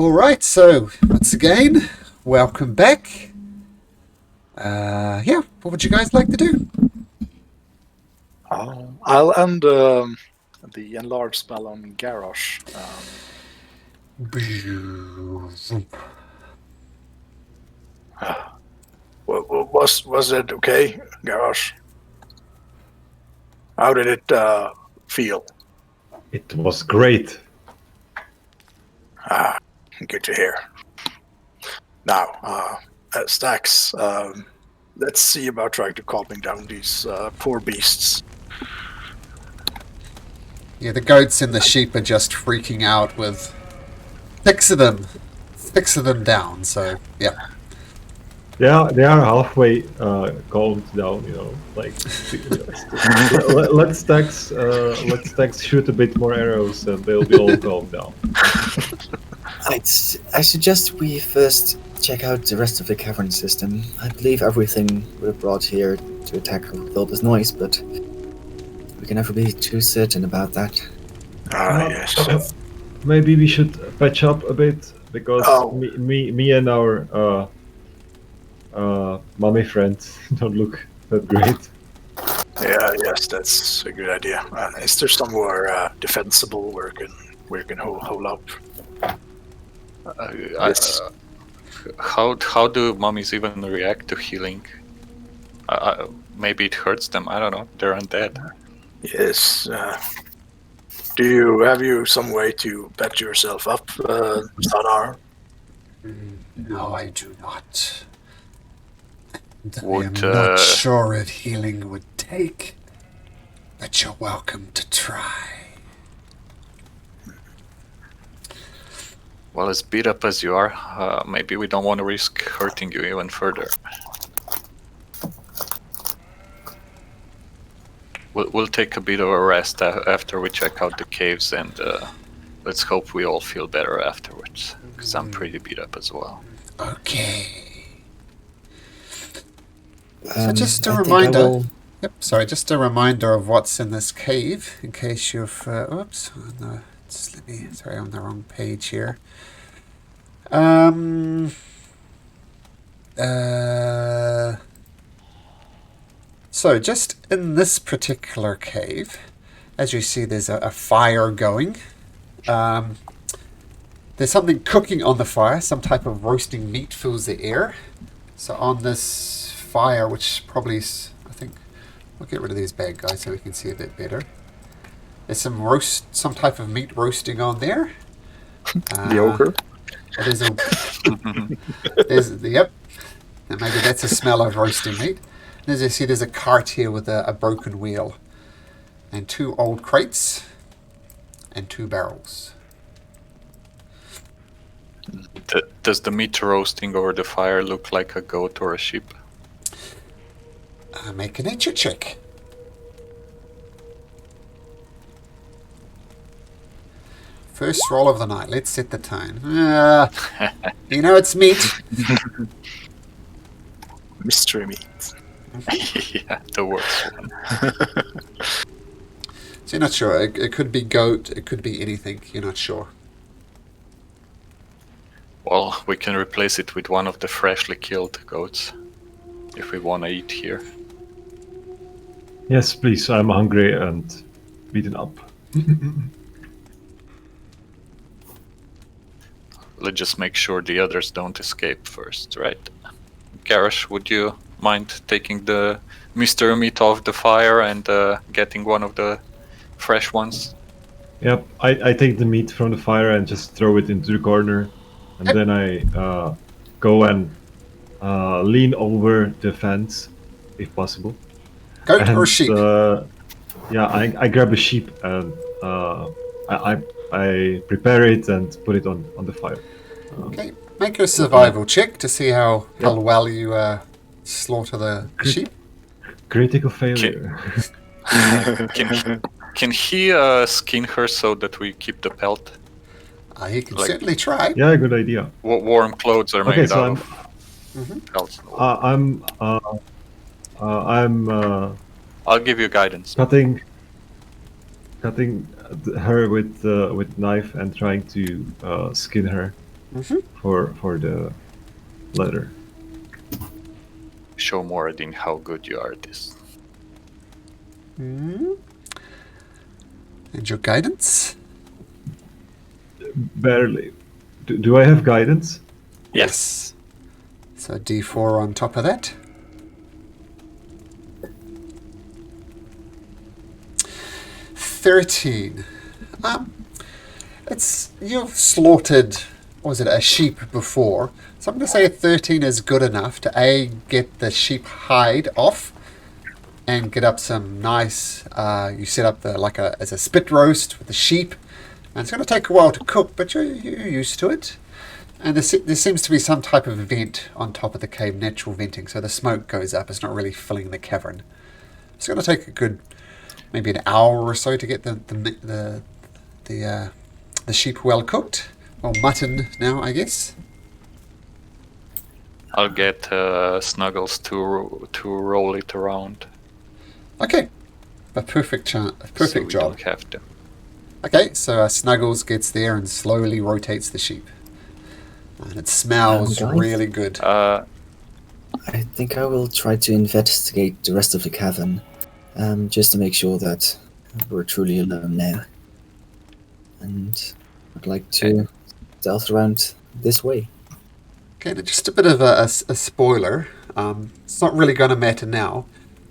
Alright, so once again, welcome back. What would you guys like to do? I'll end the enlarged spell on Garrosh. Was it okay, Garrosh? How did it feel? It was great. Good to hear. Now, Stax, let's see about trying to calming down these poor beasts. Yeah, the goats and the sheep are just freaking out with six of them down, so yeah. Yeah, they are halfway calmed down, like let's Stax shoot a bit more arrows and they'll be all calmed down. I suggest we first check out the rest of the cavern system. I believe everything would have brought here to attack with all this noise, but we can never be too certain about that. Yes. Maybe we should patch up a bit because me and our mummy friends don't look that great. Yes, that's a good idea. Is there somewhere defensible where we can hold up? How do mummies even react to healing? Maybe it hurts them. I don't know. They're undead. Yes. Have you some way to patch yourself up, Sanar? No, I do not. I am Would, not sure if healing would take, but you're welcome to try. Well, as beat up as you are, maybe we don't want to risk hurting you even further. We'll take a bit of a rest after we check out the caves, and let's hope we all feel better afterwards, because I'm pretty beat up as well. Okay. So just a reminder. Just a reminder of what's in this cave, in case you've. Oops. No, sorry, I'm on the wrong page here. So just in this particular cave, as you see, there's a fire going. There's something cooking on the fire. Some type of roasting meat fills the air. So on this fire, which probably is, I think, we'll get rid of these bad guys so we can see a bit better. There's some type of meat roasting on there. The ogre? Yep. And maybe that's a smell of roasting meat. And as you see, there's a cart here with a broken wheel. And 2 old crates. And 2 barrels. Does the meat roasting over the fire look like a goat or a sheep? Make a nature check. First roll of the night. Let's set the tone. It's meat. Mystery meat. Yeah, the worst one. So you're not sure. It could be goat. It could be anything. You're not sure. Well, we can replace it with one of the freshly killed goats, if we want to eat here. Yes, please. I'm hungry and beaten up. Let's just make sure the others don't escape first, right? Garrosh, would you mind taking the mystery meat off the fire and getting one of the fresh ones? Yep, I take the meat from the fire and just throw it into the corner. And then I go and lean over the fence, if possible. Goat or sheep? I grab a sheep and I prepare it and put it on the fire. Okay, make a survival check to see how well you slaughter the sheep. Critical failure. Can he skin her so that we keep the pelt? He can certainly try. Yeah, good idea. What warm clothes are made so out of pelts? I'll give you guidance. Cutting her with knife and trying to skin her for the letter. Show Moradin how good you are at this. And your guidance? Barely. Do I have guidance? Yes. So D4 on top of that. 13. You've slaughtered, what was it, a sheep before. So I'm going to say 13 is good enough to A, get the sheep hide off and get up some nice, you set up as a spit roast with the sheep. And it's going to take a while to cook, but you're used to it. And there seems to be some type of vent on top of the cave, natural venting, so the smoke goes up. It's not really filling the cavern. It's going to take a good, maybe an hour or so to get the sheep well cooked, or mutton now, I guess. I'll get Snuggles to roll it around. Okay, a perfect So we job. don't have to. Okay, so Snuggles gets there and slowly rotates the sheep. And it smells Guys? really good. I think I will try to investigate the rest of the cavern, just to make sure that we're truly alone now. And I'd like to stealth around this way. Okay, now just a bit of a spoiler. It's not really going to matter now,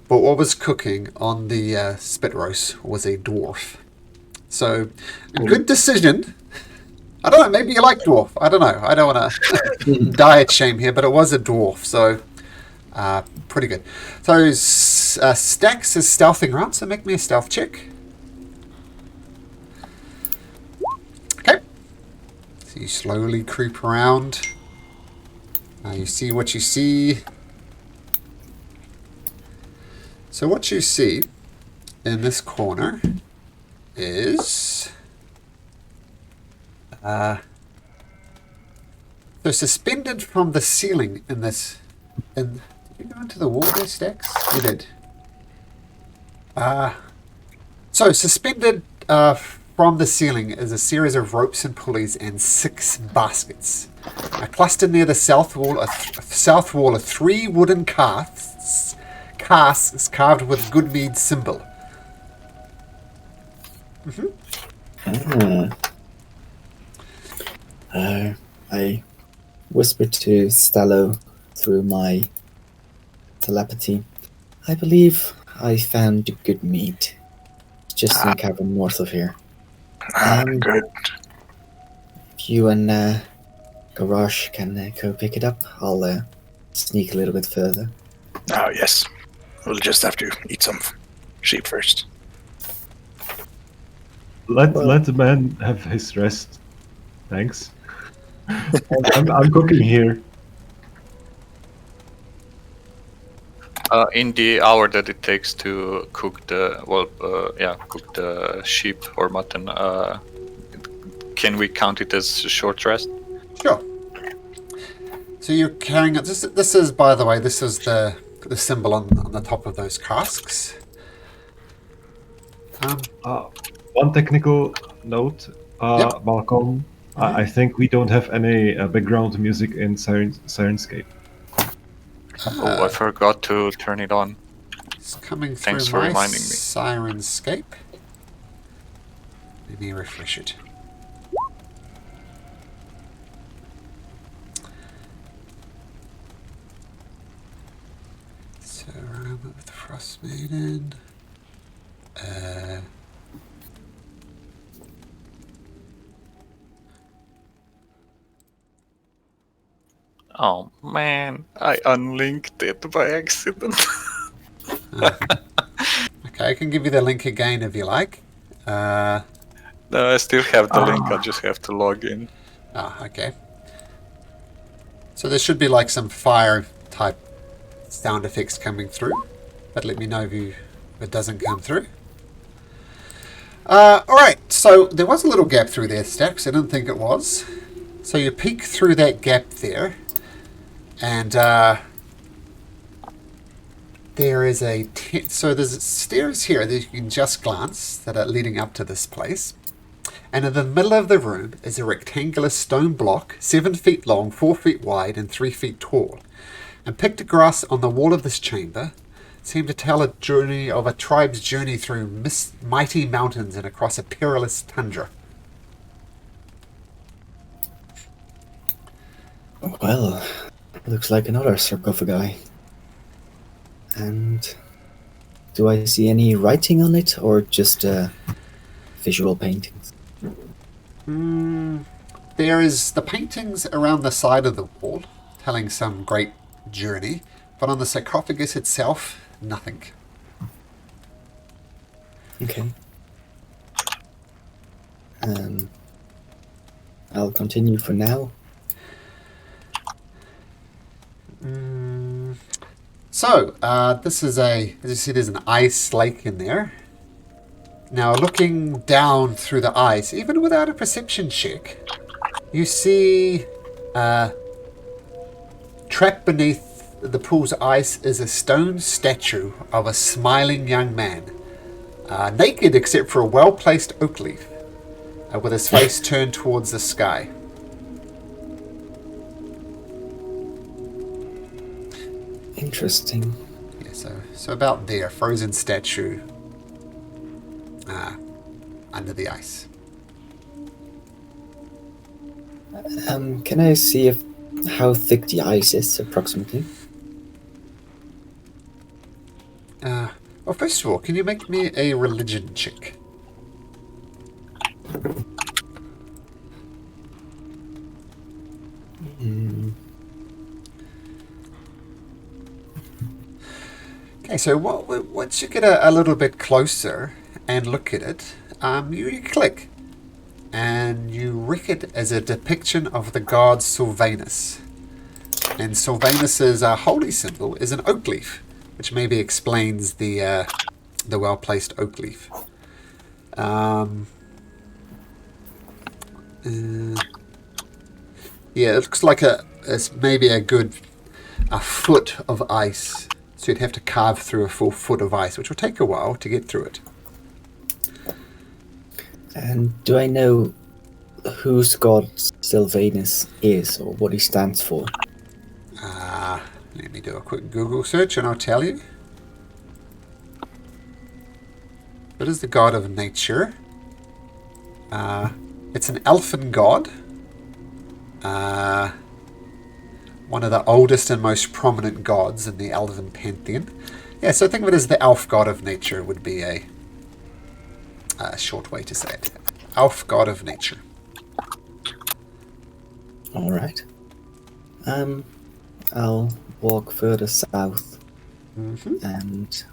but what was cooking on the spit roast was a dwarf. So, a good decision. I don't know, maybe you like dwarf. I don't know. I don't want to diet shame here, but it was a dwarf, so pretty good. So, Stax is stealthing around, so make me a stealth check. Okay. So you slowly creep around. You see what you see. So what you see in this corner is so suspended from the ceiling in this. Did you go into the wall there, Stax? You did. So suspended from the ceiling is a series of ropes and pulleys and 6 baskets. Clustered near the south wall are 3 wooden casks carved with Goodmead symbol. I whispered to Stallo through my telepathy. I believe I found good meat. It's just in the cavern north of here. Good. If you and Garrosh can go pick it up, I'll sneak a little bit further. Oh, yes. We'll just have to eat some sheep first. Let the man have his rest. Thanks. I'm cooking here. In the hour that it takes to cook the sheep or mutton, can we count it as a short rest? Sure. So you're carrying it. This is, by the way, this is the symbol on the top of those casks. One technical note, Yep. Malcolm. I think we don't have any background music in Sirenscape. I forgot to turn it on. It's coming through Thanks for my reminding me. Sirenscape. Let me refresh it. So, Rime with the Frostmaiden. Oh man, I unlinked it by accident. Okay, I can give you the link again if you like. No, I still have the link, I just have to log in. Okay. So there should be like some fire type sound effects coming through, but let me know if it doesn't come through. Alright, so there was a little gap through there, Stax. I didn't think it was. So you peek through that gap there, and there is so there's stairs here that you can just glance that are leading up to this place. And in the middle of the room is a rectangular stone block, 7 feet long, 4 feet wide, and 3 feet tall. And pictographs on the wall of this chamber seem to tell a journey of a tribe's journey through mighty mountains and across a perilous tundra. Well, looks like another sarcophagi. And do I see any writing on it, or just visual paintings? There is the paintings around the side of the wall, telling some great journey, but on the sarcophagus itself, nothing. Okay. I'll continue for now. So, this is as you see, there's an ice lake in there. Now, looking down through the ice, even without a perception check, you see trapped beneath the pool's ice is a stone statue of a smiling young man, naked except for a well-placed oak leaf, with his face turned towards the sky. Interesting. Yeah, so about there, frozen statue under the ice. Can I see how thick the ice is, approximately? Well, first of all, can you make me a religion check? Okay, so once you get a little bit closer and look at it, you click, and you reck it as a depiction of the god Sylvanus. And Sylvanus's holy symbol is an oak leaf, which maybe explains the well-placed oak leaf. Yeah, it looks like it's maybe a foot of ice. So you'd have to carve through a full foot of ice, which will take a while to get through it. And do I know whose god Sylvanus is, or what he stands for? Let me do a quick Google search and I'll tell you. It is the god of nature. It's an elfin god. One of the oldest and most prominent gods in the elven pantheon. Yeah, so think of it as the elf god of nature would be a short way to say it. Elf god of nature. All right. I'll walk further south and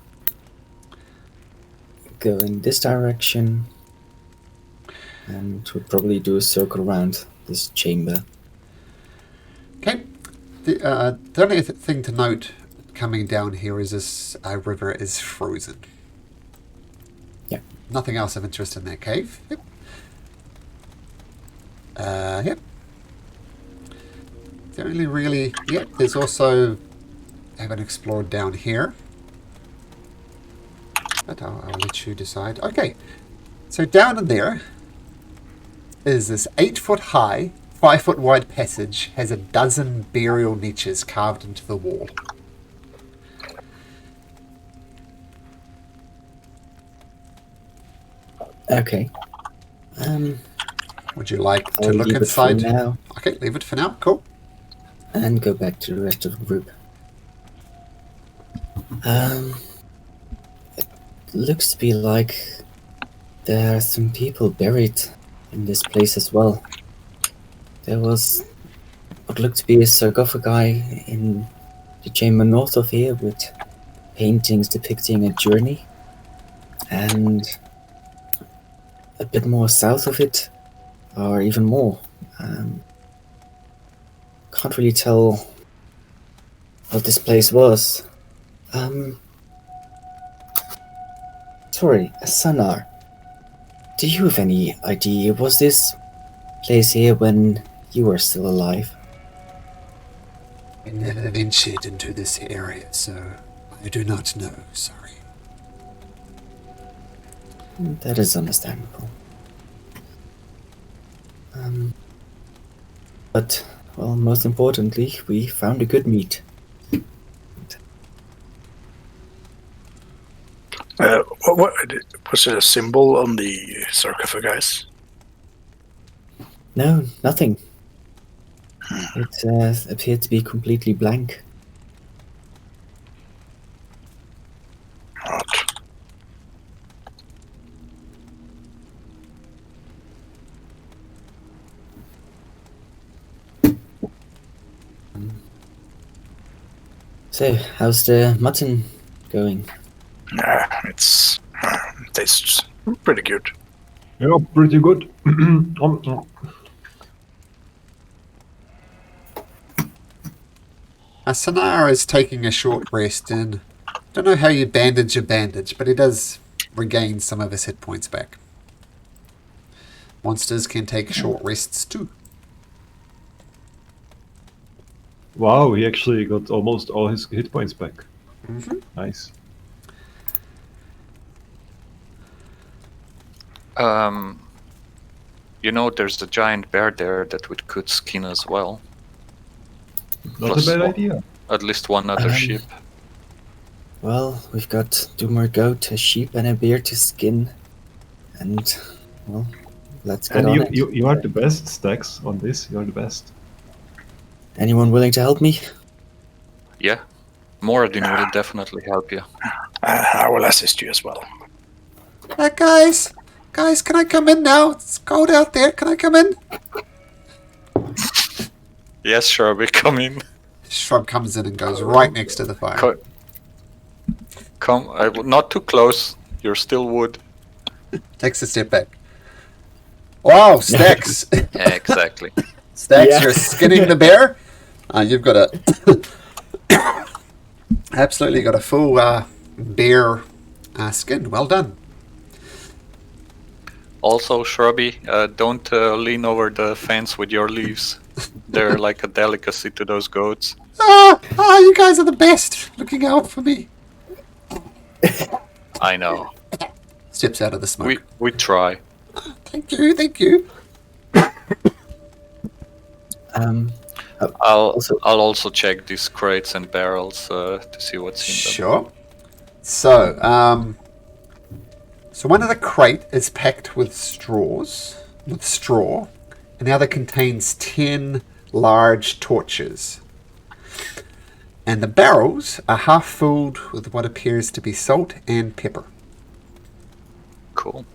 go in this direction, and would probably do a circle around this chamber. Okay. The only thing to note coming down here is this river is frozen. Yep. Nothing else of interest in that cave. Yep. Yep. The only really... Yep, there's also... I haven't explored down here. But I'll let you decide. Okay. So down in there is this 8-foot high, 5-foot wide passage, has a dozen burial niches carved into the wall. Okay. Would you like to I'll look leave it inside? for now. Okay, leave it for now. Cool. And go back to the rest of the group. It looks to be like there are some people buried in this place as well. There was what looked to be a sarcophagi in the chamber north of here with paintings depicting a journey, and a bit more south of it are even more. Can't really tell what this place was. Sorry, Sanar. Do you have any idea, was this place here when you were still alive? I never ventured into this area, so I do not know. Sorry. That is understandable. But, well, most importantly, we found a good meat. What was it a symbol on the sarcophagus? No, nothing. It appeared to be completely blank. Odd. So, how's the mutton going? It's tastes pretty good. Yeah, pretty good. Sanara is taking a short rest, and don't know how you bandage a bandage, but he does regain some of his hit points back. Monsters can take short rests too. Wow, he actually got almost all his hit points back. Mm-hmm. Nice. You know, there's a giant bear there that we could skin as well. Not Plus a bad one- idea. At least one other sheep. Well, we've got 2 more goat, a sheep, and a bear to skin. And, well, let's get And on it. you are the best, Stacks, on this. You are the best. Anyone willing to help me? Yeah, Moradin will definitely help you. I will assist you as well. Guys, can I come in now? It's cold out there. Can I come in? Yes, sure, we come in. Shrub comes in and goes right next to the fire. Come, not too close. You're still wood. Takes a step back. Wow, Stacks. Yeah, exactly. Stacks, Yeah. you're skinning the bear. You've got a absolutely got a full bear skin. Well done. Also, Shrubby, don't lean over the fence with your leaves. They're like a delicacy to those goats. You guys are the best. Looking out for me. I know. Steps out of the smoke. We try. Thank you. I'll also check these crates and barrels to see what's in them. Sure. So, so one of the crate is packed with straw, and the other contains 10 large torches. And the barrels are half filled with what appears to be salt and pepper. Cool.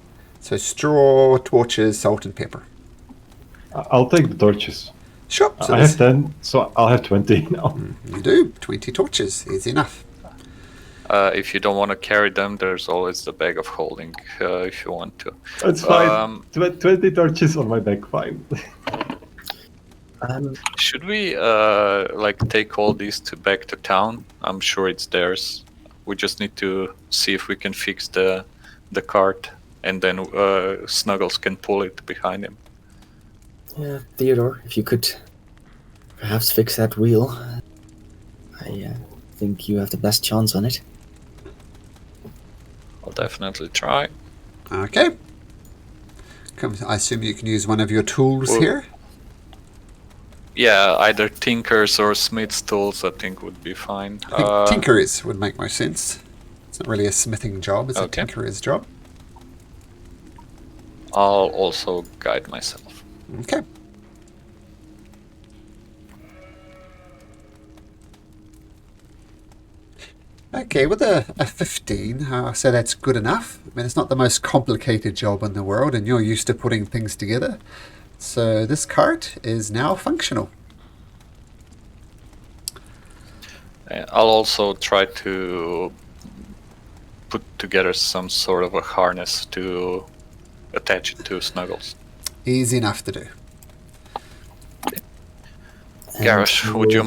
So straw, torches, salt, and pepper. I'll take the torches. Sure. So I have 10, so I'll have 20 now. you do 20 torches. Easy enough. If you don't want to carry them, there's always the bag of holding if you want to. That's fine. 20 torches on my back, fine. Should we take all these back to town? I'm sure it's theirs. We just need to see if we can fix the cart, and then Snuggles can pull it behind him. Yeah, Theodore, if you could perhaps fix that wheel. I think you have the best chance on it. I'll definitely try. Okay. I assume you can use one of your tools Well- here. Yeah, either Tinker's or Smith's tools I think would be fine. I think tinkerers would make more sense. It's not really a smithing job, it's Okay. a tinkerer's job. I'll also guide myself. Okay. Okay, with a 15, so that's good enough. I mean, it's not the most complicated job in the world, and you're used to putting things together. So this cart is now functional. I'll also try to put together some sort of a harness to attach it to Snuggles. Easy enough to do. Garrosh, would you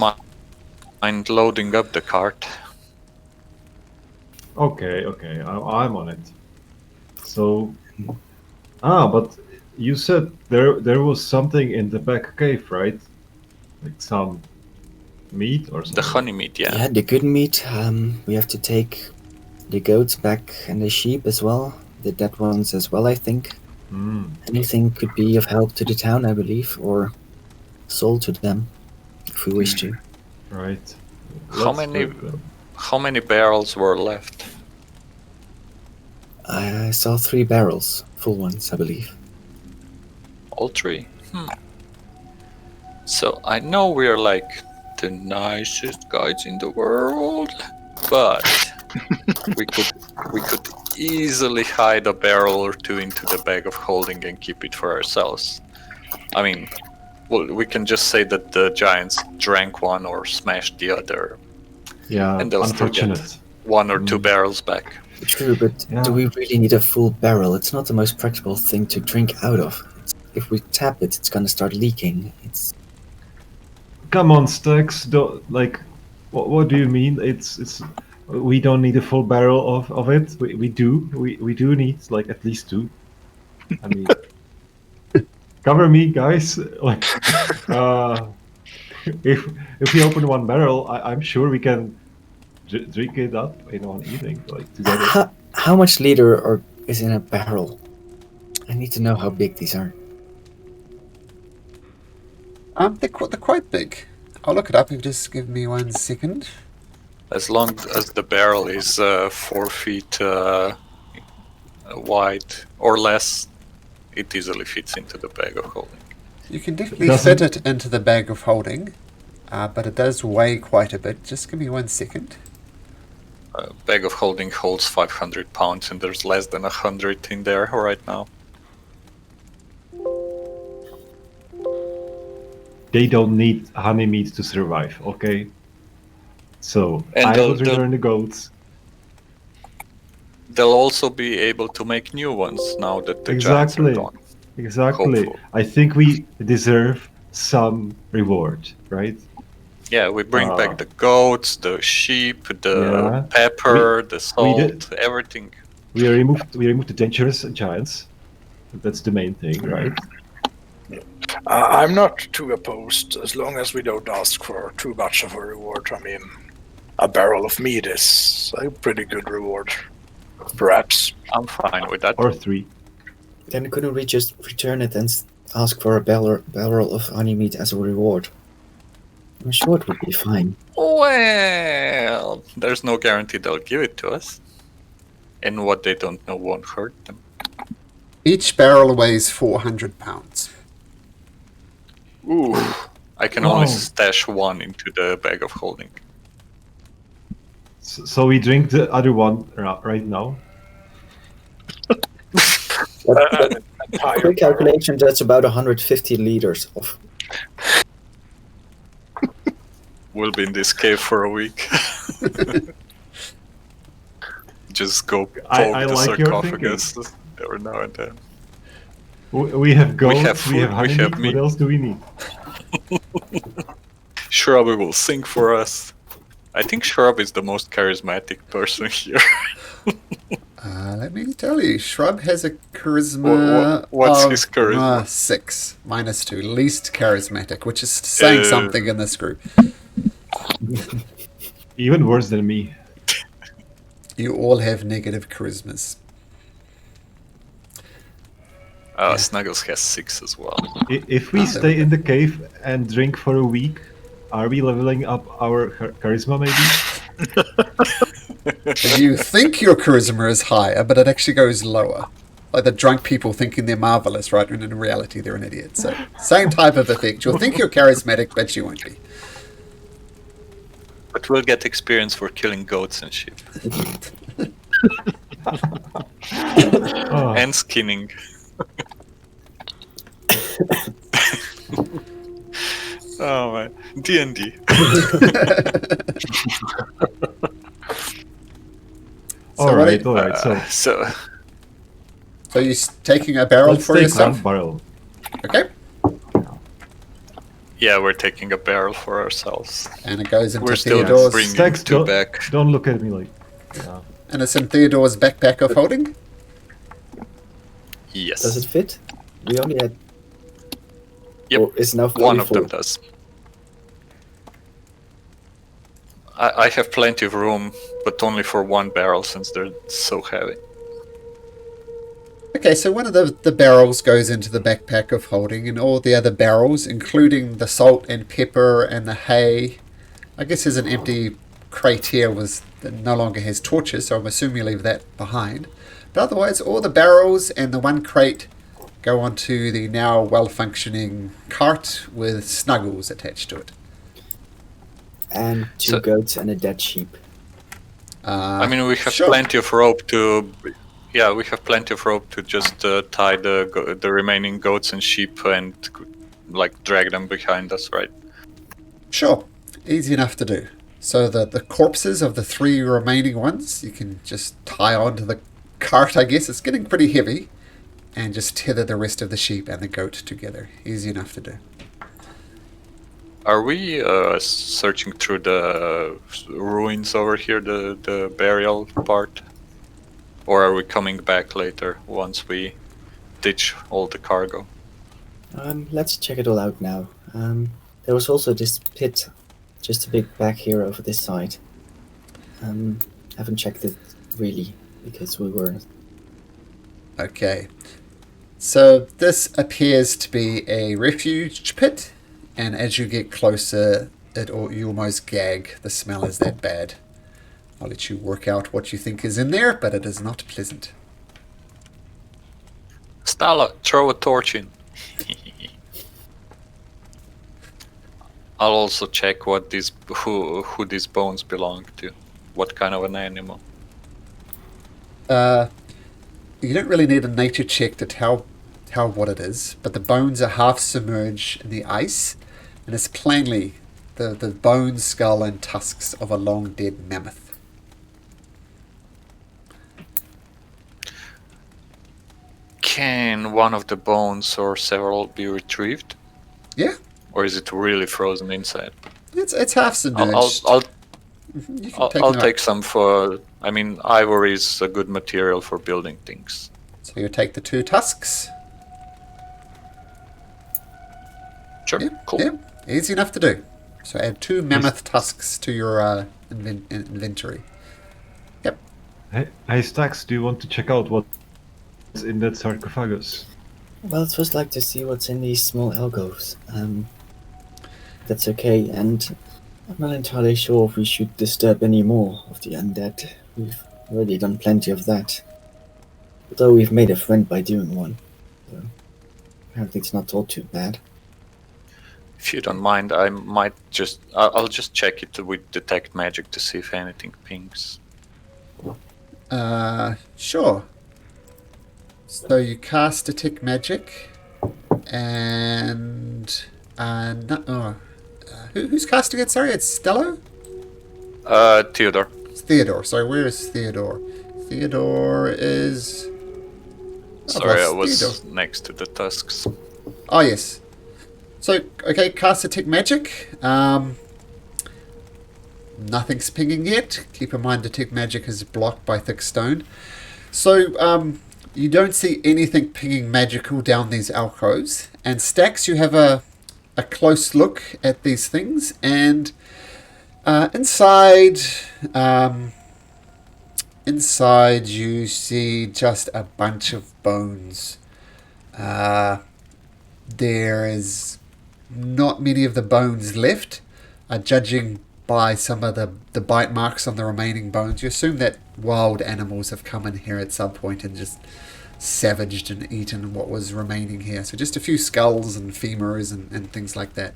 mind loading up the cart? Okay, I'm on it. So, but you said there was something in the back cave, right? Like some meat or something? The honey meat, yeah. Yeah, the good meat. We have to take the goats back and the sheep as well. The dead ones as well, I think. Anything could be of help to the town, I believe, or sold to them, if we wish to. Right. How Let's many- do it then. How many barrels were left? I saw 3 barrels, full ones, I believe. All 3. So I know we're like the nicest guys in the world, but we could easily hide a barrel or 2 into the bag of holding and keep it for ourselves. I mean, well, we can just say that the giants drank one or smashed the other, Yeah, and they'll still unfortunate. get 1 or 2 barrels back. True, but Yeah. do we really need a full barrel? It's not the most practical thing to drink out of. If we tap it, it's gonna start leaking. Come on, Stax. What do you mean? It's. We don't need a full barrel of it. We do. We do need like at least 2. I mean, cover me, guys. Like, if we open 1 barrel, I'm sure we can drink it up in one evening, like together. How much liter is in a barrel? I need to know how big these are. They're quite big. I'll look it up. If you just give me 1 second. As long as the barrel is 4 feet wide or less, it easily fits into the bag of holding. You can definitely Doesn't- fit it into the bag of holding, but it does weigh quite a bit. Just give me 1 second. Bag of holding holds 500 pounds, and there's less than 100 in there right now. They don't need honey meat to survive, okay? So And I they'll- would return the goats. They'll also be able to make new ones now that the Exactly. giants are gone. Exactly. Hopeful. I think we deserve some reward, right? Yeah, we bring back the goats, the sheep, the Yeah. pepper, the salt, did- everything. We removed the dangerous giants. That's the main thing, right? I'm not too opposed as long as we don't ask for too much of a reward. I mean, a barrel of meat is a pretty good reward, perhaps. I'm fine with that. Or 3. Then couldn't we just return it and ask for a barrel of honey meat as a reward? I'm sure it would be fine. Well, there's no guarantee they'll give it to us. And what they don't know won't hurt them. Each barrel weighs 400 pounds. Ooh. I can only Wow. stash 1 into the bag of holding. So we drink the other one right now. An entire Quick barrel. calculation, that's about 150 liters of... We'll be in this cave for a week. Just go poke I the like your sarcophagus every now and then. We have goats, have we have food, honey we have meat. meat. What else do we need? Shrub will sing for us. I think Shrub is the most charismatic person here. Let me tell you, Shrub has a charisma What's of his charisma? 6, -2, least charismatic, which is saying something in this group. Even worse than me. You all have negative charismas. Snuggles has 6 as well. If we there stay we in the cave and drink for a week, are we leveling up our charisma maybe? And you think your charisma is higher, but it actually goes lower. Like the drunk people thinking they're marvelous, right? When in reality they're an idiot. So, same type of effect. You'll think you're charismatic, but you won't be. But we'll get experience for killing goats and sheep. Oh, And skinning. Oh man. D&D. alright. So you're taking a barrel Let's for take yourself? 1 barrel. Okay. Yeah, we're taking a barrel for ourselves. And it goes into We're still Theodore's... bringing Stacks, 2 back. Don't look at me like. Yeah. And it's in Theodore's backpack of holding? Yes. Does it fit? We only had... Yep. Or is now fully One of full? them does. I have plenty of room, but only for 1 barrel since they're so heavy. Okay, so one of the barrels goes into the backpack of holding, and all the other barrels, including the salt and pepper and the hay. I guess there's an empty crate here that no longer has torches, so I'm assuming you leave that behind. But otherwise, all the barrels and the one crate go onto the now well-functioning cart with snuggles attached to it. And two So- goats and a dead sheep. I mean, we have sure. plenty of rope to. Yeah, we have plenty of rope to just tie the remaining goats and sheep and like drag them behind us, right? Sure, easy enough to do. So the corpses of the 3 remaining ones, you can just tie onto the cart, I guess. It's getting pretty heavy. And just tether the rest of the sheep and the goat together. Easy enough to do. Are we searching through the ruins over here, the burial part? Or are we coming back later once we ditch all the cargo? Let's check it all out now. There was also this pit just a bit back here over this side. Haven't checked it really because we were. Okay. So this appears to be a refuge pit. And as you get closer, you almost gag. The smell is that bad. I'll let you work out what you think is in there, but it is not pleasant. Stala, throw a torch in. I'll also check who these bones belong to. What kind of an animal? You don't really need a nature check to tell what it is, but the bones are half submerged in the ice, and it's plainly the bone, skull, and tusks of a long dead mammoth. Can one of the bones or several be retrieved? Yeah, Or is it really frozen inside? it's half submerged. You can I'll them take out. some for. I mean, ivory is a good material for building things. So you take the 2 tusks. Sure, Yeah, cool. yeah, easy enough to do. So add 2 mammoth tusks to your inventory. Yep. Hey, Stax, do you want to check out what's in that sarcophagus? Well, I'd first like to see what's in these small alcoves. That's okay, and I'm not entirely sure if we should disturb any more of the undead. We've already done plenty of that. Although we've made a friend by doing one. So apparently it's not all too bad. If you don't mind, I might just. I'll just check it with detect magic to see if anything pings. Sure. So you cast Detect Magic, and who's casting it? Sorry, it's Stello? Theodore. It's Theodore. Sorry, where is Theodore? Theodore is... Sorry, I lost was Theodore. next to the tusks. Oh, yes. So, okay, cast Detect Magic. Nothing's pinging yet. Keep in mind, Detect Magic is blocked by thick stone. So, you don't see anything pinging magical down these alcoves. And Stax, you have a close look at these things, and inside you see just a bunch of bones. There is not many of the bones left. Judging by some of the bite marks on the remaining bones, you assume that wild animals have come in here at some point and just savaged and eaten what was remaining here. So just a few skulls and femurs and things like that.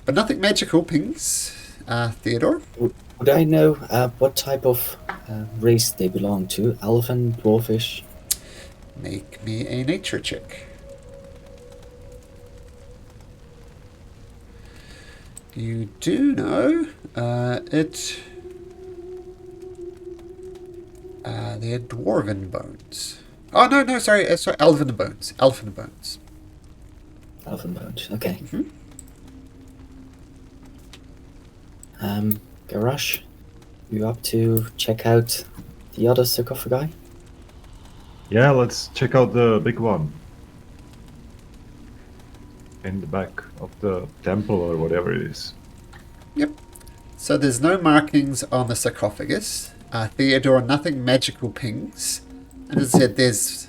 But nothing magical pings, Theodore. Would I know what type of race they belong to? Elven, dwarfish? Make me a nature check. You do know they're dwarven bones. Oh, no, sorry, elven bones. Elven bones. Elven bones, okay. Mhm. Garash, you up to check out the other sarcophagi? Yeah, let's check out the big one. In the back of the temple or whatever it is. Yep. So there's no markings on the sarcophagus. Theodore, nothing magical pings. And as I said, there's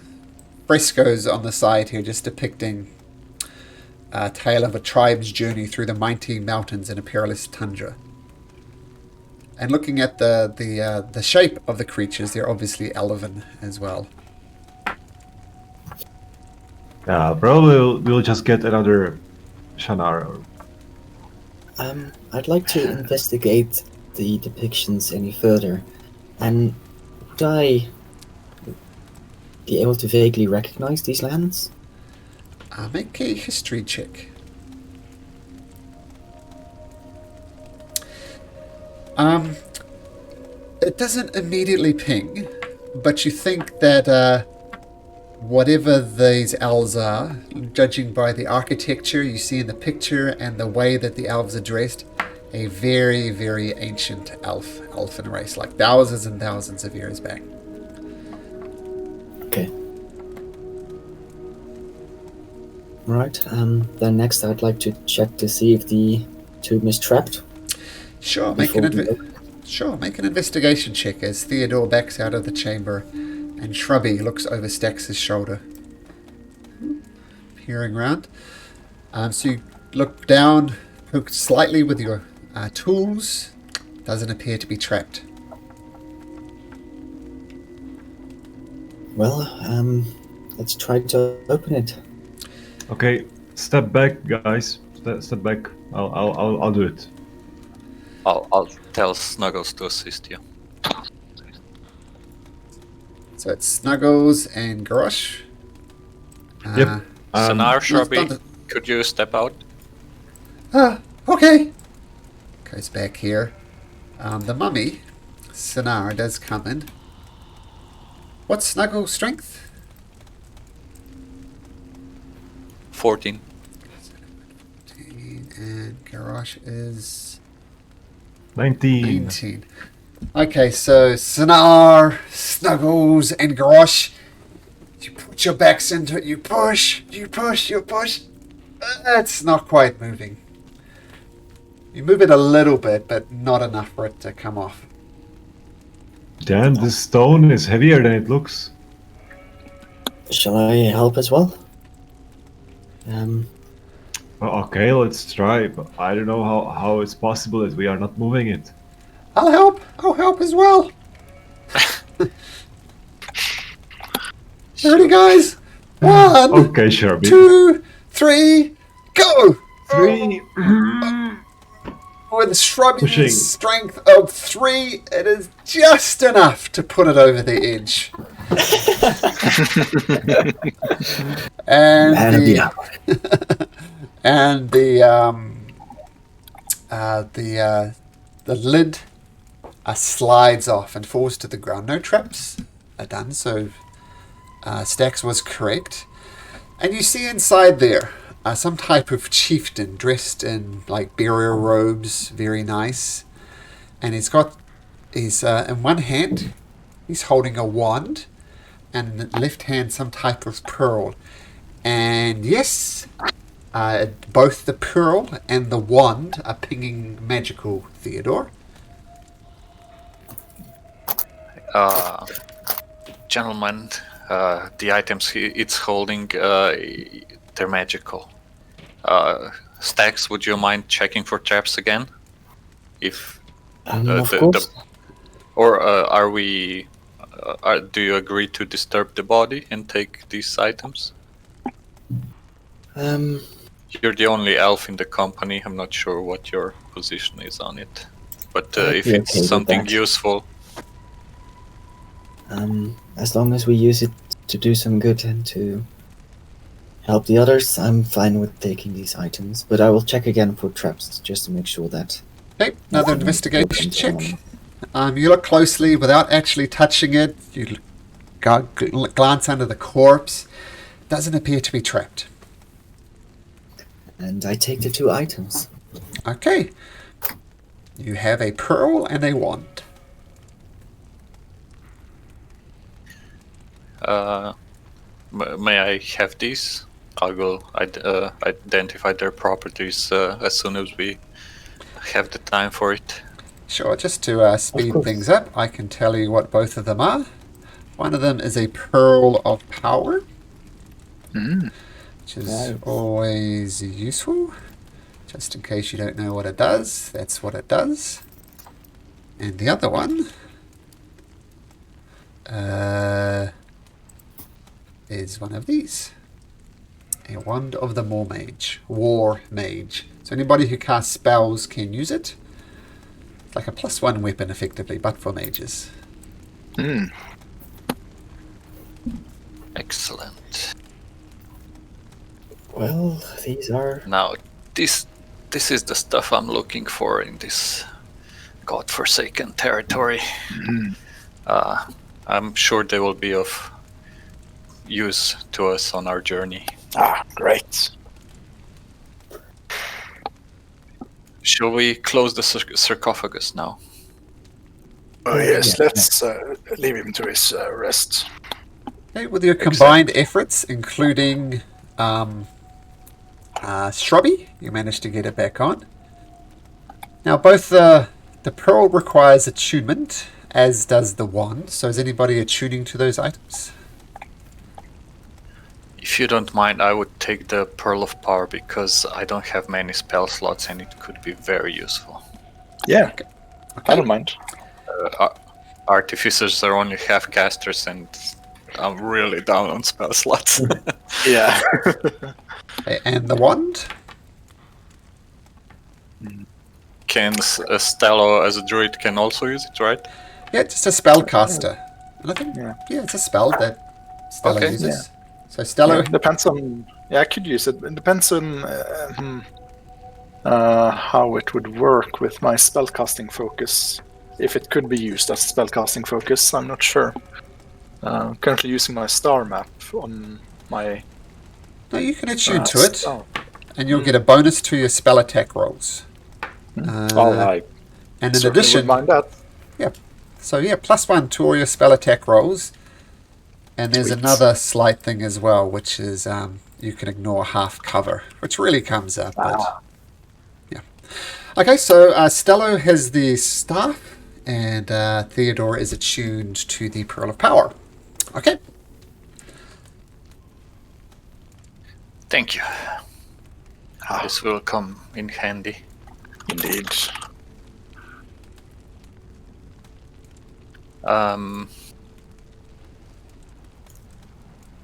frescoes on the side here just depicting a tale of a tribe's journey through the mighty mountains in a perilous tundra. And looking at the shape of the creatures, they're obviously elven as well. Yeah, probably we'll just get another Shannara. I'd like to investigate the depictions any further, and would I be able to vaguely recognize these lands? Make a history check. It doesn't immediately ping, but you think that whatever these elves are, judging by the architecture you see in the picture and the way that the elves are dressed, a very, very ancient elfin race, like thousands and thousands of years back. Okay. Right, then next I'd like to check to see if the tomb is trapped. Sure, make an investigation check as Theodore backs out of the chamber and Shrubby looks over Stax's shoulder. Peering around. So you look down, poke slightly with your tools. Doesn't appear to be trapped. Well, let's try to open it. Okay, step back, guys. Step back. I'll do it. I'll tell Snuggles to assist you. So it's Snuggles and Garosh. Yep. Sonar, Shrubby, not the- could you step out? Okay. Goes back here. The mummy, Sonar, does come in. What's Snuggles' strength? 14. And Garosh is 19. 19. Okay, so Sonar, Snuggles, and Garosh. You put your backs into it, you push. It's not quite moving. You move it a little bit, but not enough for it to come off. Damn, this stone is heavier than it looks. Shall I help as well? Well, okay, let's try, but I don't know how it's possible that we are not moving it. I'll help as well. Ready, guys? 1, Okay, sure. 2, 3, go! 3. With Shrubby's Pushing. strength of 3, it is just enough to put it over the edge. And Man of the hour. and the lid slides off and falls to the ground. No traps are done, so Stax was correct. And you see inside there some type of chieftain dressed in like burial robes, very nice. And he's got in one hand he's holding a wand, and in the left hand some type of pearl. And yes, both the pearl and the wand are pinging magical, Theodore. Gentlemen, the items it's holding, they're magical. Stax, would you mind checking for traps again? If Of course. or are we? Do you agree to disturb the body and take these items? You're the only elf in the company. I'm not sure what your position is on it, but I'd if be it's okay with something that. useful, As long as we use it to do some good and to help the others, I'm fine with taking these items. But I will check again for traps just to make sure that. Okay, another nothing investigation opens check. on. You look closely without actually touching it. You glance under the corpse. Doesn't appear to be trapped. And I take the 2 items. Okay. You have a pearl and a wand. may I have these? I'll go identify their properties as soon as we have the time for it. Sure, just to speed course. things up, I can tell you what both of them are. One of them is a pearl of power, which is Nice. always useful. Just in case you don't know what it does, that's what it does. And the other one is one of these. A Wand of the War Mage. So anybody who casts spells can use it. It's like a +1 weapon, effectively, but for mages. Excellent. Well, these are. Now, this is the stuff I'm looking for in this godforsaken territory. I'm sure they will be of use to us on our journey. Ah, great. Shall we close the sarcophagus now? Oh yes, Yeah. let's leave him to his rest. Okay, with your combined efforts, including Shrubby, you managed to get it back on. Now, both the pearl requires attunement, as does the wand. So is anybody attuning to those items? If you don't mind, I would take the Pearl of Power because I don't have many spell slots and it could be very useful. Yeah, Okay. I don't mind. Artificers are only half casters and I'm really down on spell slots. Yeah. Okay, and the wand? Can Stello as a druid can also use it, right? Yeah, just a spellcaster. And I think, Yeah. it's a spell that Stella Okay. uses. So Stella, Depends on. Yeah, I could use it. It depends on how it would work with my spellcasting focus. If it could be used as spellcasting focus, I'm not sure. Currently using my star map on my. no, you can attune to it, spell. and you'll get a bonus to your spell attack rolls. All right. And in Certainly addition, wouldn't mind that. so yeah, +1 to all your spell attack rolls. And there's Sweet. another slight thing as well, which is you can ignore half cover, which really comes up. But yeah. Okay, so Stello has the staff, and Theodore is attuned to the Pearl of Power. Okay. Thank you. Ah, This will come in handy. indeed.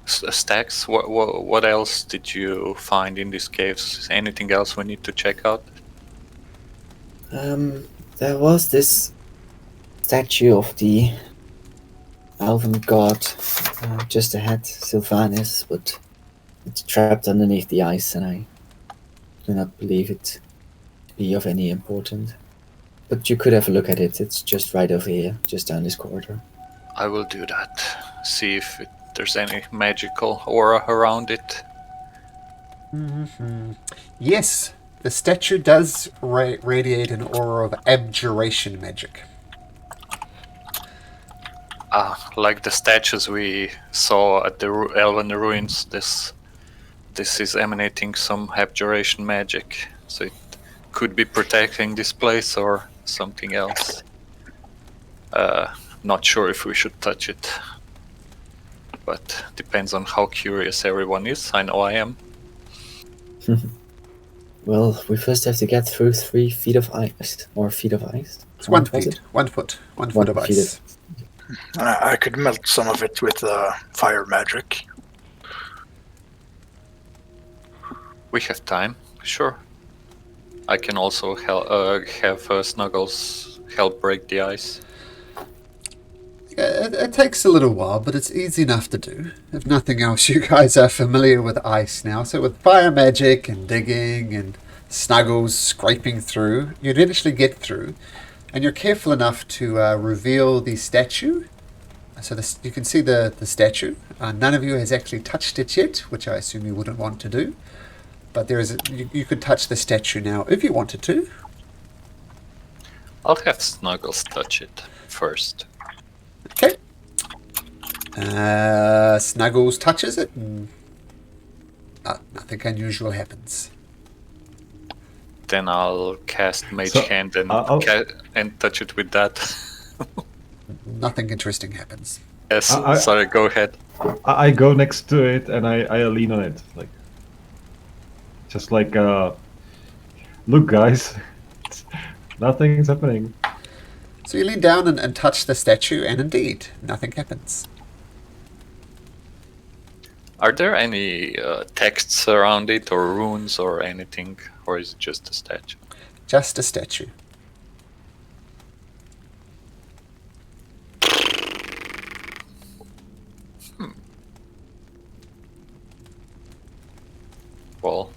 Stacks, what else did you find in these caves? Anything else we need to check out? There was this statue of the Alvin God just ahead, Sylvanus, but it's trapped underneath the ice, and I do not believe it to be of any importance. But you could have a look at it. It's just right over here, just down this corridor. I will do that. See if there's any magical aura around it. Yes, the statue does radiate an aura of abjuration magic. Like the statues we saw at the Elven ruins, this is emanating some abjuration magic. So it could be protecting this place or something else. Not sure if we should touch it. But depends on how curious everyone is. I know I am. Well, we first have to get through 3 feet of ice, or feet of ice. It's How 1 much was feet. it? 1 foot. 1 1 foot of feet ice. I could melt some of it with fire magic. We have time, sure. I can also have Snuggles help break the ice. Yeah, it takes a little while, but it's easy enough to do. If nothing else, you guys are familiar with ice now. So with fire magic and digging and Snuggles scraping through, you'd eventually get through. And you're careful enough to reveal the statue. So you can see the statue. None of you has actually touched it yet, which I assume you wouldn't want to do. But there is you could touch the statue now if you wanted to. I'll have Snuggles touch it first. Okay. Snuggles touches it, and nothing unusual happens. Then I'll cast Mage So, Hand and and touch it with that. Nothing interesting happens. Yes, I- sorry, go ahead. I go next to it and I lean on it, like just like look, guys, nothing's happening. So you lean down and touch the statue, and indeed, nothing happens. Are there any texts around it, or runes, or anything, or is it just a statue? Just a statue. Well,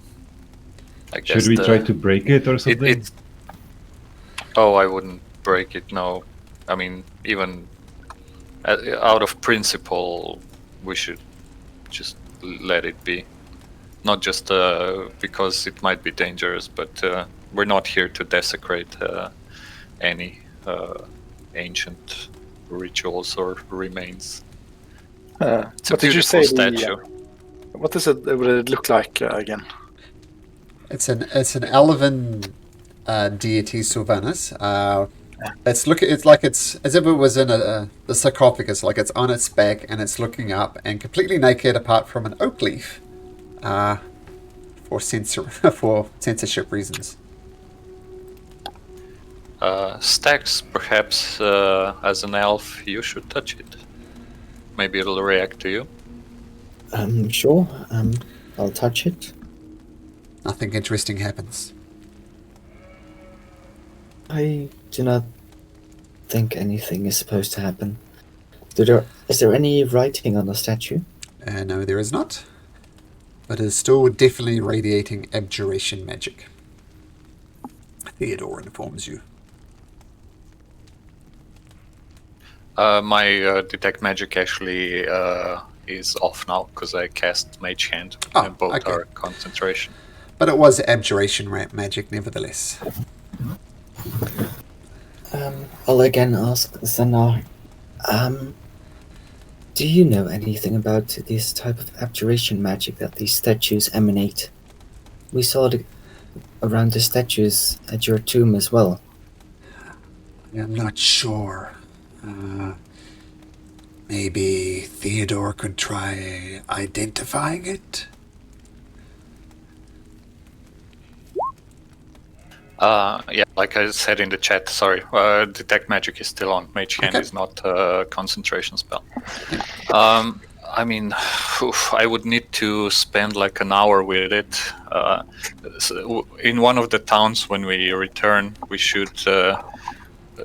I guess Should we try to break it or something? Oh, I wouldn't break it. No, I mean, even out of principle, we should just let it be. Not just because it might be dangerous, but we're not here to desecrate any ancient rituals or remains. It's a what did you beautiful say? statue. What does it? Would it look like again? It's an elven deity, Sylvanus. It's as if it was in the sarcophagus, like it's on its back and it's looking up and completely naked, apart from an oak leaf, for censorship reasons. Stax, perhaps as an elf, you should touch it. Maybe it'll react to you. Sure. I'll touch it. Nothing interesting happens. I do not think anything is supposed to happen. Is there any writing on the statue? No, there is not. But it is still definitely radiating abjuration magic. Theodore informs you. My detect magic actually is off now because I cast Mage Hand. Oh, And both okay. are concentration. But it was abjuration magic nevertheless. I'll again ask Zanar. Do you know anything about this type of abjuration magic that these statues emanate? We saw it around the statues at your tomb as well. I'm not sure. Maybe Theodore could try identifying it? Yeah, like I said in the chat, sorry, detect magic is still on. Mage Hand Okay. is not a concentration spell. I mean, I would need to spend like an hour with it. In one of the towns when we return, we should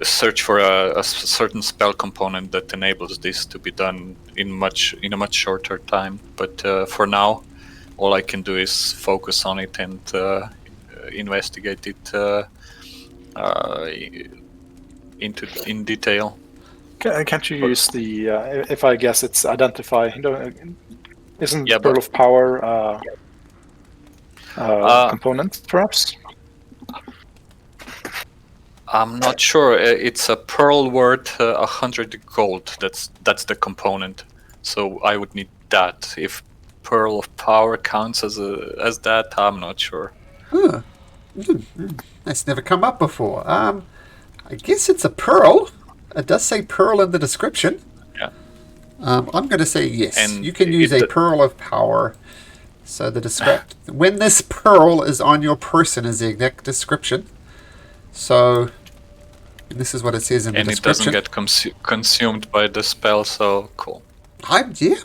search for a certain spell component that enables this to be done in a much shorter time. But for now, all I can do is focus on it and investigate it in detail. Can't you use the? If I guess it's identify. Isn't Yeah, Pearl but- of Power component, perhaps? I'm not sure. It's a pearl worth 100 gold. That's the component. So I would need that. If Pearl of Power counts as that, I'm not sure. Huh. That's never come up before. I guess it's a pearl. It does say pearl in the description. Yeah. I'm going to say yes. And you can use a pearl of power. So when this pearl is on your person is the exact description. So this is what it says in the And it description. doesn't get consumed by the spell, so cool. Yeah.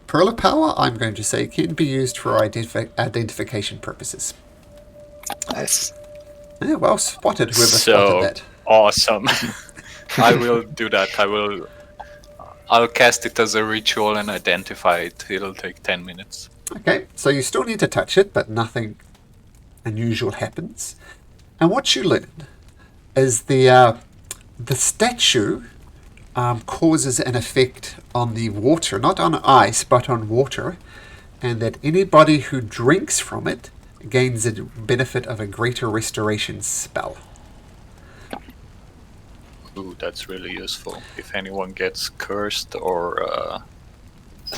Pearl of power, I'm going to say, can be used for identification purposes. Nice. Yeah, well spotted, whoever So spotted that. awesome. I will do that. I'll cast it as a ritual and identify it. It'll take 10 minutes. Okay, so you still need to touch it, but nothing unusual happens. And what you learn is the statue causes an effect on the water, not on ice, but on water, and that anybody who drinks from it gains the benefit of a greater restoration spell. Ooh, that's really useful. If anyone gets cursed or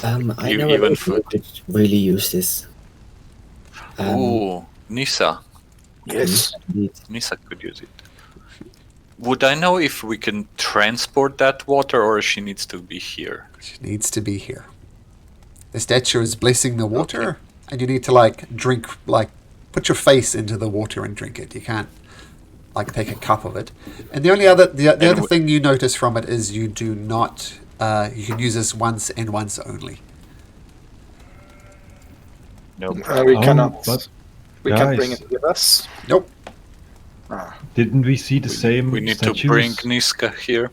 I You know even a people who could really use this. ooh, Nisa. Yes. Nisa could use it. Would I know if we can transport that water or she needs to be here? She needs to be here. the statue is blessing the water, and you need to like drink, like put your face into the water and drink it. You can't like take a cup of it. And the only other the other thing you notice from it is you do not you can use this once and once only. No. We cannot. but We can guys. bring it with us. Nope. Didn't we see the same We need statues? to bring Niska here.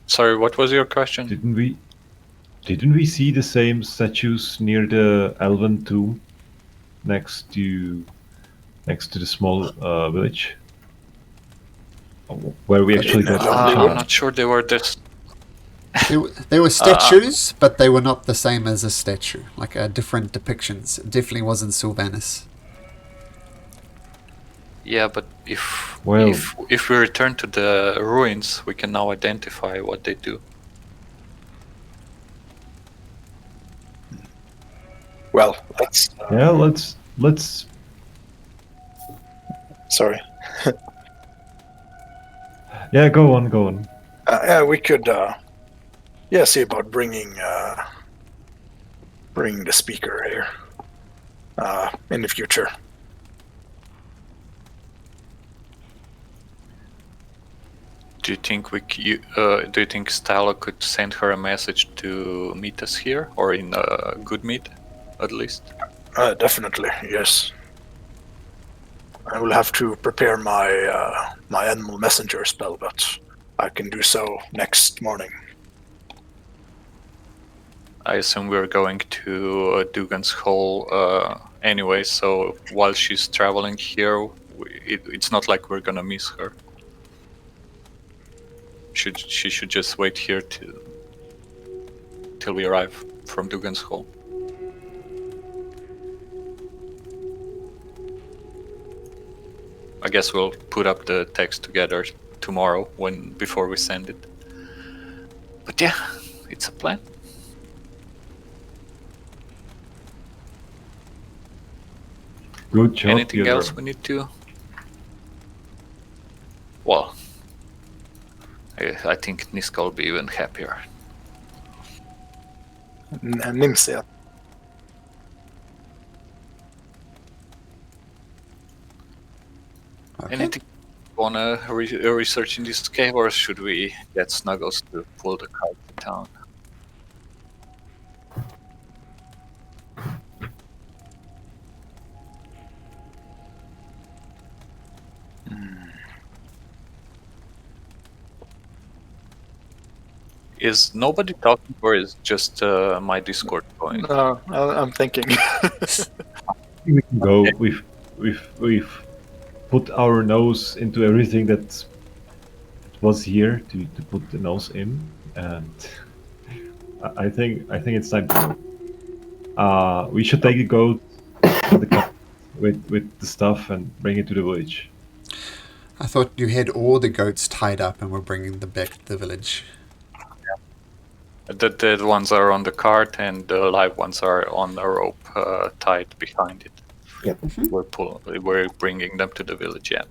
Sorry, what was your question? Didn't we see the same statues near the Alvin tomb next to the small village? Where we actually got I'm not sure they were this. They were statues, but they were not the same as a statue. Like different depictions. It definitely wasn't Sylvanas. Yeah, but if Well- if we return to the ruins, we can now identify what they do. Well, let's. Yeah, let's. Sorry. Yeah, go on. Yeah, we could. See about bringing the speaker here in the future. Do you think do you think Stala could send her a message to meet us here, or in Good Meat, at least? Definitely, yes. I will have to prepare my animal messenger spell, but I can do so next morning. I assume we're going to Dugan's Hole anyway, so while she's traveling here, it's not like we're gonna miss her. She should just wait here till we arrive from Dugan's Hole. I guess we'll put up the text together tomorrow before we send it. But yeah, it's a plan. Good job. Anything Theodore. else we need to? Well, I think Niska will be even happier. Nimsia. Okay. Anything you wanna research in this cave, or should we get Snuggles to pull the cart to town? Is nobody talking, or is just my Discord going? No, I'm thinking. We can go. We've put our nose into everything that was here to put the nose in, and I think it's time to go. We should take a goat with the stuff and bring it to the village. I thought you had all the goats tied up and were bringing them back to the village. The dead ones are on the cart, and the live ones are on a rope tied behind it. Yep. We're bringing them to the village. Yeah.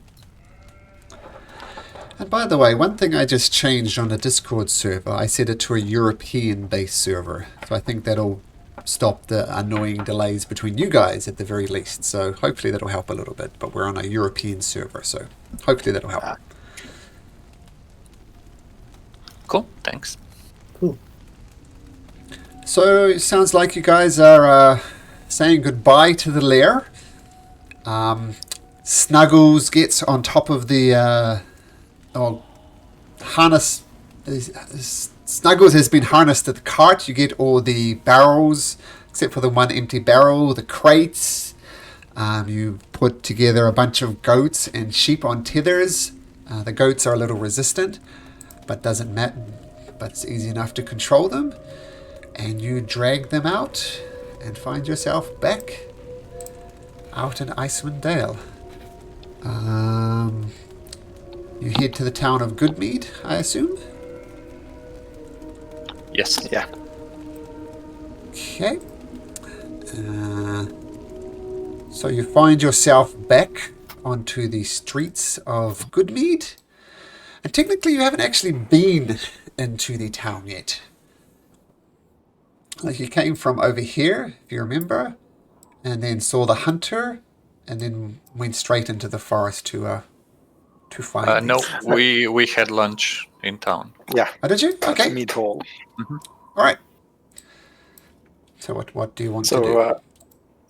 And by the way, one thing I just changed on the Discord server, I set it to a European-based server. So I think that'll stop the annoying delays between you guys at the very least. So hopefully that'll help a little bit. But we're on a European server, so hopefully that'll help. Cool. Thanks. Cool. So it sounds like you guys are saying goodbye to the lair. Snuggles gets on top of the harness. Snuggles has been harnessed to the cart. You get all the barrels, except for the one empty barrel, the crates. You put together a bunch of goats and sheep on tethers. The goats are a little resistant, but doesn't matter. But it's easy enough to control them. And you drag them out and find yourself back out in Icewind Dale. You head to the town of Goodmead, I assume? Yes. Yeah. Okay. So you find yourself back onto the streets of Goodmead. And technically you haven't actually been into the town yet. like you came from over here, if you remember, and then saw the hunter, and then went straight into the forest to find No, these. we had lunch in town. Yeah, Oh, did you? at the Okay. meat hall. All right. So what do you want to do? So,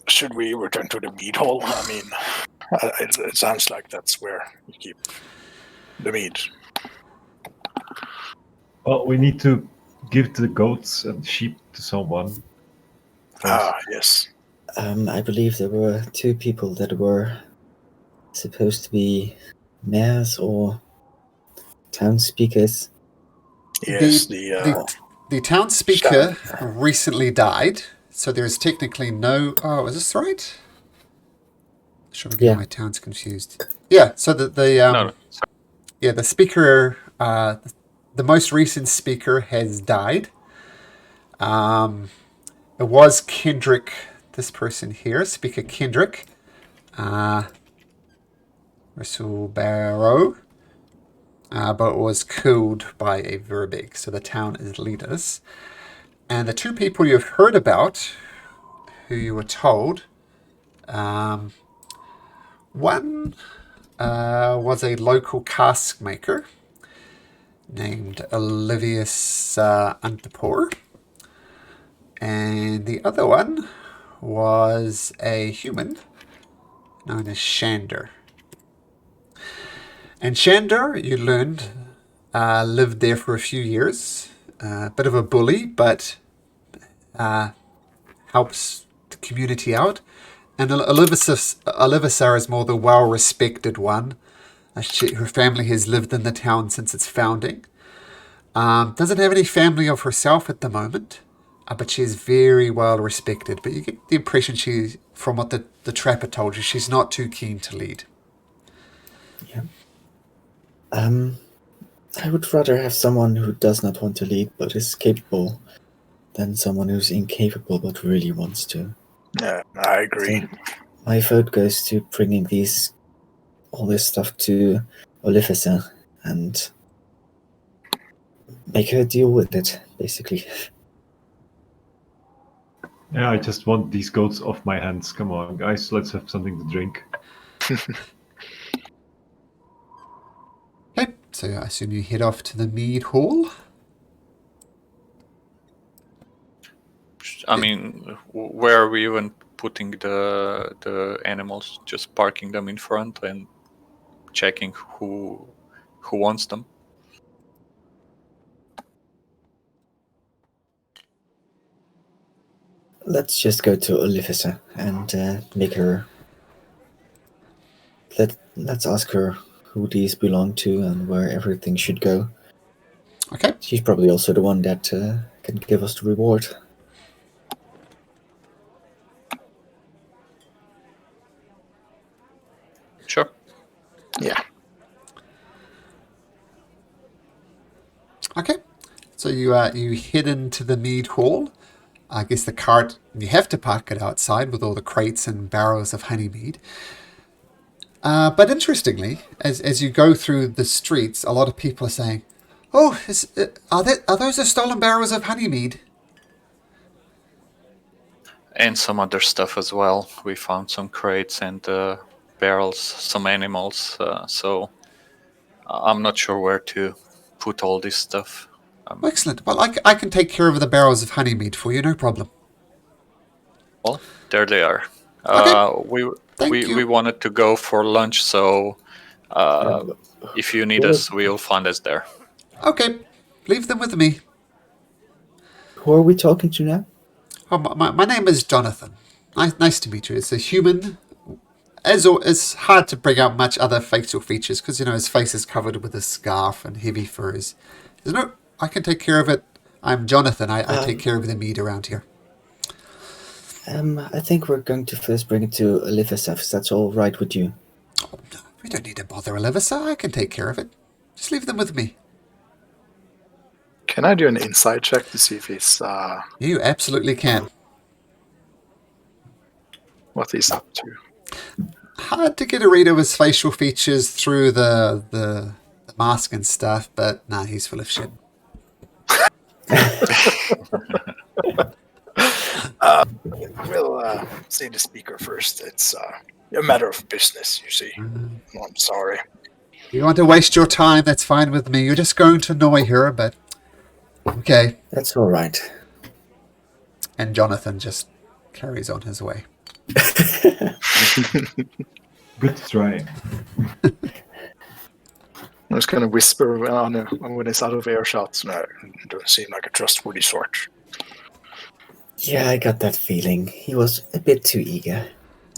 should we return to the meat hall? I mean, it sounds like that's where you keep the meat. Well, we need to give the goats and sheep to someone. Yes. I believe there were 2 people that were supposed to be mayors or town speakers. Yes, The town speaker recently died, so there's technically no. Oh, is this right? Sure, I'm getting my towns confused. Yeah, so the No, yeah, the speaker, the most recent speaker has died. It was Kendrick, this person here, Speaker Kendrick, Russell Barrow, but was killed by a Verbeeg, so the town is leaders. And the 2 people you've heard about, who you were told, one was a local cask maker named Olivius Antipor, and the other one was a human known as Shander. And Shander, you learned, lived there for a few years. A bit of a bully, but helps the community out. And Olivisa is more the well-respected one. Her family has lived in the town since its founding. Doesn't have any family of herself at the moment, but she is very well-respected. But you get the impression from what the trapper told you, she's not too keen to lead. Yeah. I would rather have someone who does not want to lead but is capable than someone who's incapable but really wants to. Yeah, I agree. So my vote goes to bringing all this stuff to Olivisa and make her deal with it, basically. Yeah, I just want these goats off my hands. Come on, guys, let's have something to drink. Okay, so I assume you head off to the mead hall. I mean, where are we even putting the animals? Just parking them in front and checking who wants them. Let's just go to Olivisa and make her. Let's ask her who these belong to and where everything should go. Okay. She's probably also the one that can give us the reward. Sure. Yeah. Okay. So you head into the mead hall. I guess the cart, you have to park it outside with all the crates and barrels of honey mead. But interestingly, as you go through the streets, a lot of people are saying, "Oh, are those the stolen barrels of honey mead?" And some other stuff as well. We found some crates and barrels, some animals. So I'm not sure where to put all this stuff. Excellent. Well, I can take care of the barrels of honey mead for you, no problem. Well, there they are. Okay. Thank you. We wanted to go for lunch, so if you need us, we'll find us there. Okay, leave them with me. Who are we talking to now? Oh, my name is Jonathan. Nice to meet you. It's a human. It's hard to bring out much other facial features because, his face is covered with a scarf and heavy furs. I can take care of it. I'm Jonathan. I take care of the mead around here. I think we're going to first bring it to Olivisa, if that's all right with you. Oh, no, we don't need to bother Olivisa. I can take care of it. Just leave them with me. Can I do an insight check to see if he's You absolutely can. what he's up to? Hard to get a read of his facial features through the mask and stuff, but nah, he's full of shit. We'll see the speaker first. It's a matter of business, you see. I'm sorry. If you want to waste your time, that's fine with me. You're just going to annoy her, but okay. That's all right. And Jonathan just carries on his way. Good try. I was going to whisper when it's out of earshot. No, it doesn't seem like a trustworthy sort. Yeah, I got that feeling. He was a bit too eager.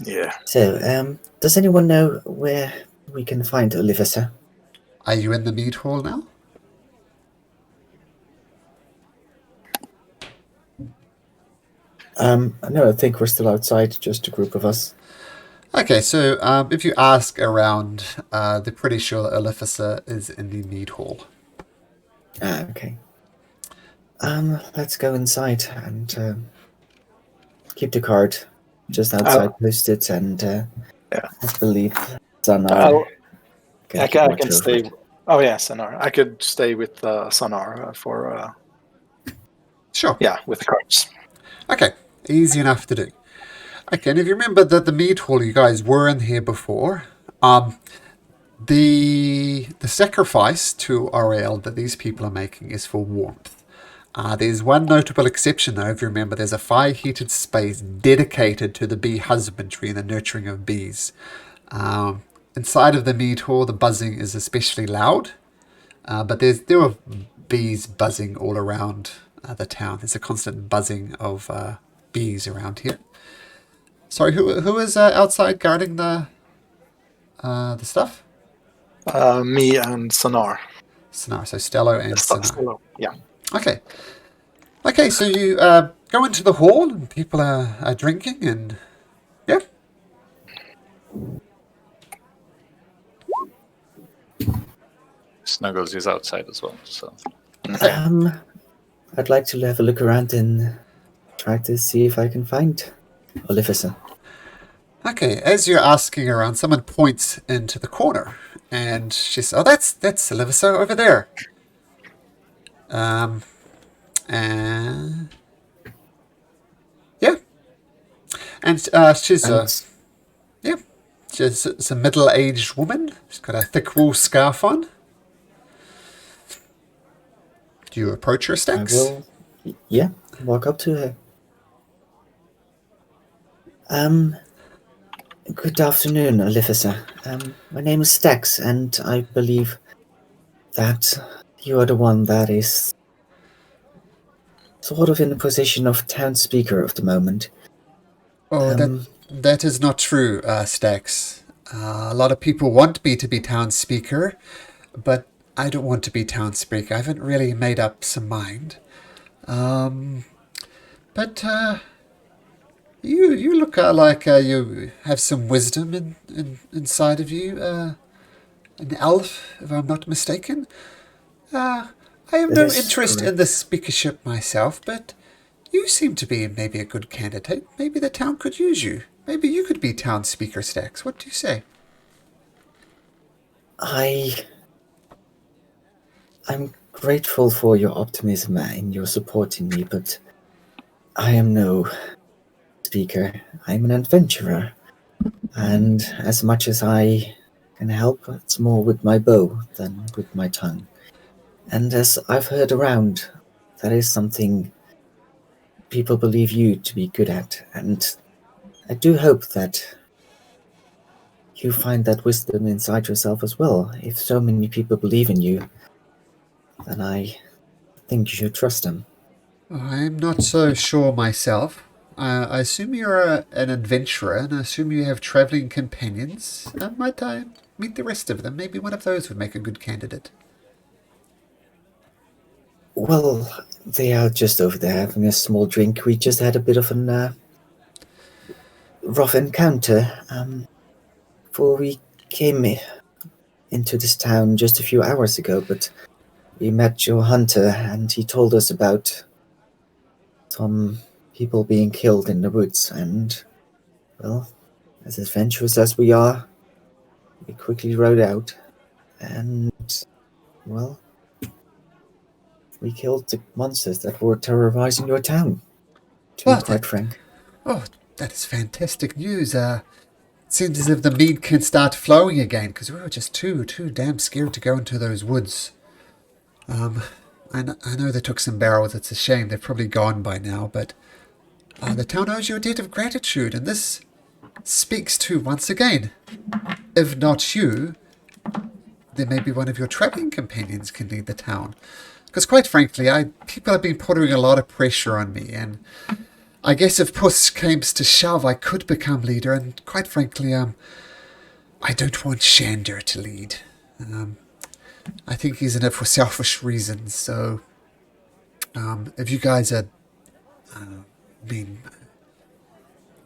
Yeah. So, does anyone know where we can find Olivia? Are you in the mead hall now? No, I think we're still outside, just a group of us. Okay, so if you ask around, they're pretty sure that Olivia is in the mead hall. Ah, okay. Let's go inside and keep the card just outside posted, and I believe Zanar. I can stay. Oh yeah, Sanar. I could stay with Sanar for. Sure. Yeah, with the cards. Okay, easy enough to do. Okay, and if you remember that the mead hall, you guys were in here before. The sacrifice to Ariel that these people are making is for warmth. There's one notable exception, though. If you remember, there's a fire-heated space dedicated to the bee husbandry and the nurturing of bees. Inside of the mead hall, the buzzing is especially loud, but there are bees buzzing all around the town. There's a constant buzzing of bees around here. Sorry, who is outside guarding the stuff? Me and Sanar. Sanar, so Stello and Sanar. Stello, yeah. Okay, so you go into the hall and people are drinking and yeah. Snuggles is outside as well, so. I'd like to have a look around and try to see if I can find Olivia. Okay, as you're asking around, someone points into the corner, and she says, "Oh, that's Olivia over there." And yeah, and she's a middle-aged woman. She's got a thick wool scarf on. Do you approach her, Stax? I will, yeah, walk up to her. Good afternoon, Olivia. My name is Stax, and I believe that you are the one that is sort of in the position of town speaker of the moment. Oh, that is not true, Stax. A lot of people want me to be town speaker, but I don't want to be town speaker. I haven't really made up some mind. But you look like you have some wisdom inside of you. An elf, if I'm not mistaken. I have no interest in the speakership myself, but you seem to be maybe a good candidate. Maybe the town could use you. Maybe you could be town speaker, Stax. What do you say? I'm grateful for your optimism and your supporting me, but I am no speaker. I'm an adventurer, and as much as I can help, it's more with my bow than with my tongue. And as I've heard around, that is something people believe you to be good at, and I do hope that you find that wisdom inside yourself as well. If so many people believe in you, then I think you should trust them. I'm not so sure myself. I assume you're an adventurer, and I assume you have travelling companions. Might I meet the rest of them? Maybe one of those would make a good candidate. Well, they are just over there having a small drink. We just had a bit of a rough encounter before we came into this town just a few hours ago, but we met your hunter and he told us about some people being killed in the woods, and, well, as adventurous as we are, we quickly rode out and, well, we killed the monsters that were terrorizing your town. to be But- quite frank. Oh, that is fantastic news. Seems as if the mead can start flowing again, because we were just too damn scared to go into those woods. I know they took some barrels. It's a shame. They're probably gone by now, but the town owes you a debt of gratitude, and this speaks to, once again, if not you, then maybe one of your traveling companions can lead the town. Because quite frankly, people have been putting a lot of pressure on me, and I guess if push came to shove, I could become leader, and quite frankly, I don't want Shander to lead. I think he's in it for selfish reasons, so if you guys are,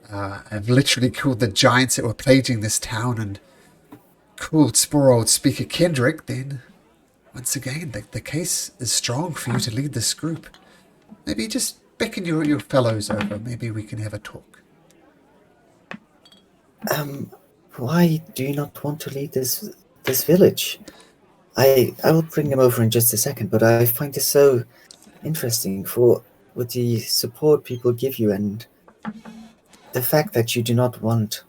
have literally killed the giants that were plaguing this town and killed poor old Speaker Kendrick, then once again, the case is strong for you to lead this group. Maybe just beckon your fellows over. Maybe we can have a talk. Why do you not want to lead this village? I will bring them over in just a second, but I find this so interesting with the support people give you and the fact that you do not want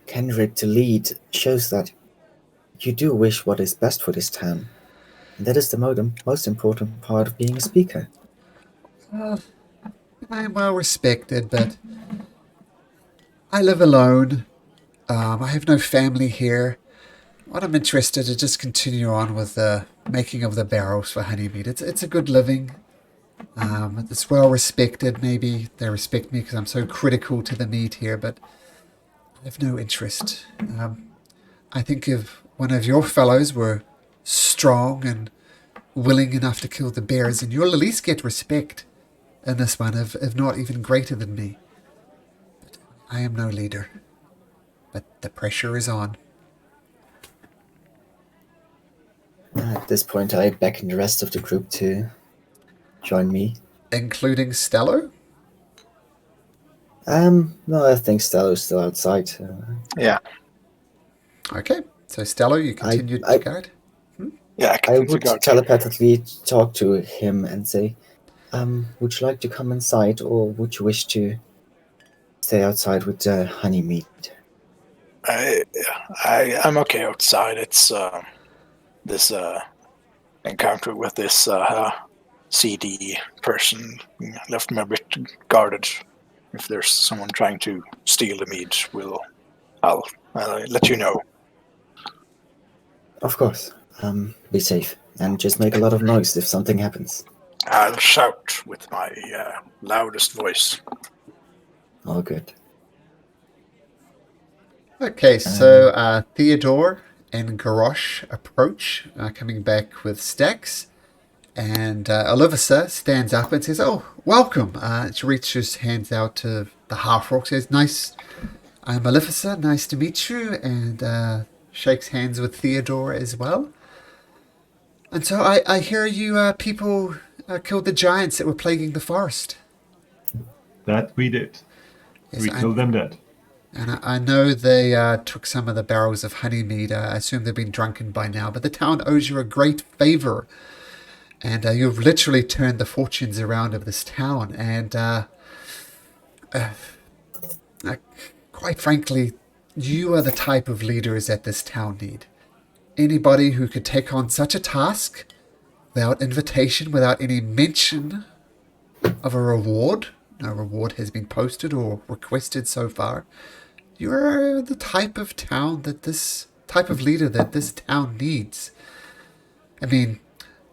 Kendrick to lead shows that you do wish what is best for this town. And that is the most important part of being a speaker. I am well respected, but I live alone. I have no family here. What I'm interested to just continue on with the making of the barrels for honeymead. It's a good living. It's well respected. Maybe they respect me because I'm so critical to the mead here, but I have no interest. I think if one of your fellows were strong and willing enough to kill the bears, and you'll at least get respect in this one, if not even greater than me. But I am no leader. But the pressure is on. At this point, I beckon the rest of the group to join me. Including Stello? No, I think Stello's still outside. Yeah. Okay, so Stello, you continue I- to guide? Yeah, I I can would figure out. telepathically talk to him and say, would you like to come inside, or would you wish to stay outside with the honey mead? I'm okay outside. It's this encounter with this CD person left me a bit guarded. If there's someone trying to steal the mead, I'll let you know. Of course. Be safe, and just make a lot of noise if something happens. I'll shout with my loudest voice. All good. Okay, so Theodore and Garrosh approach, coming back with stacks. And Olivissa stands up and says, "Oh, welcome." She reaches hands out to the half-orc, says, "Nice, I'm Olivissa, nice to meet you," and shakes hands with Theodore as well. And so I hear you people killed the giants that were plaguing the forest. That we did. Yes, We killed them dead. And I know they took some of the barrels of honeymead. I assume they've been drunken by now, but the town owes you a great favor. And you've literally turned the fortunes around of this town. And quite frankly, you are the type of leaders that this town need. Anybody who could take on such a task without invitation, without any mention of a reward. No reward has been posted or requested so far. You're the type of leader that this town needs. I mean,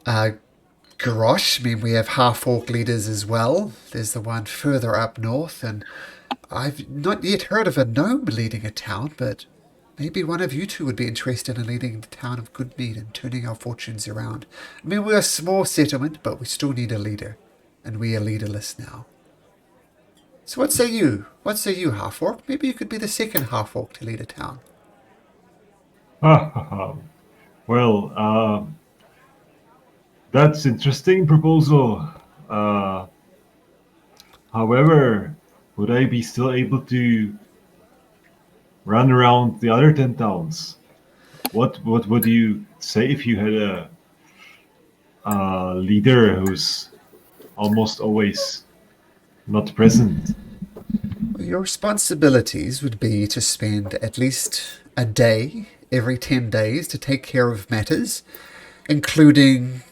Garrosh, we have half-orc leaders as well. There's the one further up north, and I've not yet heard of a gnome leading a town, but maybe one of you two would be interested in leading the town of Goodmead and turning our fortunes around. We're a small settlement, but we still need a leader, and we are leaderless now. So what say you? What say you, half-orc? Maybe you could be the second half-orc to lead a town. Well, that's interesting proposal. However, would I be still able to run around the other 10 towns? What would you say if you had a leader who's almost always not present. Your responsibilities would be to spend at least a day every 10 days to take care of matters, including,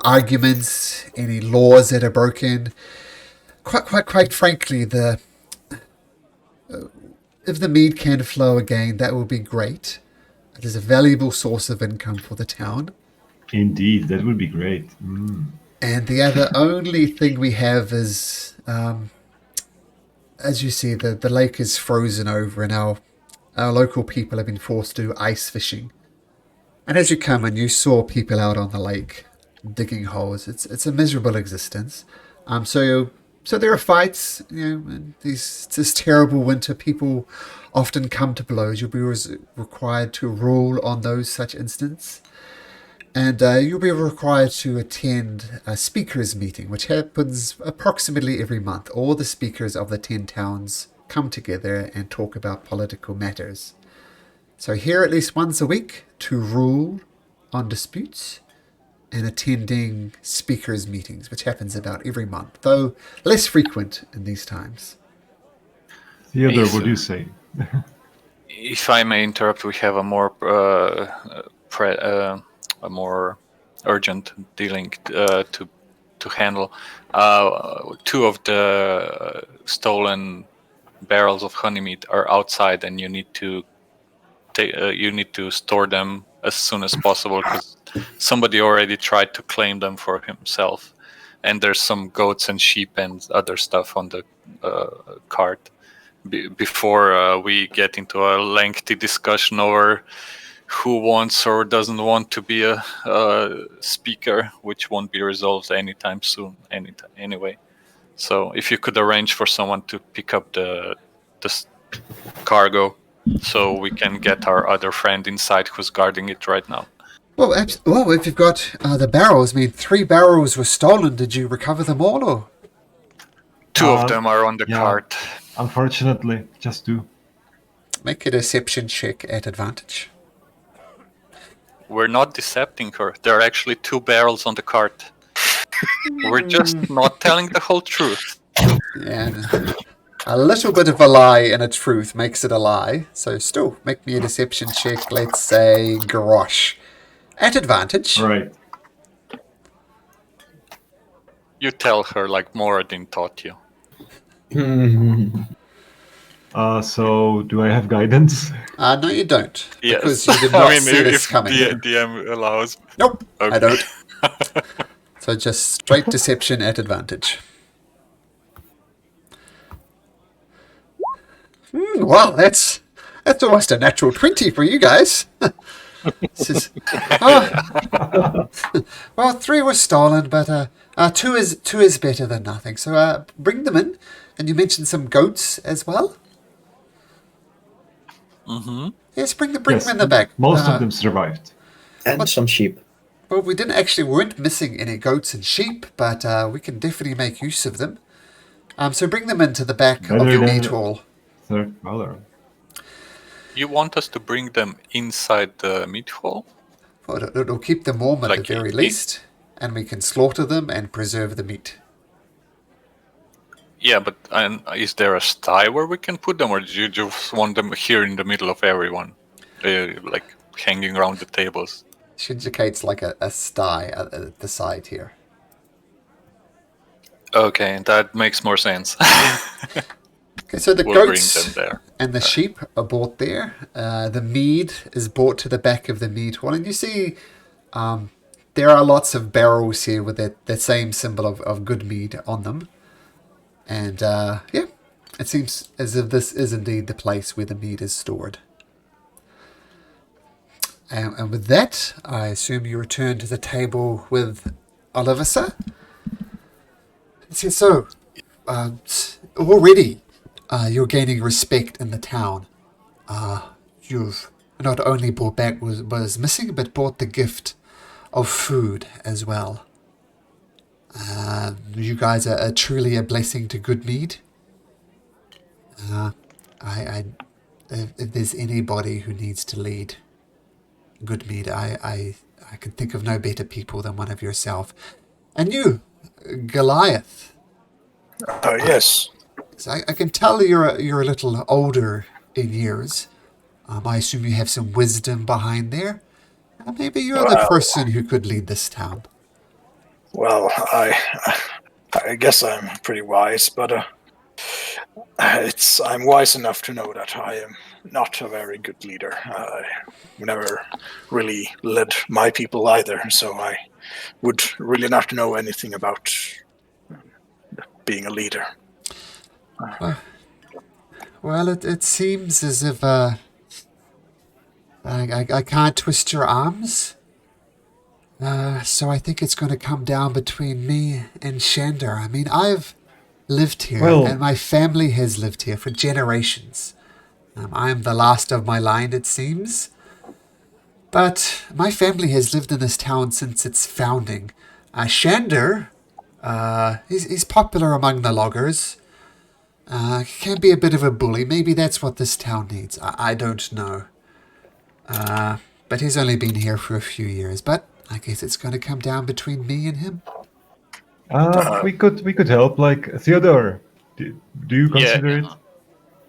arguments, any laws that are broken. Quite frankly, if the mead can flow again, that would be great. It is a valuable source of income for the town. Indeed, that would be great. And the other only thing we have is, as you see, the lake is frozen over, and our local people have been forced to do ice fishing. And as you come and you saw people out on the lake digging holes, it's a miserable existence. So there are fights, and this terrible winter. People often come to blows. You'll be required to rule on those such instances. And you'll be required to attend a speakers meeting, which happens approximately every month. All the speakers of the 10 towns come together and talk about political matters. So here at least once a week to rule on disputes, and attending speakers meetings, which happens about every month, though less frequent in these times. Theodore, what do you say? If I may interrupt, we have a more urgent dealing to handle. Two of the stolen barrels of honey meat are outside, and you need to store them as soon as possible because somebody already tried to claim them for himself, and there's some goats and sheep and other stuff on the cart. Before we get into a lengthy discussion over who wants or doesn't want to be a speaker, which won't be resolved anytime soon anyway. So if you could arrange for someone to pick up the cargo so we can get our other friend inside who's guarding it right now. Well, if you've got the barrels, 3 barrels were stolen. Did you recover them all, or? 2 of them are on the cart. Unfortunately, just 2. Make a deception check at advantage. We're not decepting her. There are actually 2 barrels on the cart. We're just not telling the whole truth. Yeah. A little bit of a lie and a truth makes it a lie. So still, make me a deception check. Let's say Garrosh. At advantage. Right. You tell her like Moradin taught you. So, do I have guidance? No, you don't. Yes. Because you did not see this if coming. DM allows. Nope, Okay. I don't. So just straight deception at advantage. Well, that's almost a natural 20 for you guys. Well, 3 were stolen, but 2 is better than nothing. So bring them in, and you mentioned some goats as well. Mm-hmm. Yes, bring them in the back. Most of them survived. And some sheep. Well, we weren't missing any goats and sheep, but we can definitely make use of them. So bring them into the back of your meat hall. Third brother. You want us to bring them inside the meat hall? Well, it'll keep them warm at Like the very least, and we can slaughter them and preserve the meat. Yeah, but is there a sty where we can put them, or do you just want them here in the middle of everyone? Like hanging around the tables? She indicates like a sty at the side here. Okay, that makes more sense. Okay, so the We'll goats bring them there. and the sheep are brought there. The mead is brought to the back of the mead hall, and you see there are lots of barrels here with that same symbol of good mead on them. And it seems as if this is indeed the place where the mead is stored. And with that, I assume you return to the table with Olivissa. So, already you're gaining respect in the town. You've not only brought back what was missing, but brought the gift of food as well. You guys are truly a blessing to good mead. If there's anybody who needs to lead good mead, I can think of no better people than one of yourself. And you, Goliath. Yes. So I can tell you're a little older in years. I assume you have some wisdom behind there. Maybe you're the Well, person who could lead this town. well, I guess I'm pretty wise, but I'm wise enough to know that I am not a very good leader. I've never really led my people either, so I would really not know anything about being a leader. Well, it seems as if I can't twist your arms. So I think it's going to come down between me and Shander. I mean, I've lived here, Well- and my family has lived here for generations. I'm the last of my line, it seems. But my family has lived in this town since its founding. Shander, he's popular among the loggers. Can be a bit of a bully. Maybe that's what this town needs. I don't know. But he's only been here for a few years. But I guess it's going to come down between me and him. We could help. Like Theodore, do you consider it?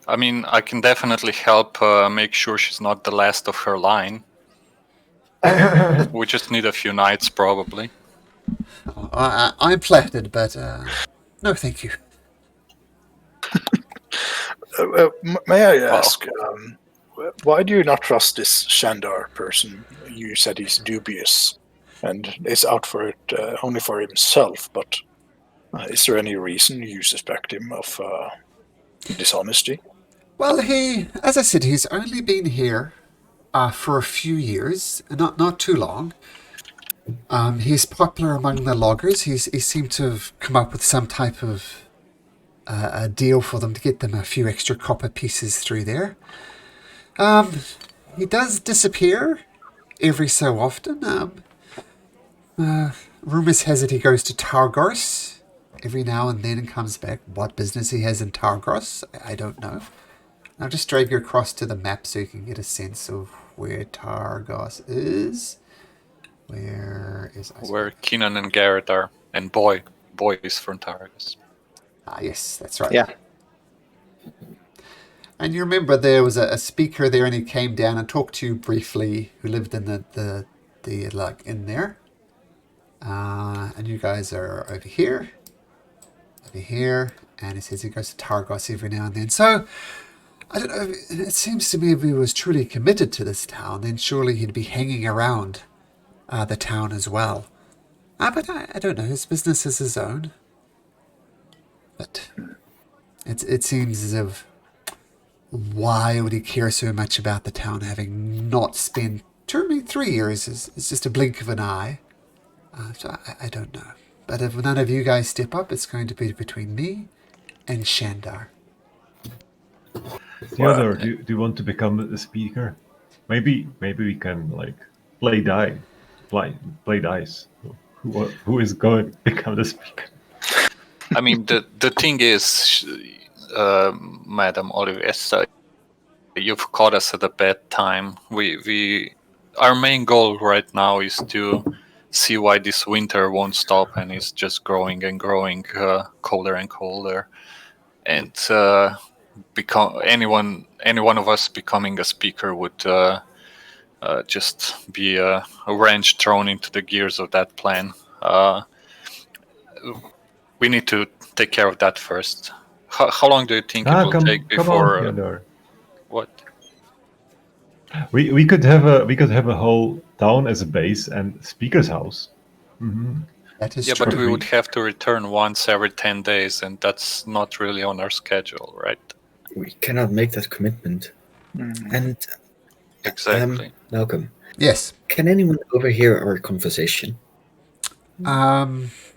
I mean, I can definitely help make sure she's not the last of her line. We just need a few nights, probably. I'm flattered, but no, thank you. May I ask, why do you not trust this Shandar person? You said he's dubious and is out for it only for himself, but is there any reason you suspect him of dishonesty? Well, as I said, he's only been here for a few years, not too long. He's popular among the loggers. He seemed to have come up with some type of a deal for them to get them a few extra copper pieces through there. He does disappear every so often. Rumors has it he goes to Targos every now and then and comes back. What business he has in Targos, I don't know. I'll just drag you across to the map so you can get a sense of where Targos is. Where is... Where Keenan and Garrett are. And Boy is from Targos. Yes, that's right. Yeah. And you remember there was a speaker there, and he came down and talked to you briefly, who lived in the like in there. And you guys are over here, and he says he goes to Targos every now and then. So I don't know. It seems to me if he was truly committed to this town, then surely he'd be hanging around the town as well. But I don't know. His business is his own. But it seems as if, why would he care so much about the town, having not spent 3 years? It's just a blink of an eye. So I don't know. But if none of you guys step up, it's going to be between me and Shandar. Theodore, do you want to become a speaker? Maybe we can play dice. Who is going to become the speaker? I mean, the thing is, Madam Olivessa, you've caught us at a bad time. Our main goal right now is to see why this winter won't stop and is just growing and growing, colder and colder. And any one of us becoming a speaker would just be a wrench thrown into the gears of that plan. We need to take care of that first. How long do you think it will take before? Come on, Theodore. What? We could have a whole town as a base and speaker's house. Mm-hmm. That is Yeah, true. but we would have to return once every 10 days, and that's not really on our schedule, right? We cannot make that commitment. And Exactly. Malcolm, Yes. can anyone overhear our conversation?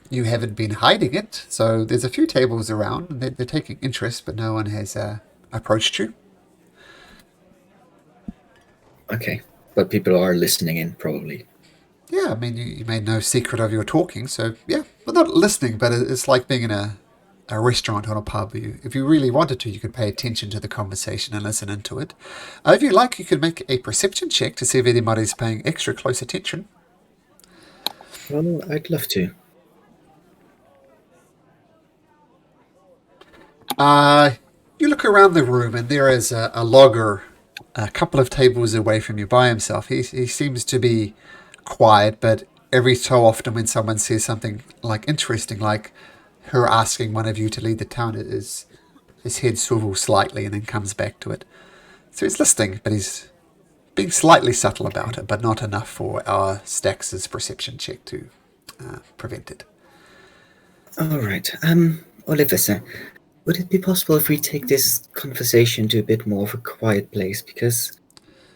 You haven't been hiding it, so there's a few tables around. And they're taking interest, but no one has approached you. Okay, but people are listening in, probably. Yeah, I mean, you made no secret of your talking, so yeah. Well, not listening, but it's like being in a restaurant or a pub. If you really wanted to, you could pay attention to the conversation and listen into it. If you like, you could make a perception check to see if anybody's paying extra close attention. Well, I'd love to. You look around the room, and there is a logger a couple of tables away from you by himself. He seems to be quiet, but every so often when someone says something like interesting, like her asking one of you to lead the town, his head swivels slightly and then comes back to it. So he's listening, but he's being slightly subtle about it, but not enough for our Stax's perception check to prevent it. All right. Oliver, sir, would it be possible if we take this conversation to a bit more of a quiet place? Because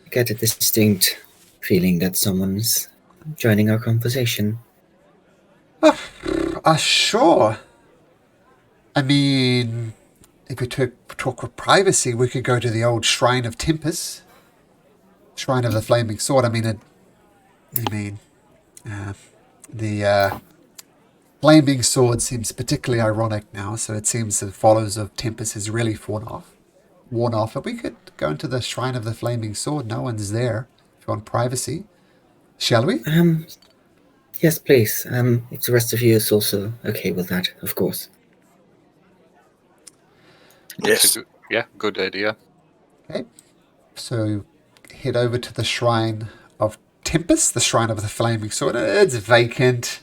I get a distinct feeling that someone's joining our conversation. Sure. I mean, if we talk with privacy, we could go to the old Shrine of Tempest. Shrine of the Flaming Sword. I mean, the Flaming Sword seems particularly ironic now, so it seems the followers of Tempest has really worn off. But we could go into the Shrine of the Flaming Sword. No one's there. If you want privacy. Shall we? Yes, please. If the rest of you is also okay with that, of course. Yes. Good idea. Okay. So head over to the Shrine of Tempest, the Shrine of the Flaming Sword. It's vacant.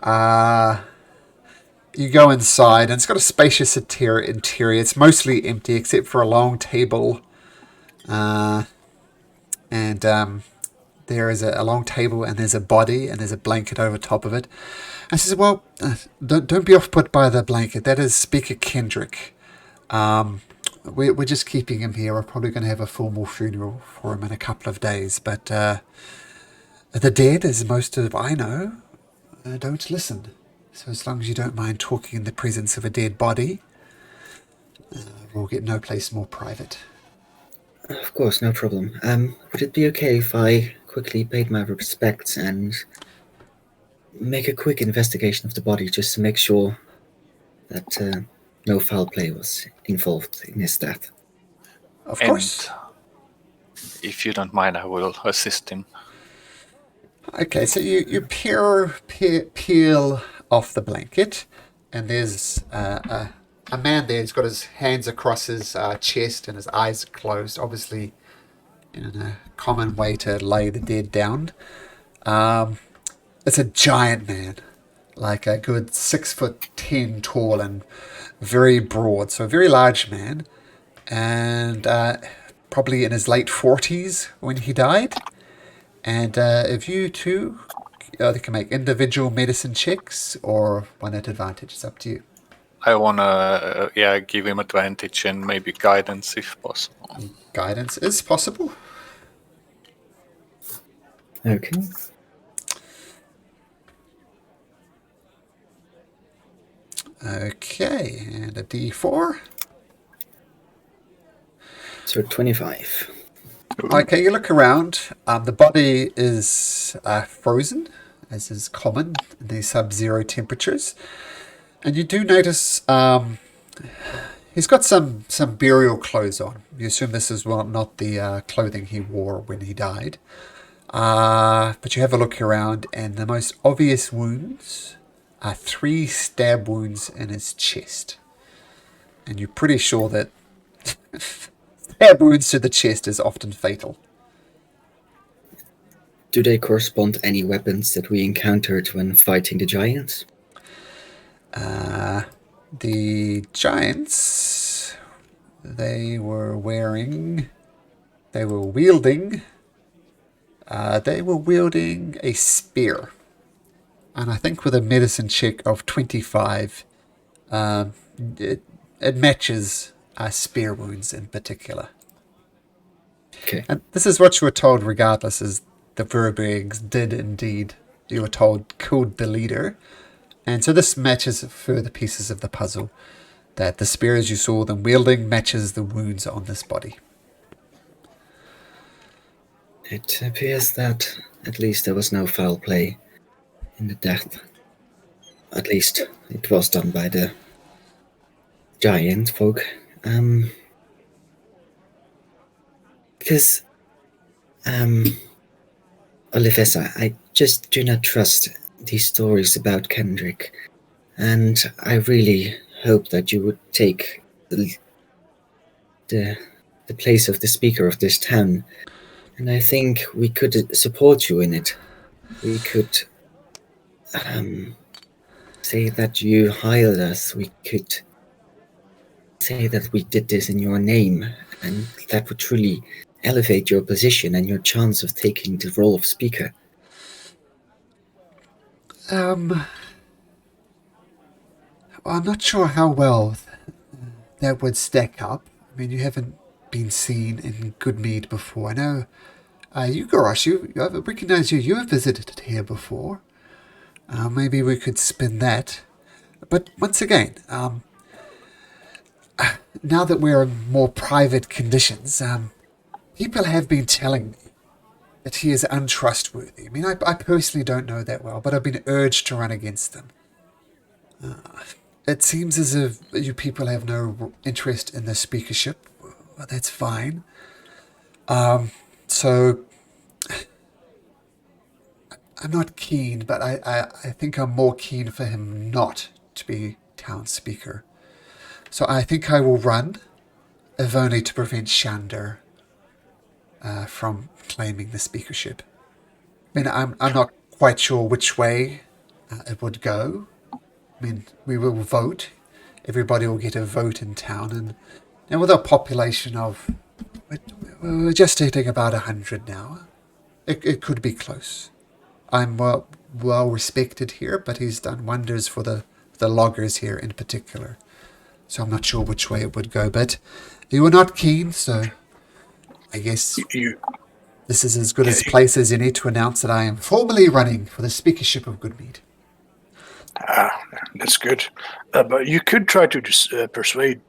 You go inside, and it's got a spacious interior. It's mostly empty, except for a long table. There is a long table, and there's a body, and there's a blanket over top of it. I says, well, don't be off-put by the blanket. That is Speaker Kendrick. We're just keeping him here. We're probably going to have a formal funeral for him in a couple of days. But the dead, as most of I know, don't listen. So as long as you don't mind talking in the presence of a dead body, we'll get no place more private. Of course, no problem. Would it be okay if I quickly paid my respects and make a quick investigation of the body just to make sure that no foul play was involved in his death? Of course. If you don't mind, I will assist him. Okay, so you peel off the blanket, and there's a man there. He's got his hands across his chest and his eyes closed, obviously in a common way to lay the dead down. It's a giant man, like a good 6'10" tall and very broad, so a very large man, and probably in his late 40s when he died. And if you two they can make individual medicine checks or one at advantage, it's up to you. I wanna give him advantage and maybe guidance if possible. Guidance is possible. Okay. Okay, and a D4. So 25. Okay, you look around. The body is frozen, as is common in these sub-zero temperatures. And you do notice he's got some burial clothes on. You assume this is not the clothing he wore when he died. But you have a look around, and the most obvious wounds are 3 stab wounds in his chest. And you're pretty sure that stab wounds to the chest is often fatal. Do they correspond to any weapons that we encountered when fighting the giants? The giants, they were wielding a spear. And I think with a medicine check of 25, it matches spear wounds in particular. Okay. And this is what you were told regardless, is the Verbergs did indeed, you were told, killed the leader. And so this matches further pieces of the puzzle, that the spears you saw them wielding matches the wounds on this body. It appears that at least there was no foul play in the death. At least it was done by the giant folk. Because, Olivessa, I just do not trust these stories about Kendrick. And I really hoped that you would take the place of the speaker of this town, and I think we could support you in it. We could say that you hired us. We could say that we did this in your name, and that would truly elevate your position and your chance of taking the role of speaker. Well, I'm not sure how well that would stack up. I mean, you haven't been seen in Goodmead before. I know you, Gorosh, I recognize you. You have visited here before. Maybe we could spin that. But once again, now that we're in more private conditions, people have been telling me that he is untrustworthy. I mean, I personally don't know that well, but I've been urged to run against them. It seems as if you people have no interest in the speakership. Well, that's fine. So I'm not keen, but I think I'm more keen for him not to be town speaker. So I think I will run, if only to prevent Shander from claiming the speakership. I mean, I'm not quite sure which way it would go. I mean, we will vote. Everybody will get a vote in town, and with a population of, we're just hitting about 100 now. It could be close. I'm well respected here, but he's done wonders for the loggers here in particular. So I'm not sure which way it would go, but you were not keen, so I guess this is as good a place as any to announce that I am formally running for the speakership of Goodmead. That's good. But you could try to persuade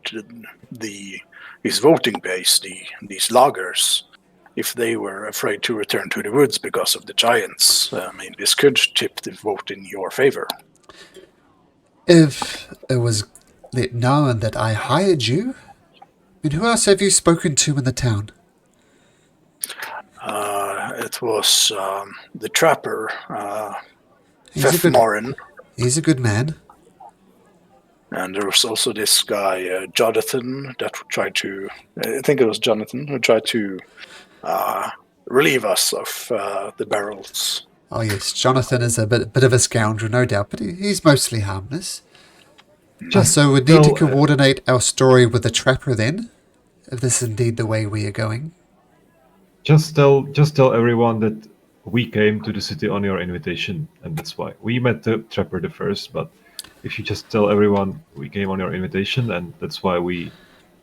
his voting base, these loggers, if they were afraid to return to the woods because of the giants. I mean, this could tip the vote in your favor. If it was known that I hired you, I mean, who else have you spoken to in the town? It was the trapper, Morin. He's a good man. And there was also this guy, Jonathan, that tried to... I think it was Jonathan who tried to relieve us of the barrels. Oh yes, Jonathan is a bit of a scoundrel, no doubt, but he's mostly harmless. So we need to coordinate our story with the trapper then, if this is indeed the way we are going. Just tell everyone that we came to the city on your invitation, and that's why. We met the trapper the first, but if you just tell everyone we came on your invitation, and that's why we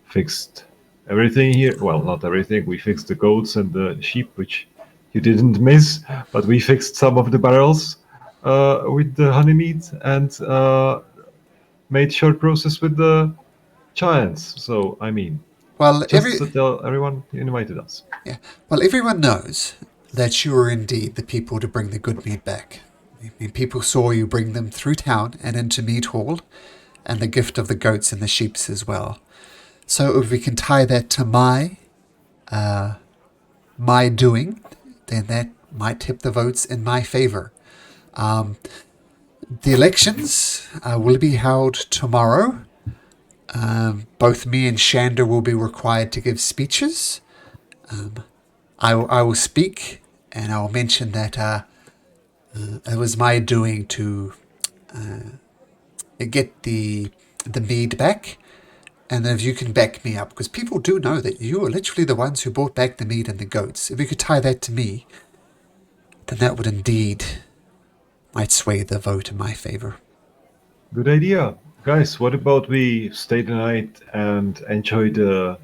fixed everything here. Well, not everything. We fixed the goats and the sheep, which you didn't miss, but we fixed some of the barrels with the honey meat and made short process with the giants. So, I mean, just to tell everyone you invited us. Yeah. Well, everyone knows that you are indeed the people to bring the good meat back. I mean, people saw you bring them through town and into Mead Hall, and the gift of the goats and the sheeps as well. So if we can tie that to my doing, then that might tip the votes in my favor. The elections will be held tomorrow. Both me and Shander will be required to give speeches. I will speak, and I'll mention that it was my doing to get the mead back, and if you can back me up, because people do know that you are literally the ones who brought back the mead and the goats. If you could tie that to me, then that would indeed might sway the vote in my favor. Good idea. Guys, what about we stay the night and enjoy the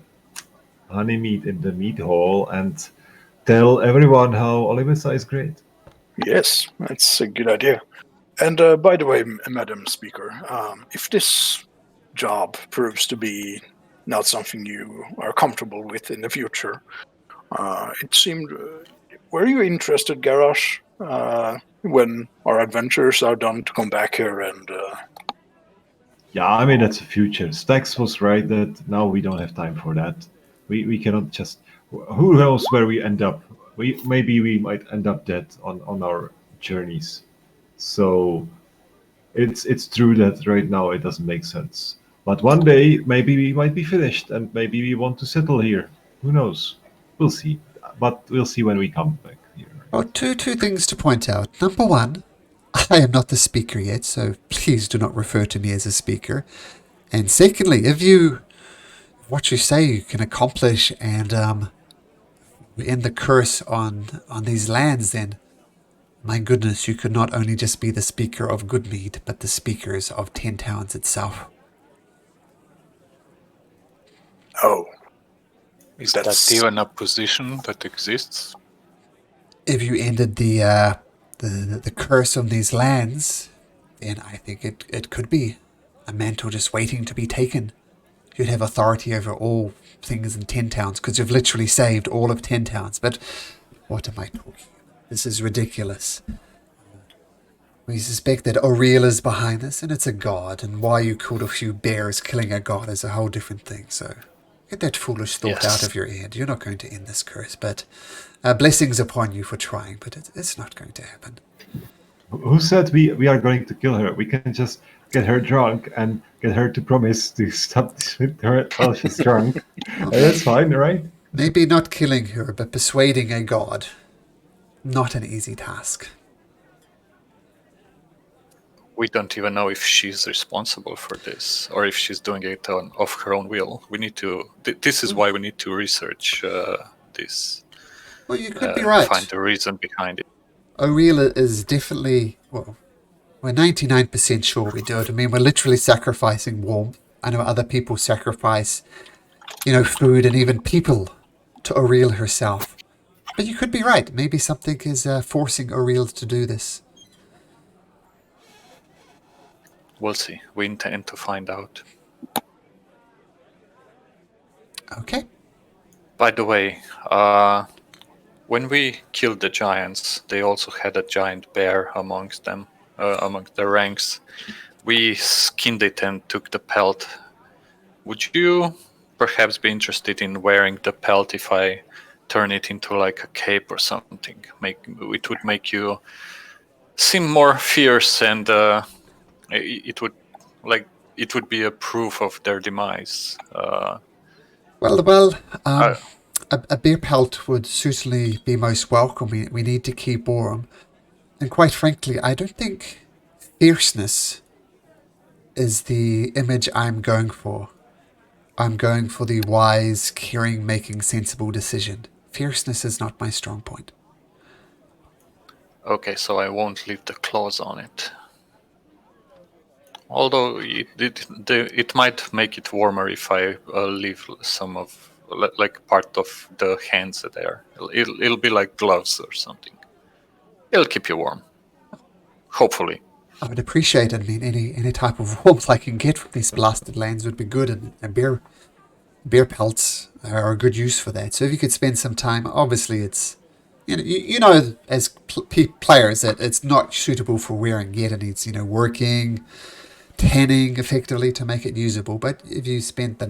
honey meat in the meat hall and tell everyone how Olivesa is great? Yes, that's a good idea. And by the way, Madam Speaker, if this job proves to be not something you are comfortable with in the future, it seemed... were you interested, Garrosh, when our adventures are done, to come back here and... Yeah, I mean, that's the future. Stax was right that now we don't have time for that. We cannot just... Who knows where we end up? Maybe we might end up dead on our journeys. So it's true that right now it doesn't make sense. But one day, maybe we might be finished, and maybe we want to settle here. Who knows? We'll see. But we'll see when we come back here. Well, two things to point out. Number one, I am not the speaker yet, so please do not refer to me as a speaker. And secondly, if what you say you can accomplish and end the curse on these lands, then my goodness, you could not only just be the speaker of Goodmead, but the speakers of 10 Towns itself. Oh, Is That's- that even a position that exists? If you ended the curse on these lands, then I think it could be a mantle just waiting to be taken. You'd have authority over all things in 10 Towns, because you've literally saved all of 10 Towns. But what am I talking? This is ridiculous. We suspect that Aurel is behind this, and it's a god, and why you killed a few bears killing a god is a whole different thing, so get that foolish thought Yes. out of your head. You're not going to end this curse, but blessings upon you for trying, but it's not going to happen. Who said we are going to kill her? We can just get her drunk and get her to promise to stop with her while she's drunk. And that's fine, right? Maybe not killing her, but persuading a god. Not an easy task. We don't even know if she's responsible for this or if she's doing it of her own will. We need to. This is why we need to research this. Well, you could be right. Find the reason behind it. Aurel is definitely, well, we're 99% sure we do it. I mean, we're literally sacrificing warmth. I know other people sacrifice, food and even people to Aurel herself. But you could be right. Maybe something is forcing Aurel to do this. We'll see. We intend to find out. Okay. By the way, when we killed the giants, they also had a giant bear amongst them, amongst the ranks. We skinned it and took the pelt. Would you perhaps be interested in wearing the pelt if I turn it into like a cape or something? It would make you seem more fierce, and it would be a proof of their demise. A bear pelt would certainly be most welcome. We need to keep warm. And quite frankly, I don't think fierceness is the image I'm going for. I'm going for the wise, caring, making sensible decision. Fierceness is not my strong point. Okay, so I won't leave the claws on it. Although it might make it warmer if I leave some of, like, part of the hands there. It'll be like gloves or something. It'll keep you warm. Hopefully. I would appreciate it. I mean, any type of warmth I can get from these blasted lands would be good, and bear pelts are a good use for that. So if you could spend some time, obviously it's, as players that it's not suitable for wearing yet. It needs, working, tanning effectively to make it usable. But if you spent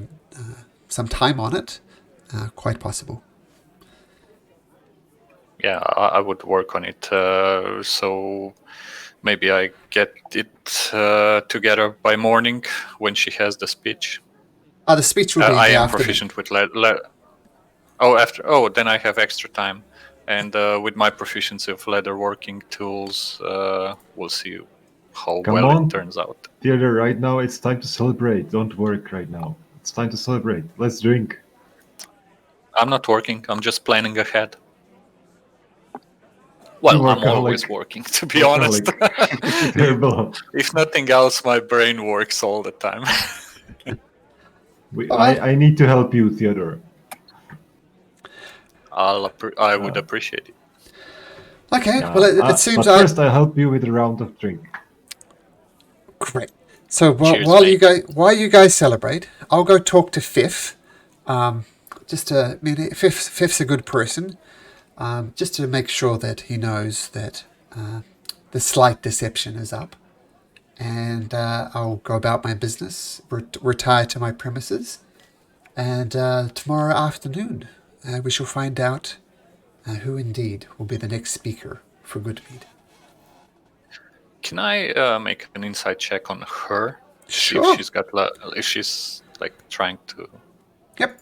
some time on it, quite possible. Yeah, I would work on it. So maybe I get it together by morning when she has the speech. The speech will be in the I am afternoon. proficient with then I have extra time, and with my proficiency of leatherworking tools, we'll see how Come well on. it turns out. Theater, right now it's time to celebrate. Don't work right now. It's time to celebrate. Let's drink. I'm not working. I'm just planning ahead. Well, I'm Workaholic. always working, to be honest. Terrible. If nothing else, my brain works all the time. I need to help you, Theodore. I would appreciate it. Okay, well, it seems but first I'll help you with a round of drink. Great. So Cheers, while mate. you guys celebrate, I'll go talk to Fifth. Fifth's a good person. Just to make sure that he knows that the slight deception is up, and I'll go about my business, retire to my premises, and tomorrow afternoon we shall find out who indeed will be the next speaker for Goodmead. Can I make an insight check on her? See Sure. if she's like trying to. Yep.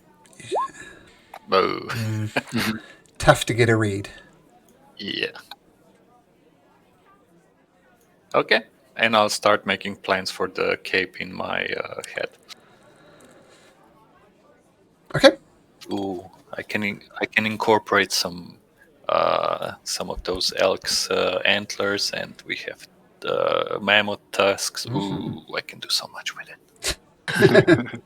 Oh, Tough to get a read. yeah. Okay, and I'll start making plans for the cape in my head. Okay. Ooh, I can incorporate some of those elk's antlers, and we have the mammoth tusks. Ooh, I can do so much with it.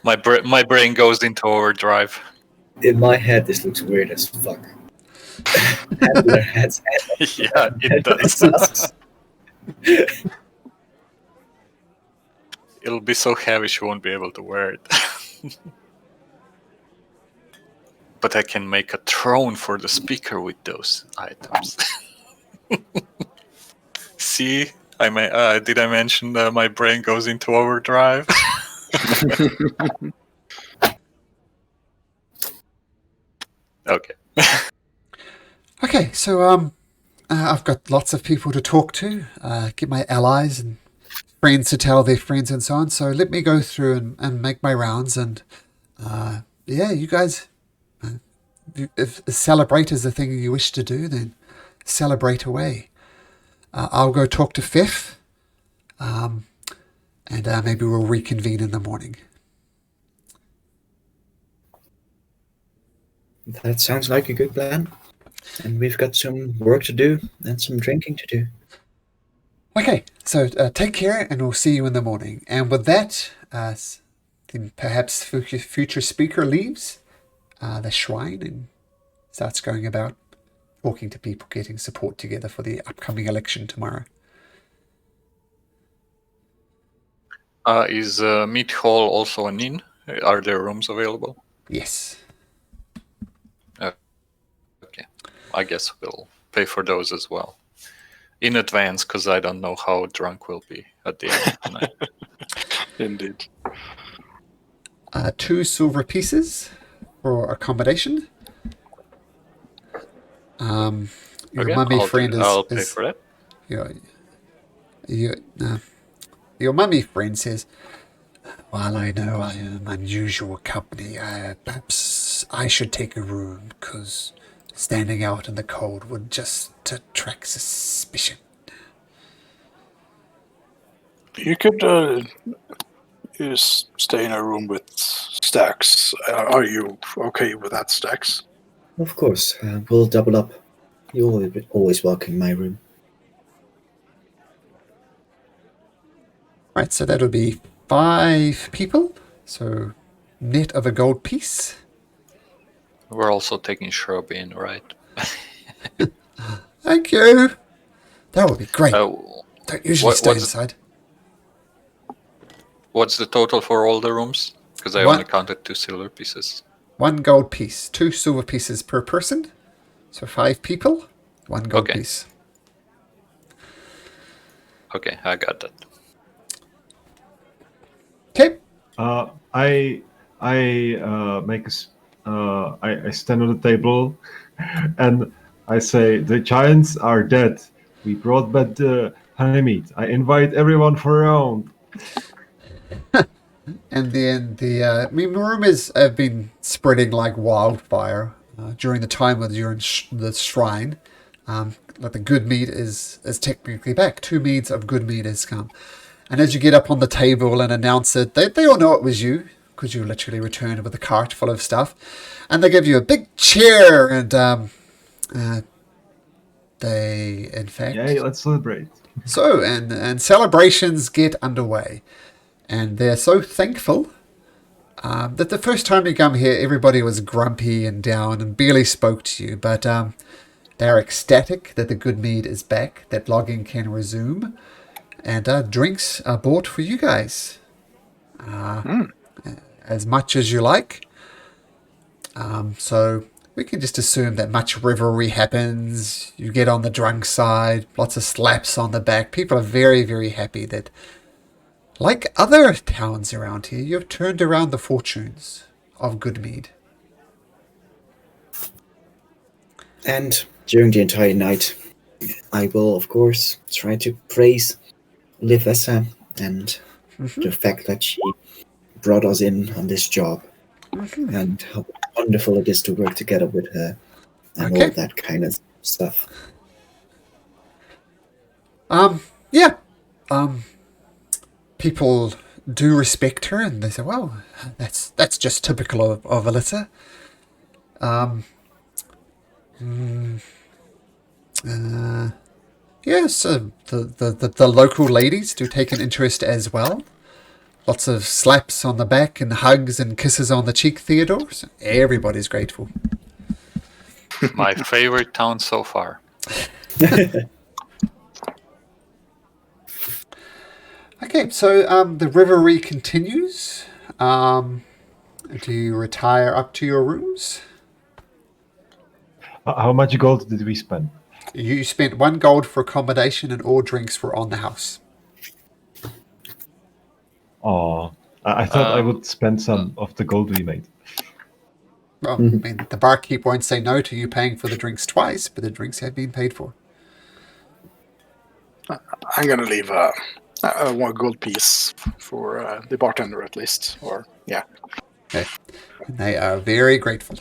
My brain goes into overdrive. In my head, this looks weird as fuck. Antler heads. Yeah, it does. Tusks. It'll be so heavy she won't be able to wear it. But I can make a throne for the speaker with those items. See, did I mention my brain goes into overdrive? Okay. Okay, so I've got lots of people to talk to, get my allies and friends to tell their friends and so on. So let me go through and make my rounds. And yeah, you guys, if celebrate is the thing you wish to do, then celebrate away. I'll go talk to Fifth, and maybe we'll reconvene in the morning. That sounds like a good plan. And we've got some work to do and some drinking to do. Okay, so take care, and we'll see you in the morning. And with that, then perhaps future speaker leaves the shrine and starts going about talking to people, getting support together for the upcoming election tomorrow. Is Meat Hall also an inn? Are there rooms available? Yes. Okay. I guess we'll pay for those as well. In advance, because I don't know how drunk we'll be at the end of the night. Indeed. 2 silver pieces for accommodation. Your Okay, mummy friend I'll pay for that. Your mummy friend says, "While I know I am unusual company, perhaps I should take a room, because standing out in the cold would just attract suspicion." You could stay in a room with Stacks. Are you okay with that, Stacks? Of course, we'll double up. You're always welcome in my room. Right, so that'll be 5 people. So net of a gold piece. We're also taking Shrub in, right? Thank you. That would be great. Don't usually what- stay what's- inside. What's the total for all the rooms? Because I only counted 2 silver pieces. 1 gold piece, 2 silver pieces per person. So 5 people, 1 gold Okay. piece. Okay, I got that. Okay. I make I stand on the table, and I say, "The giants are dead. We brought back the honey meat. I invite everyone for a round." And then the rumors have been spreading like wildfire during the time of the shrine. Like the good meat is technically back. 2 meads of good meat has come. And as you get up on the table and announce it, they all know it was you, because you literally returned with a cart full of stuff. And they give you a big cheer, and they, in fact... Yay, let's celebrate. So, and celebrations get underway. And they're so thankful that the first time you come here, everybody was grumpy and down and barely spoke to you. But they're ecstatic that the good mead is back, that logging can resume. And drinks are bought for you guys. As much as you like. So we can just assume that much revelry happens. You get on the drunk side, lots of slaps on the back. People are very, very happy that, like other towns around here, you've turned around the fortunes of Goodmead. And during the entire night, I will, of course, try to praise Livessa and the fact that she brought us in on this job and how wonderful it is to work together with her and all Okay. that kind of stuff. Yeah. People do respect her, and they say, "Well, that's just typical of Alyssa." Yes, the local ladies do take an interest as well. Lots of slaps on the back and hugs and kisses on the cheek, Theodore. So everybody's grateful. My favorite town so far. Okay, so the revelry continues. Do you retire up to your rooms? How much gold did we spend? You spent 1 gold for accommodation and all drinks were on the house. Oh, I thought I would spend some of the gold we made. Well, I mean, the barkeep won't say no to you paying for the drinks twice, but the drinks have been paid for. I'm gonna leave 1 gold piece for the bartender at least. Or yeah. Okay. And they are very grateful.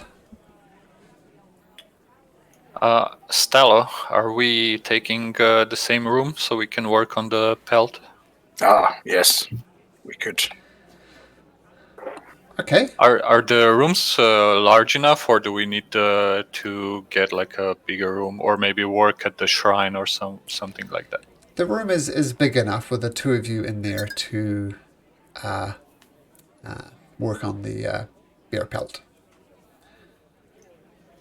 Stella, are we taking the same room so we can work on the pelt? Yes, we could. Okay. Are the rooms large enough, or do we need to get like a bigger room, or maybe work at the shrine or something like that? The room is big enough with the 2 of you in there to work on the bear pelt.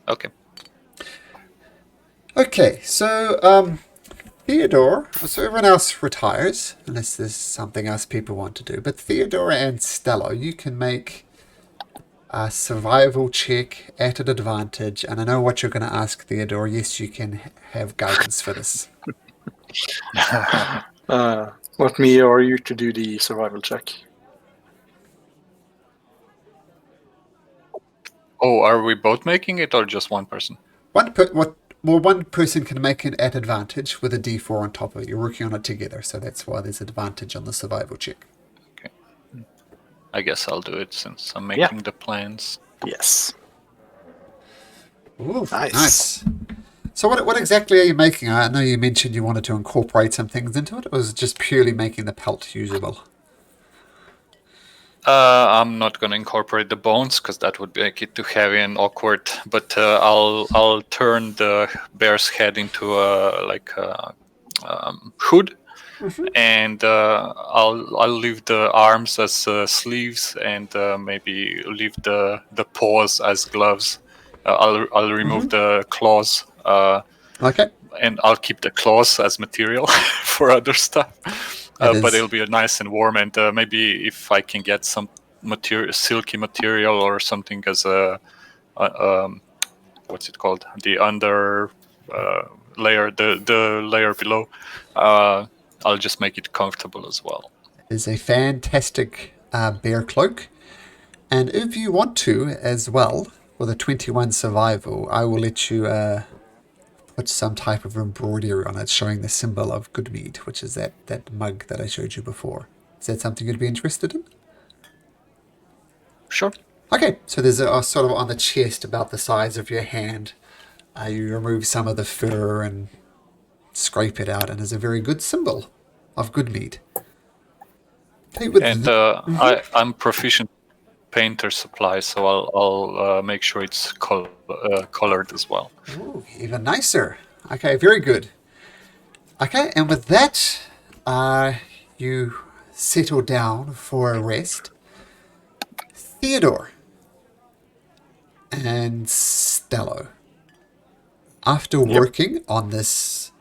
Okay. Okay, so Theodore, so everyone else retires, unless there's something else people want to do. But Theodore and Stella, you can make a survival check at an advantage. And I know what you're going to ask, Theodore. Yes, you can have guidance for this. Want me or you to do the survival check? Oh, are we both making it, or just one person? One person can make it at advantage with a D4 on top of it. You're working on it together, so that's why there's advantage on the survival check. Okay. I guess I'll do it since I'm making the plans. Yes. Ooh, Nice. nice. So what exactly are you making? I know you mentioned you wanted to incorporate some things into it, or was it just purely making the pelt usable? I'm not gonna incorporate the bones because that would make it too heavy and awkward. But I'll turn the bear's head into a hood, and I'll leave the arms as sleeves, and maybe leave the paws as gloves. I'll remove the claws. Okay. And I'll keep the claws as material for other stuff. But it'll be nice and warm, and maybe if I can get some silky material or something as a what's it called? The under layer, the layer below. I'll just make it comfortable as well. It is a fantastic bear cloak, and if you want to as well, with a 21 survival, I will let you put some type of embroidery on it showing the symbol of Goodmead, which is that mug that I showed you before. Is that something you'd be interested in? Sure. Okay, so there's a sort of on the chest about the size of your hand. You remove some of the fur and scrape it out, and there's a very good symbol of Goodmead. Okay, And I'm proficient painter supply, so I'll make sure it's colored as well. Ooh, even nicer. Okay, very good. Okay, and with that, you settle down for a rest. Theodore and Stello, after working on this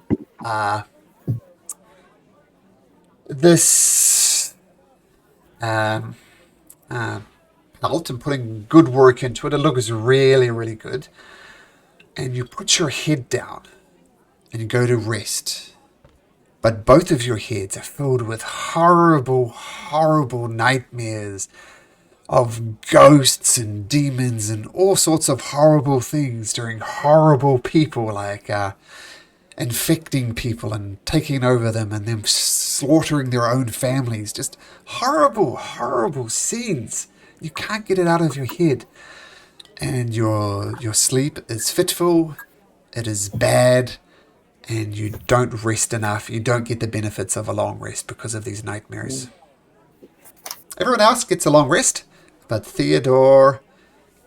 pelt and putting good work into it, it looks really, really good. And you put your head down and you go to rest. But both of your heads are filled with horrible, horrible nightmares of ghosts and demons and all sorts of horrible things doing horrible people, like infecting people and taking over them and them slaughtering their own families. Just horrible, horrible scenes. You can't get it out of your head. And your sleep is fitful, it is bad, and you don't rest enough. You don't get the benefits of a long rest because of these nightmares. Everyone else gets a long rest, but Theodore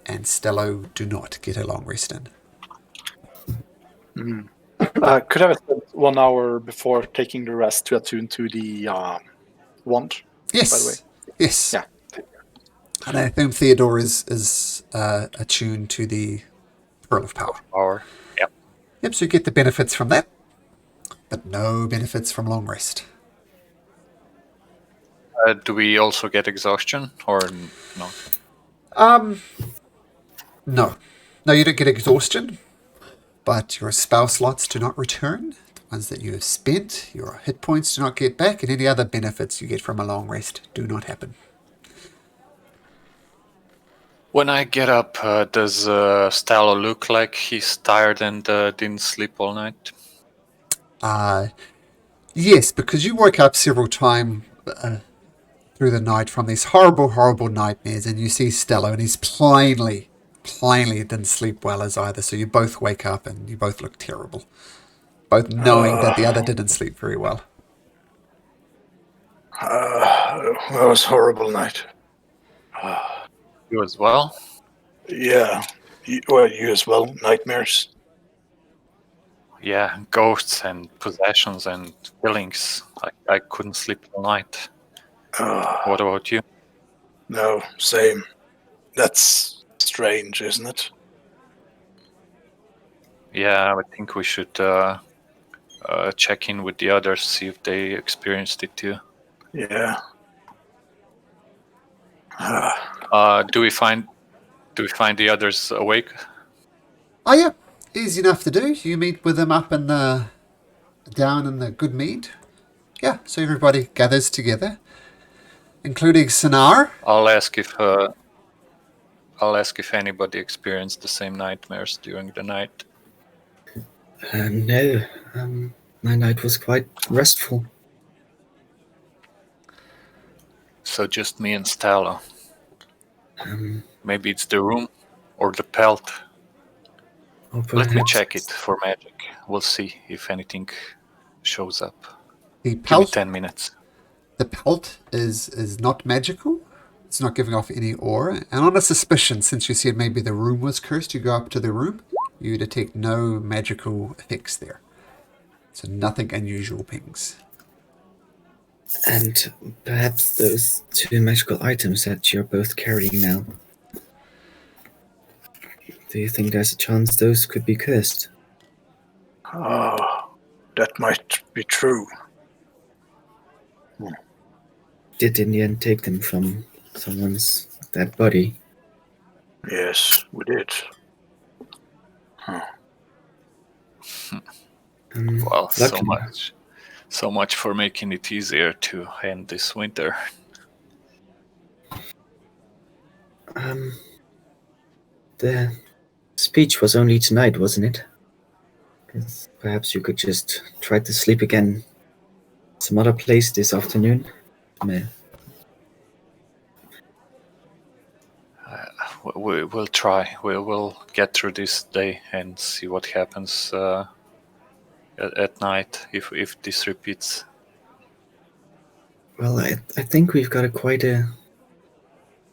and Stello do not get a long rest in. Could I have spent 1 hour before taking the rest to attune to the wand? Yes. By the way. Yes. Yeah. And I assume Theodore is attuned to the Pearl of Power. Or yep. Yep, so you get the benefits from that, but no benefits from long rest. Do we also get exhaustion or no? No. No, you don't get exhaustion, but your spell slots do not return. The ones that you have spent, your hit points do not get back, and any other benefits you get from a long rest do not happen. When I get up, does Stalo look like he's tired and didn't sleep all night? Yes, because you woke up several times through the night from these horrible, horrible nightmares, and you see Stello, and he's plainly didn't sleep well as either. So you both wake up, and you both look terrible, both knowing that the other didn't sleep very well. That was a horrible night. You as well? Yeah. You as well. Nightmares. Yeah, ghosts and possessions and killings. I couldn't sleep all night. What about you? No, same. That's strange, isn't it? Yeah, I think we should check in with the others, see if they experienced it too. Yeah. Do we find the others awake? Oh yeah, easy enough to do. You meet with them up in down in the good mead. Yeah, so everybody gathers together, including Sinar. I'll ask if anybody experienced the same nightmares during the night. No. My night was quite restful. So just me and Stella. Um, Maybe it's the room or the pelt. or Let me perhaps- check it for magic. We'll see if anything shows up. The Give me pelt. 10 minutes. The pelt is not magical. It's not giving off any aura. And on a suspicion, since you said maybe the room was cursed, you go up to the room, you detect no magical effects there. So nothing unusual pings. And perhaps those two magical items that you're both carrying now. Do you think there's a chance those could be cursed? That might be true. Did in the end take them from someone's dead body? Yes, we did. Well, Luckily. so much for making it easier to end this winter. The speech was only tonight, wasn't it? 'Cause perhaps you could just try to sleep again some other place this afternoon. Meh. We'll try. We'll get through this day and see what happens at night if this repeats. Well, I think we've got a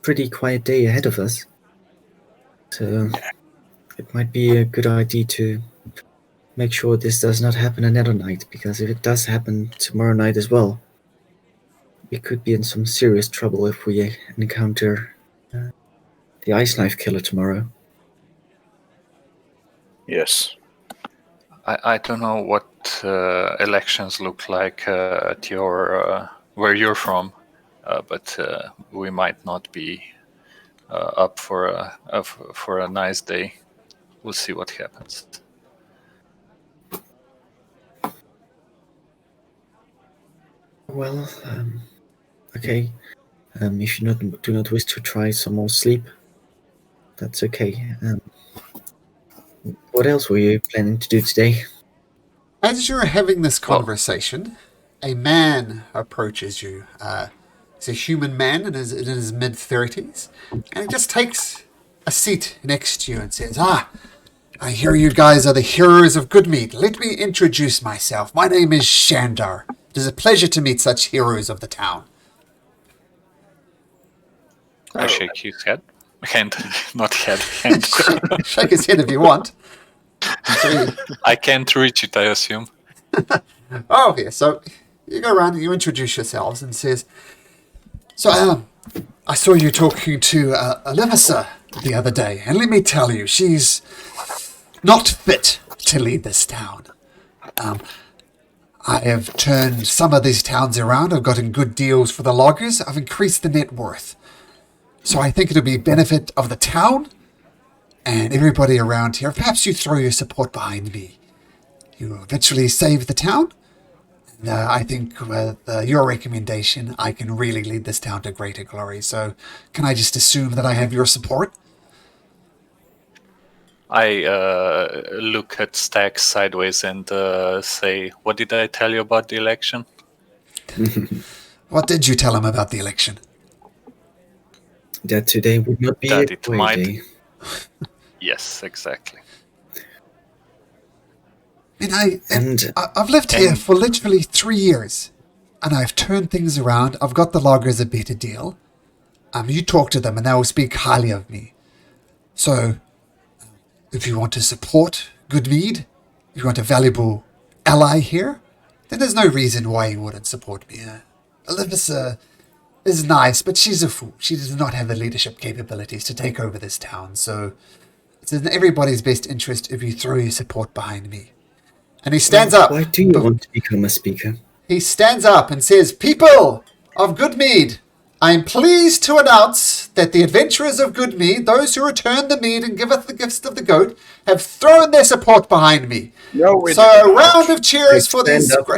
pretty quiet day ahead of us. So it might be a good idea to make sure this does not happen another night, because if it does happen tomorrow night as well, we could be in some serious trouble if we encounter the Ice Knife Killer tomorrow. Yes. I don't know what elections look like at your where you're from, but we might not be up for a nice day. We'll see what happens. Well, okay. If you do not wish to try some more sleep, that's okay. What else were you planning to do today? As you're having this conversation, a man approaches you. He's a human man in his mid-30s, and he just takes a seat next to you and says, I hear you guys are the heroes of Goodmead. Let me introduce myself. My name is Shandar. It is a pleasure to meet such heroes of the town. I shake his head. Hand, not head. Hand. Shake his head if you want. I can't reach it, I assume. Oh, yeah. So you go around and you introduce yourselves and says, so, I saw you talking to Olivissa the other day, and let me tell you, she's not fit to lead this town. I have turned some of these towns around. I've gotten good deals for the loggers. I've increased the net worth. So I think it'll be benefit of the town and everybody around here. Perhaps you throw your support behind me. You will eventually save the town. And I think with your recommendation, I can really lead this town to greater glory. So can I just assume that I have your support? I look at Stax sideways and say, what did I tell you about the election? What did you tell him about the election? That today would not be That a it great might- day. Yes, exactly. And I've lived here for literally 3 years, and I've turned things around. I've got the loggers a better deal. You talk to them, and they will speak highly of me. So, if you want to support Goodmead, if you want a valuable ally here, then there's no reason why you wouldn't support me. Olivissa is nice, but she's a fool. She does not have the leadership capabilities to take over this town. So, it's in everybody's best interest if you throw your support behind me. And he stands up. Why do you want to become a speaker? He stands up and says, People of Goodmead, I am pleased to announce that the adventurers of Goodmead, those who return the mead and giveth the gifts of the goat, have thrown their support behind me. No, we So did a not. round of cheers for Stand these... up.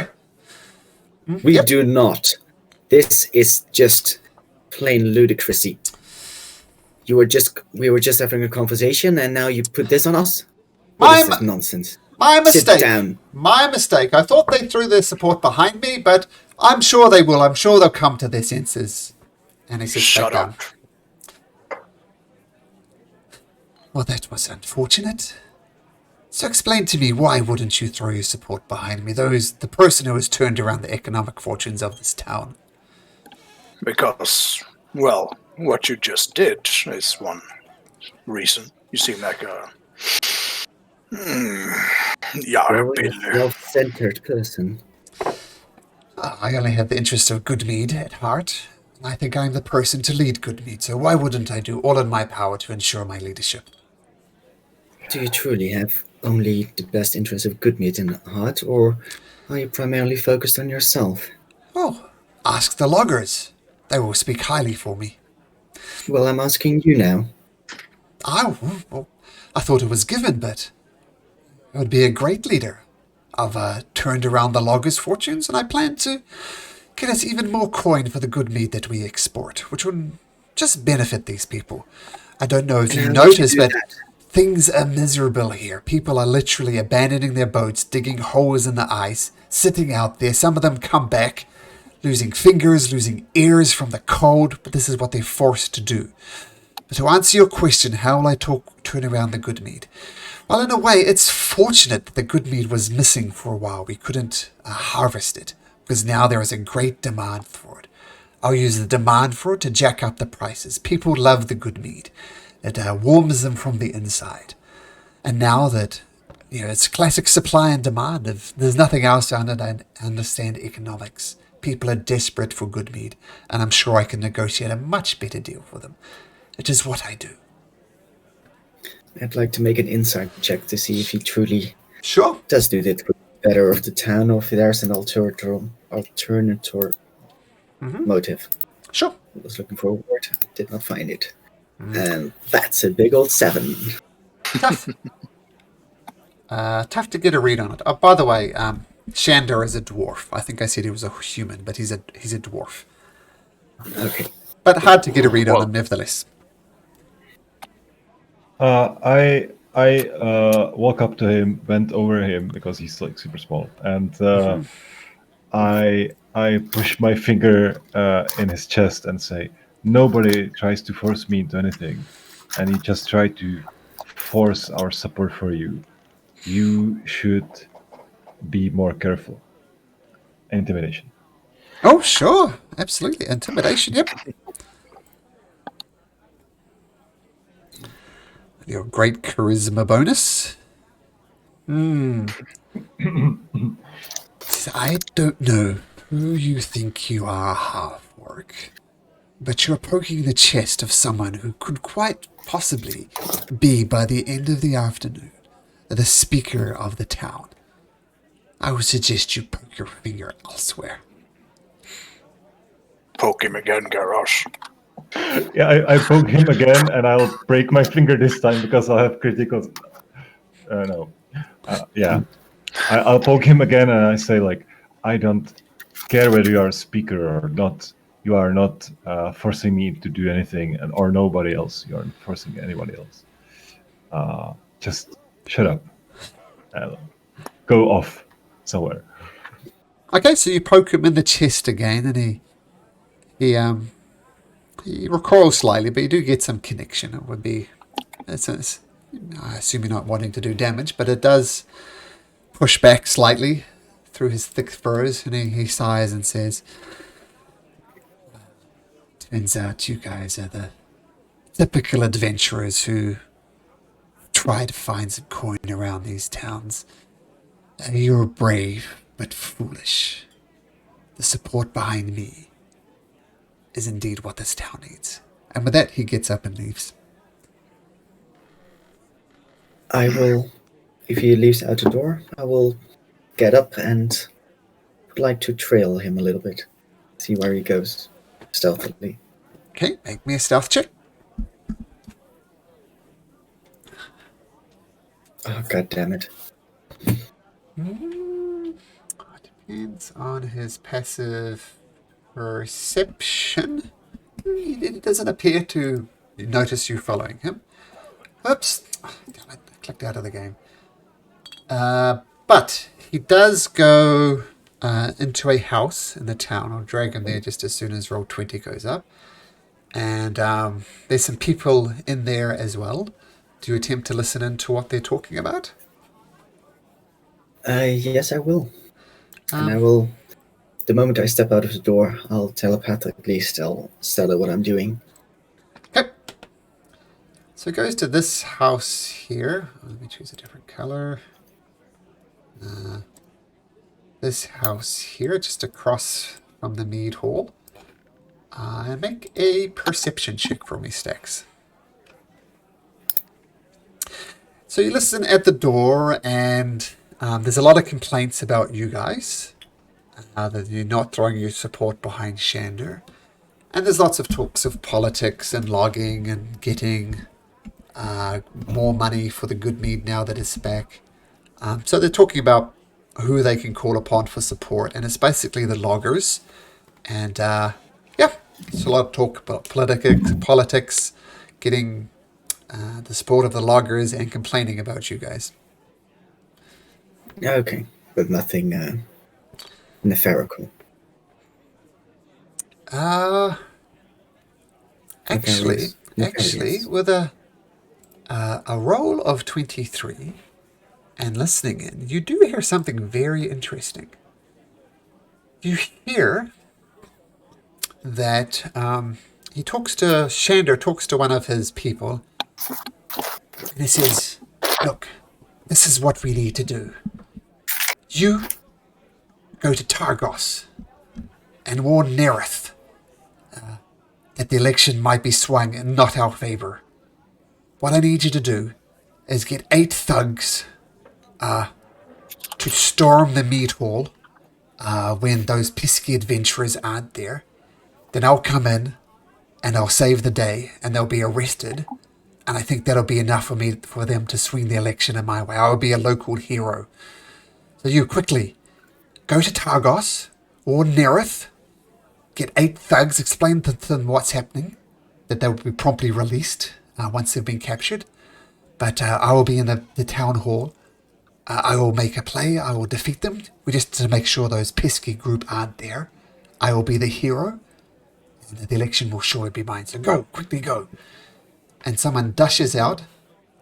We Yep. do not. This is just plain ludicrousy. We were just having a conversation, and now you put this on us? What is this nonsense? My Sit mistake. down. My mistake. I thought they threw their support behind me, but I'm sure they will. I'm sure they'll come to their senses. And he sits Shut back down. up. Well, that was unfortunate. So explain to me, why wouldn't you throw your support behind me? The person who has turned around the economic fortunes of this town. Because, well, what you just did is one reason. You seem like a... Very Billy. self-centered person. I only have the interests of Goodmead at heart. I think I'm the person to lead Goodmead, so why wouldn't I do all in my power to ensure my leadership? Do you truly have only the best interests of Goodmead in heart, or are you primarily focused on yourself? Oh, ask the loggers. They will speak highly for me. Well, I'm asking you now. I thought it was given, but I would be a great leader. I've turned around the loggers' fortunes, and I plan to get us even more coin for the good meat that we export, which would just benefit these people. I don't know if you And how would you noticed, do but that? things are miserable here. People are literally abandoning their boats, digging holes in the ice, sitting out there. Some of them come back, losing fingers, losing ears from the cold, but this is what they're forced to do. But to answer your question, how will I turn around the good meat? Well, in a way, it's fortunate that the good meat was missing for a while. We couldn't harvest it, because now there is a great demand for it. I'll use the demand for it to jack up the prices. People love the good meat. It warms them from the inside. And now that, it's classic supply and demand. If there's nothing else to understand economics, people are desperate for good meat, and I'm sure I can negotiate a much better deal for them. It is what I do. I'd like to make an insight check to see if he truly Sure. does do that for the better of the town, or if there's an alternative motive. Sure. I was looking for a word, did not find it. And that's a big old 7. Tough. Tough to get a read on it. Oh, by the way, Shandar is a dwarf. I think I said he was a human, but he's a dwarf. Okay. But hard to get a read on him, nevertheless. I walk up to him, bent over him because he's like super small, and I push my finger in his chest and say, "Nobody tries to force me into anything, and he just tried to force our support for you. You should be more careful." Intimidation. Oh, sure. Absolutely. Intimidation, yep. Your great charisma bonus. I don't know who you think you are, half-orc, but you're poking the chest of someone who could quite possibly be, by the end of the afternoon, the speaker of the town. I would suggest you poke your finger elsewhere. Poke him again, Garrosh. Yeah, I poke him again, and I'll break my finger this time because I'll have critical. No. Yeah. I'll poke him again, and I say, like, I don't care whether you are a speaker or not. You are not forcing me to do anything, or nobody else. You aren't forcing anybody else. Just shut up. Go off somewhere. Okay, so you poke him in the chest again, and he recoils slightly, but you do get some connection. It would be, I assume you're not wanting to do damage, but it does push back slightly through his thick furs, and he sighs and says, "Turns out you guys are the typical adventurers who try to find some coin around these towns. You're brave, but foolish. The support behind me is indeed what this town needs." And with that, he gets up and leaves. I will, if he leaves out the door, I will get up and would like to trail him a little bit, see where he goes, stealthily. Okay, make me a stealth check. Oh, god damn it. Depends on his passive perception. It doesn't appear to notice you following him. Oops. Damn it, I clicked out of the game. But he does go into a house in the town. I'll drag him there just as soon as roll 20 goes up. And there's some people in there as well. Do you attempt to listen in to what they're talking about? Yes, I will. And I will, the moment I step out of the door, I'll telepathically tell Stella what I'm doing. Okay. So it goes to this house here. Let me choose a different color. This house here, just across from the mead hall. Make a perception check for me, Stax. So you listen at the door, and there's a lot of complaints about you guys. That you're not throwing your support behind Shander. And there's lots of talks of politics and logging and getting more money for the good mead now that it's back. So they're talking about who they can call upon for support, and it's basically the loggers. And yeah, it's a lot of talk about politics, getting the support of the loggers and complaining about you guys. Okay, but nothing nefarious. Actually, with a roll of 23 and listening in, you do hear something very interesting. You hear that Shander talks to one of his people, and he says, "Look, this is what we need to do. You go to Targos and warn Nerith that the election might be swung in not our favor. What I need you to do is get 8 thugs to storm the meat hall when those pesky adventurers aren't there. Then I'll come in and I'll save the day, and they'll be arrested. And I think that'll be enough for them to swing the election in my way. I'll be a local hero. So you quickly go to Targos or Nerith, get 8 thugs, explain to them what's happening, that they will be promptly released once they've been captured. But I will be in the town hall. I will make a play. I will defeat them. We just to make sure those pesky group aren't there. I will be the hero. And the election will surely be mine. So go, quickly go. And someone dashes out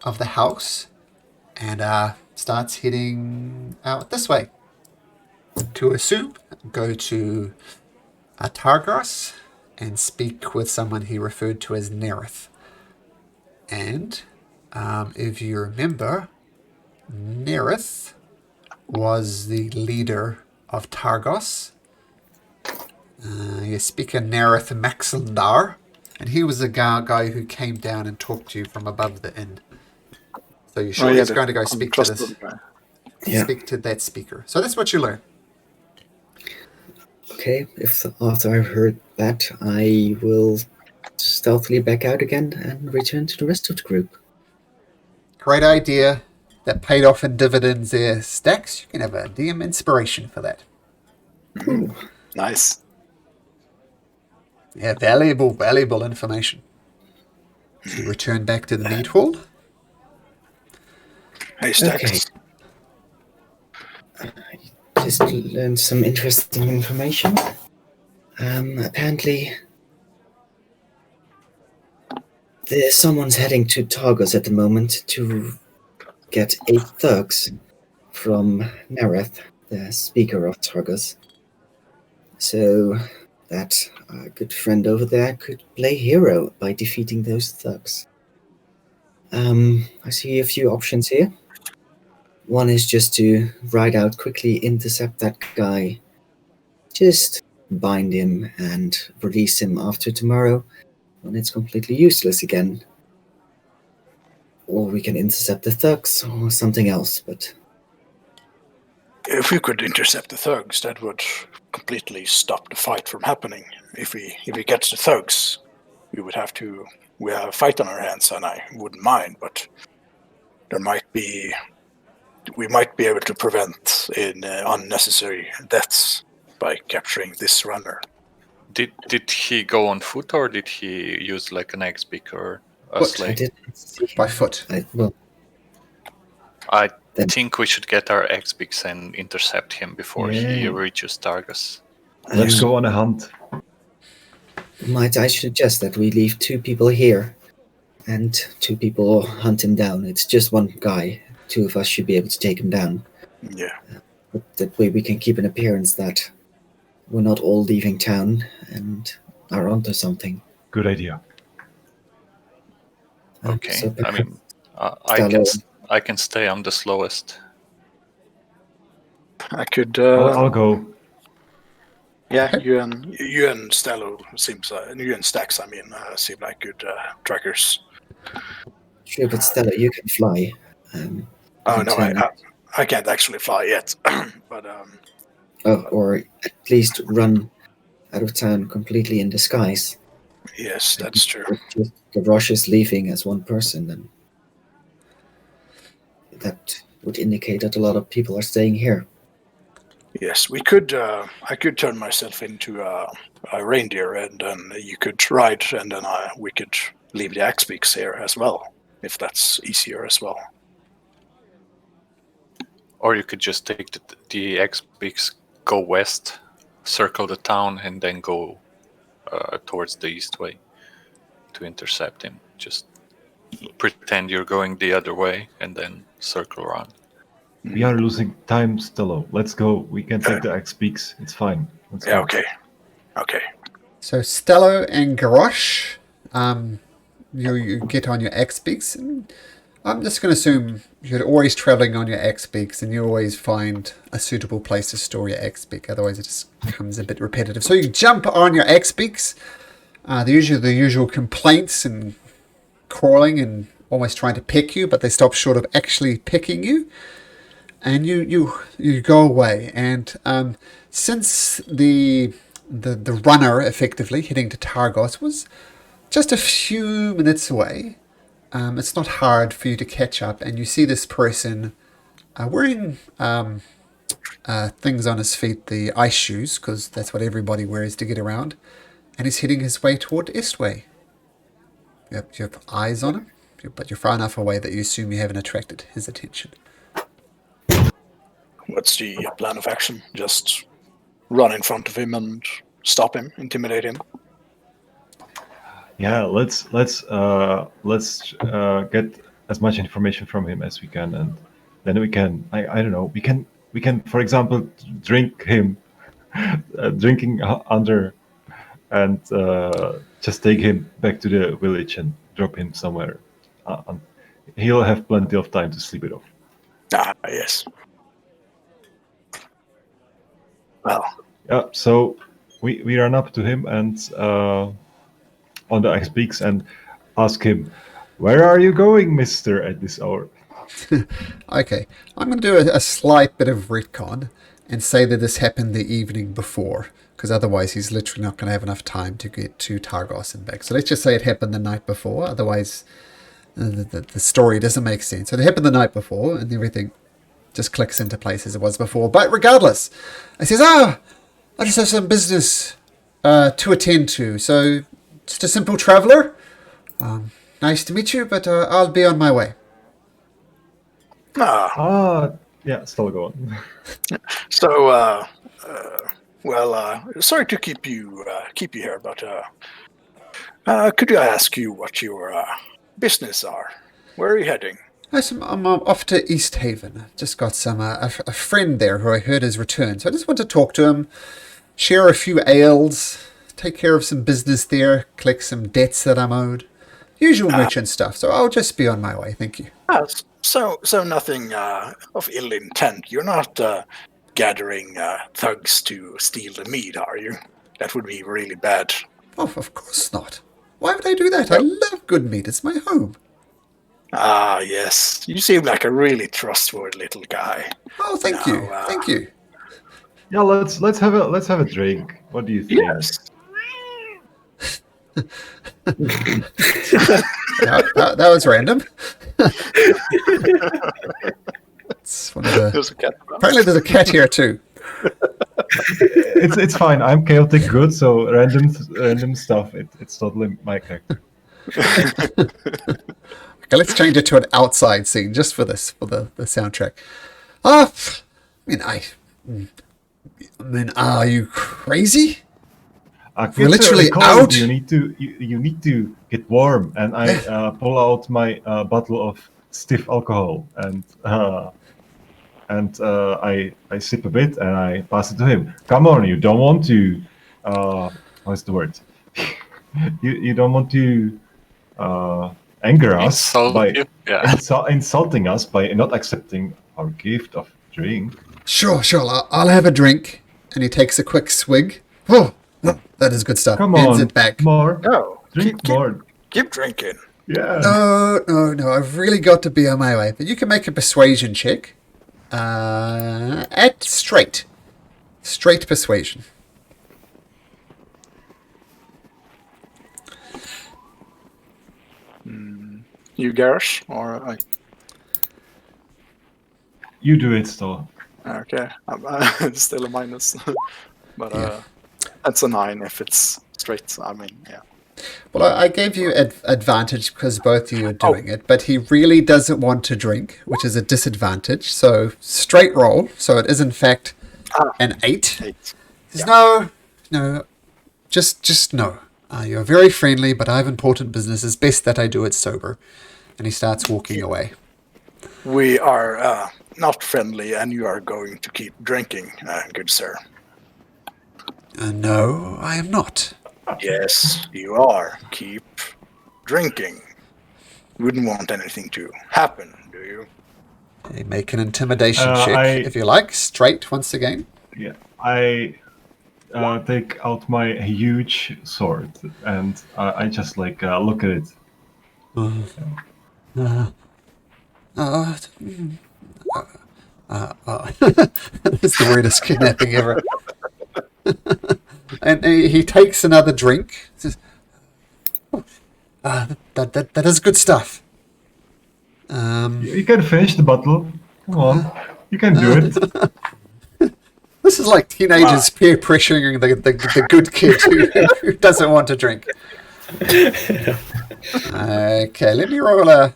of the house and starts heading out this way. To assume, go to Targos and speak with someone he referred to as Nerith. And if you remember, Nerith was the leader of Targos. You speak of Nerith Maxildar, and he was the guy who came down and talked to you from above the inn. So you're sure he's going to go speak to this? Yeah. Speak to that speaker. So that's what you learn. Okay, if after I've heard that, I will stealthily back out again and return to the rest of the group. Great idea. That paid off in dividends there, Stacks. You can have a DM inspiration for that. Ooh. Nice. Yeah, valuable information. So you return back to the meat hall. Hey, Stacks. Okay. I just learned some interesting information. Apparently, someone's heading to Targos at the moment to get 8 thugs from Nereth, the speaker of Targos. So that good friend over there could play hero by defeating those thugs. I see a few options here. One is just to ride out quickly, intercept that guy, just bind him and release him after tomorrow when it's completely useless again. Or we can intercept the thugs or something else, but... If we could intercept the thugs, that would completely stop the fight from happening. If we get the thugs, we have a fight on our hands, and I wouldn't mind, but we might be able to prevent unnecessary deaths by capturing this runner. Did he go on foot, or did he use like an egg-speak or a Foot. I sleigh? didn't see By foot. I Then- think we should get our egg-speaks and intercept him before he Yeah. reaches Targus. Let's go on a hunt. Might I suggest that we leave 2 people here and 2 people hunt him down? It's just one guy. 2 of us should be able to take him down. Yeah. But that way we can keep an appearance that we're not all leaving town and are onto something. Good idea. Okay, So I mean, Stalo- I can stay. I'm the slowest. I could. I'll go. Yeah, you and Stello seems. You and Stacks, seem like good trackers. Sure, but Stella, you can fly. Oh no, turn- I can't actually fly yet, but or at least run out of town completely in disguise. yes, that's true. If just Garrosh is leaving as one person, then that would indicate that a lot of people are staying here. Yes, we could. I could turn myself into a reindeer, and then you could ride, and then we could leave the axe beaks here as well, if that's easier as well. Or you could just take the egg-speaks, go west, circle the town, and then go towards the east way to intercept him. Just pretend you're going the other way, and then circle around. We are losing time, Stello. Let's go. We can take the axe peaks. It's fine. Let's Yeah. go. Okay. So Stello and Garrosh, you get on your X-Beaks, and I'm just going to assume you're always traveling on your X-Beaks, and you always find a suitable place to store your X-Beak. Otherwise, it just becomes a bit repetitive. So you jump on your X-Beaks. The usual complaints and crawling and almost trying to peck you, but they stop short of actually pecking you. And you go away. And since the runner effectively heading to Targos was just a few minutes away, it's not hard for you to catch up. And you see this person wearing things on his feet, the ice shoes, because that's what everybody wears to get around. And he's heading his way toward Eastway. You have eyes on him, but you're far enough away that you assume you haven't attracted his attention. what's the plan of action? Just run in front of him and stop him, intimidate him? Yeah, let's get as much information from him as we can, and then we can. I don't know. We can, for example, drink him, drinking under, and just take him back to the village and drop him somewhere. He'll have plenty of time to sleep it off. Ah, yes. Well. Yeah. So we run up to him and on the ice peaks and ask him, "Where are you going, Mister, at this hour?" Okay, I'm going to do a slight bit of retcon and say that this happened the evening before, because otherwise he's literally not going to have enough time to get to Targos and back. So let's just say it happened the night before, otherwise the story doesn't make sense. So it happened the night before and everything just clicks into place as it was before. But regardless, I says, I just have some business to attend to. So just a simple traveller. Nice to meet you, but I'll be on my way. Yeah, still go on. So, sorry to keep you here, but could I ask you what your business are? Where are you heading? I'm off to East Haven. Just got some a friend there who I heard has returned, so I just want to talk to him, share a few ales, take care of some business there, collect some debts that I'm owed, usual merchant stuff. So I'll just be on my way. Thank you. So nothing of ill intent. You're not gathering thugs to steal the meat, are you? That would be really bad. Oh, of course not. Why would I do that? I love good meat. It's my home. Ah, yes. You seem like a really trustworthy little guy. Oh, thank you. Thank you. Yeah, let's have a drink. What do you think? Yes. that was random. It's one of the... There's a cat. Apparently there's a cat here too. It's fine. I'm chaotic good, so random stuff. It's totally my character. Okay, let's change it to an outside scene just for this, for the soundtrack. Are you crazy? We're literally out. You need to get warm, and I pull out my bottle of stiff alcohol, and I sip a bit, and I pass it to him. Come on, you don't want to. What's the word? you don't want to anger us by insulting us by not accepting our gift of drink. Sure. I'll have a drink. And he takes a quick swig. Oh, that is good stuff. Come Hands on, it back. More. No, Drink more. Keep drinking. Yeah. No. I've really got to be on my way. But you can make a persuasion check. At straight persuasion. You, Garrosh, or I? You do it, still. Okay, it's still a minus, but Yeah. that's a 9 if it's straight. I mean, yeah. Well, I gave you advantage because both of you are doing it, but he really doesn't want to drink, which is a disadvantage. So straight roll. So it is in fact an 8. 8. Says, no, just no. You're very friendly, but I have important business. It's best that I do it sober. And he starts walking away. We are not friendly, and you are going to keep drinking, good sir. No, I am not. Yes, you are. Keep drinking. Wouldn't want anything to happen, do you? Okay, make an intimidation check, if you like. Straight, once again. Yeah, I take out my huge sword and I just look at it. It's the weirdest kidnapping ever. And he takes another drink. Says, that is good stuff. You can finish the bottle. Come on, you can do it. This is like teenagers peer pressuring the good kid who doesn't want to drink. Okay, let me roll a...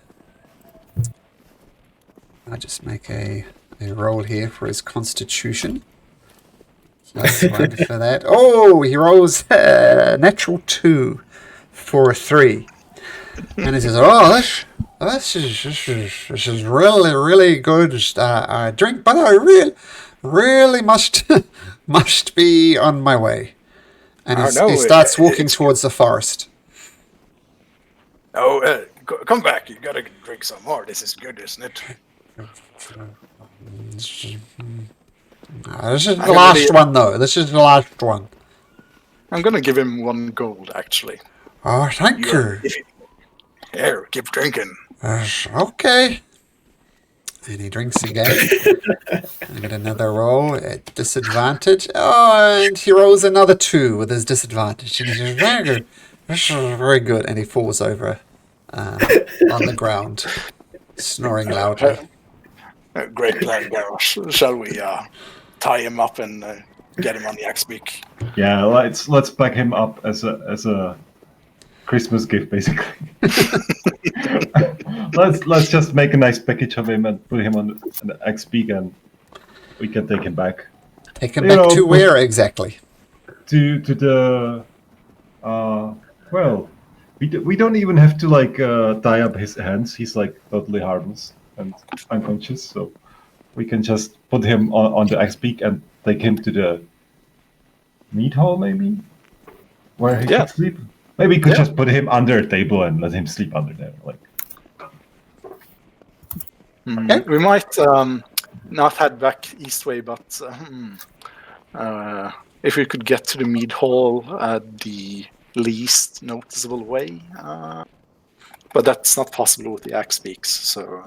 I'll just make a a roll here for his constitution. +1 for that. Oh, he rolls natural 2 for a 3. And he says, oh, this is really, really good drink, but I really must be on my way. And he starts walking towards the forest. Oh, come back. You gotta drink some more. This is good, isn't it? This is the last one, though. This is the last one. I'm gonna give him 1 gold, actually. Oh, thank you. Here, keep drinking. Okay. And he drinks again. And get another roll at disadvantage. Oh, and he rolls another 2 with his disadvantage. And he says, very good. This is very good. And he falls over on the ground, snoring loudly. Great plan, Garrosh. Shall we tie him up and get him on the axe beak? Yeah, let's pack him up as a Christmas gift, basically. let's just make a nice package of him and put him on the axe beak, and we can take him back. Take him back to where exactly? To the well, we don't even have to tie up his hands. He's totally harmless and unconscious, so we can just put him on the axe beak and take him to the meat hall, maybe, where he can sleep. Maybe we could just put him under a table and let him sleep under there. Okay. We might not head back east way, but if we could get to the mead hall the least noticeable way. But that's not possible with the axe beaks, so...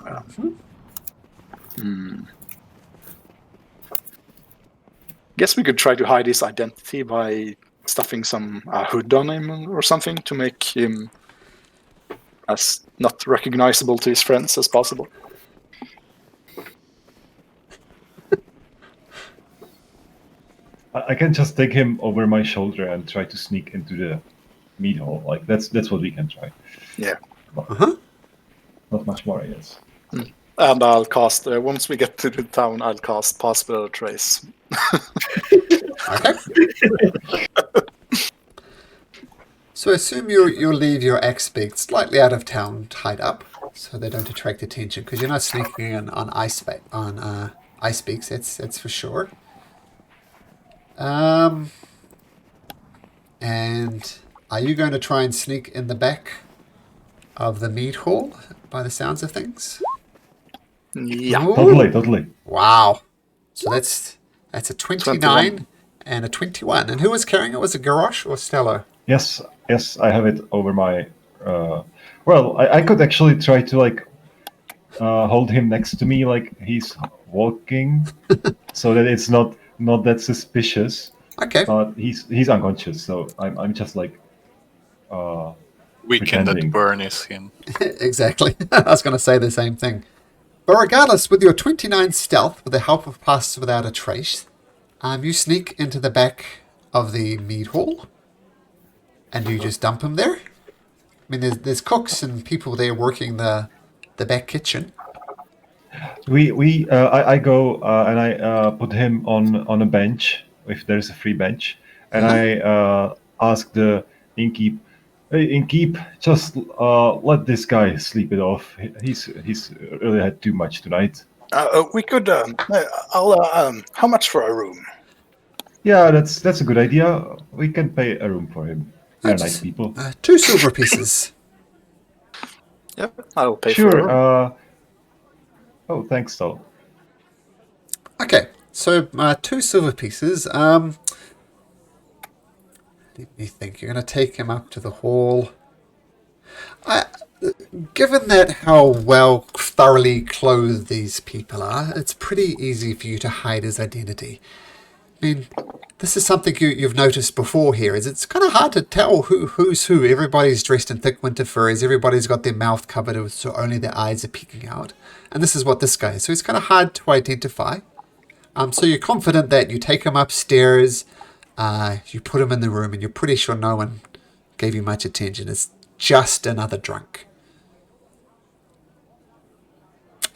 Guess we could try to hide his identity by stuffing some hood on him or something to make him as not recognizable to his friends as possible. I can just take him over my shoulder and try to sneak into the meat hall. That's what we can try. Yeah. Not much more, I guess. And I'll cast, once we get to the town, I'll cast Pass Without a Trace. Okay. So assume you leave your axe beak slightly out of town, tied up, so they don't attract attention, because you're not sneaking in on ice beaks. That's for sure. And are you going to try and sneak in the back of the meat hall, by the sounds of things? Yeah. Ooh. Totally. Wow. So that's a 29 and a 21. And who was carrying it? Was it Garrosh or Stello? Yes, I have it over my... well, I could actually try to hold him next to me like he's walking, so that it's not that suspicious. Okay. But he's unconscious, so I'm just Weakened pretending. burn is him. Exactly. I was going to say the same thing. But regardless, with your 29 stealth, with the help of Pass Without a Trace, you sneak into the back of the mead hall, and you just dump him there. I mean, there's cooks and people there working the back kitchen. I go and I put him on a bench, if there's a free bench, and I ask the innkeep, "Hey, innkeep, just let this guy sleep it off. He's really had too much tonight." We could. How much for a room? Yeah, that's a good idea. We can pay a room for him. They're nice people. 2 silver pieces. Yep, I'll pay for a room. Sure. Oh, thanks, though. Okay, so 2 silver pieces. Let me think. You're going to take him up to the hall. Given that how well thoroughly clothed these people are, it's pretty easy for you to hide his identity. I mean, this is something you've noticed before here, is it's kind of hard to tell who's who. Everybody's dressed in thick winter furs. Everybody's got their mouth covered so only their eyes are peeking out. And this is what this guy is. So it's kind of hard to identify. So you're confident that you take him upstairs, you put him in the room, and you're pretty sure no one gave you much attention. It's just another drunk.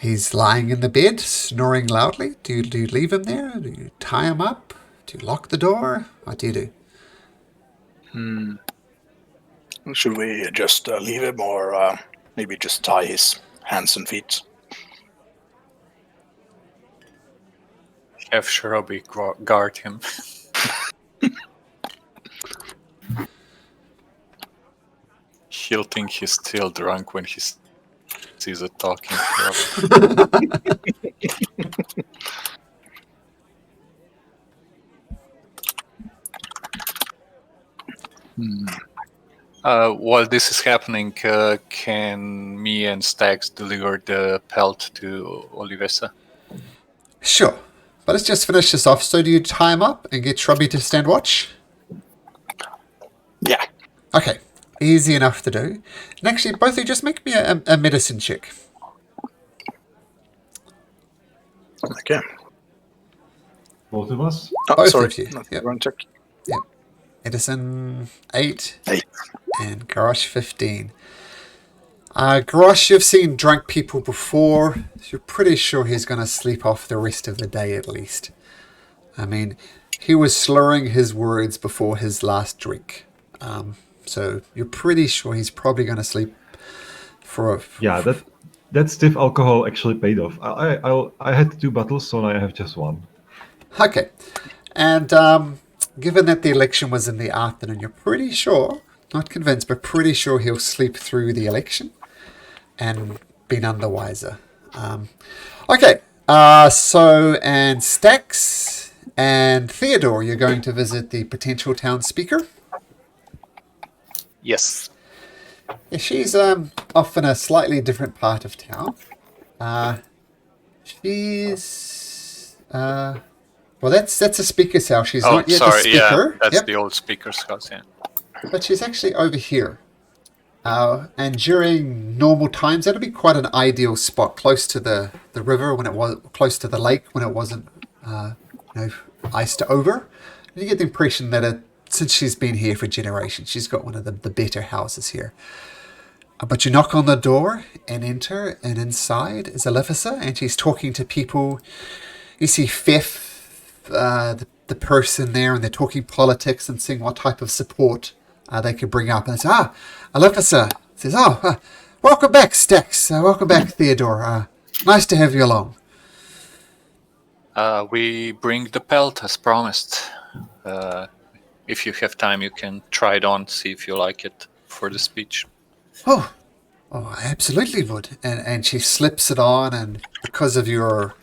He's lying in the bed, snoring loudly. Do you leave him there? Do you tie him up? Do you lock the door? What do you do? Should we just leave him, or maybe just tie his hands and feet? Have Shirabi guard him. He'll think he's still drunk when he sees a talking frog. While this is happening, can me and Stags deliver the pelt to Olivesa? Sure. But let's just finish this off. So do you tie him up and get Shrubby to stand watch? Yeah. Okay. Easy enough to do. And actually, both of you just make me a medicine check. Okay. Both of us? Oh, Both sorry. of you. Not Yep. one check. Yep. Edison 8. 8. And Garrosh 15. Garrosh, you've seen drunk people before. So you're pretty sure he's going to sleep off the rest of the day at least. I mean, he was slurring his words before his last drink. So you're pretty sure he's probably going to sleep for Yeah, that stiff alcohol actually paid off. I had 2 bottles, so now I have just 1. Okay. And given that the election was in the afternoon, you're pretty sure, not convinced, but pretty sure he'll sleep through the election and be none the wiser. Okay. And Stax and Theodore, you're going to visit the potential town speaker. Yes. Yeah, she's off in a slightly different part of town. She's well, that's a speaker's house. She's not yet the speaker. Yeah, that's Yep. the old speaker's house. Yeah. But she's actually over here. And during normal times, that'd be quite an ideal spot, close to the river when it was close to the lake when it wasn't iced over. And you get the impression that since she's been here for generations, she's got one of the better houses here. But you knock on the door and enter, and inside is Alifisa, and she's talking to people. You see Fifth, the person there, and they're talking politics and seeing what type of support they could bring up. And they say, Alifisa says, welcome back, Stax. Welcome back, Theodore. Nice to have you along. We bring the pelt as promised. If you have time, you can try it on, see if you like it for the speech. Oh, I absolutely would. And she slips it on, and because of your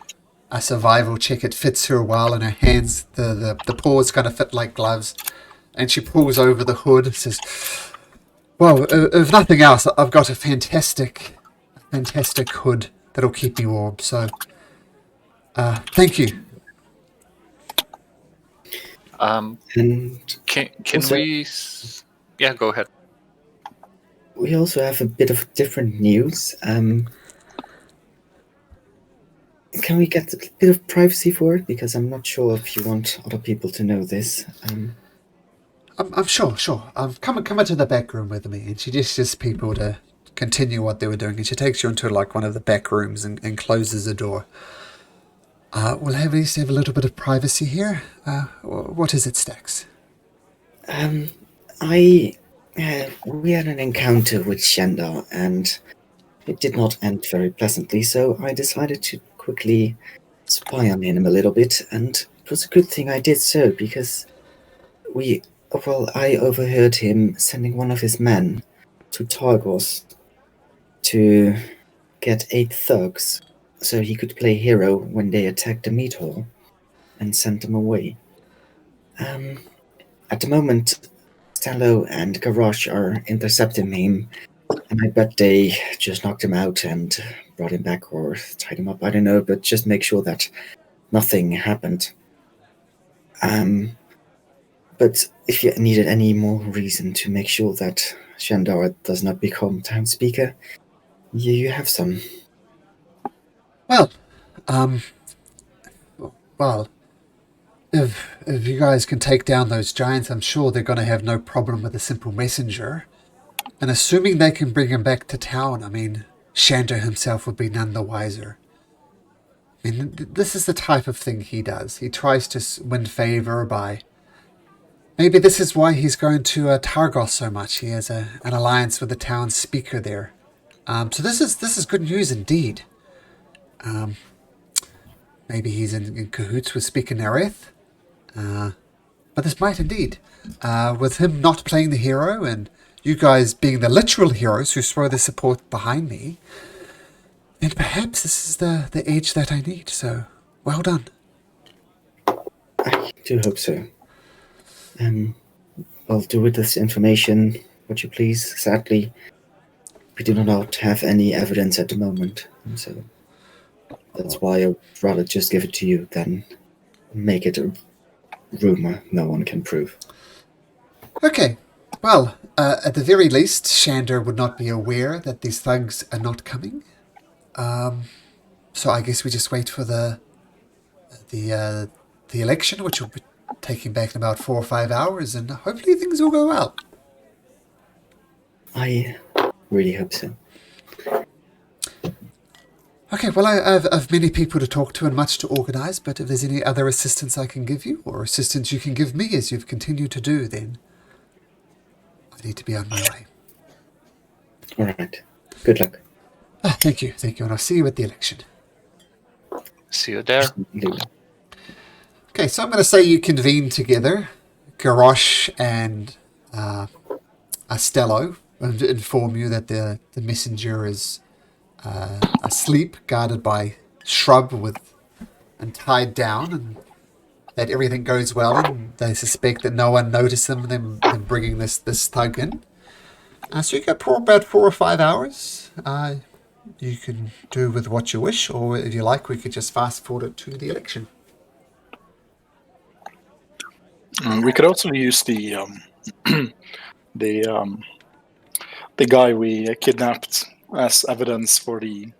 survival check, it fits her well, and her hands, the paws kind of fit like gloves. And she pulls over the hood and says, well, if nothing else, I've got a fantastic hood that'll keep me warm. So, thank you. And Can also- we? Yeah, go ahead. we also have a bit of different news. Can we get a bit of privacy for it? Because I'm not sure if you want other people to know this. I'm sure. Come into the back room with me. And she gestures people to continue what they were doing. And she takes you into like one of the back rooms and closes the door. We'll at least have a little bit of privacy here. What is it, Stax? We had an encounter with Shandar, and it did not end very pleasantly, so I decided to quickly spy on him a little bit, and it was a good thing I did so, because I overheard him sending one of his men to Targos to get 8 thugs, so he could play hero when they attacked the meat hall, and sent them away. At the moment, Stallo and Garrosh are intercepting him, and I bet they just knocked him out and brought him back or tied him up, I don't know, but just make sure that nothing happened. But if you needed any more reason to make sure that Shandar does not become town speaker, you have some. Well, if you guys can take down those giants, I'm sure they're going to have no problem with a simple messenger. And assuming they can bring him back to town, I mean, Shandar himself would be none the wiser. I mean, this is the type of thing he does. He tries to win favor by... Maybe this is why he's going to Targos so much. He has an alliance with the town speaker there. So this is good news indeed. Maybe he's in cahoots with Speaker Nereth. But this might indeed. With him not playing the hero and you guys being the literal heroes who throw the support behind me, then perhaps this is the age that I need. So, well done. I do hope so. I'll do with this information what you please. Sadly, we do not have any evidence at the moment, and so that's why I'd rather just give it to you than make it a rumor no one can prove. Okay. Well, at the very least, Shander would not be aware that these thugs are not coming. So I guess we just wait for the election, which will be taking back in about 4 or 5 hours, and hopefully things will go well. I really hope so. Okay, well, I have many people to talk to and much to organize, but if there's any other assistance I can give you, or assistance you can give me as you've continued to do, then I need to be on my way. All right. Good luck. Thank you, and I'll see you at the election. See you there. Okay, so I'm going to say you convene together, Garrosh and Astello, and inform you that the messenger is asleep, guarded by shrub and tied down, and that everything goes well, and they suspect that no one noticed them bringing this thug in. So you got about 4 or 5 hours. You can do with what you wish, or if you like, we could just fast forward it to the election. We could also use the guy we kidnapped as evidence for the.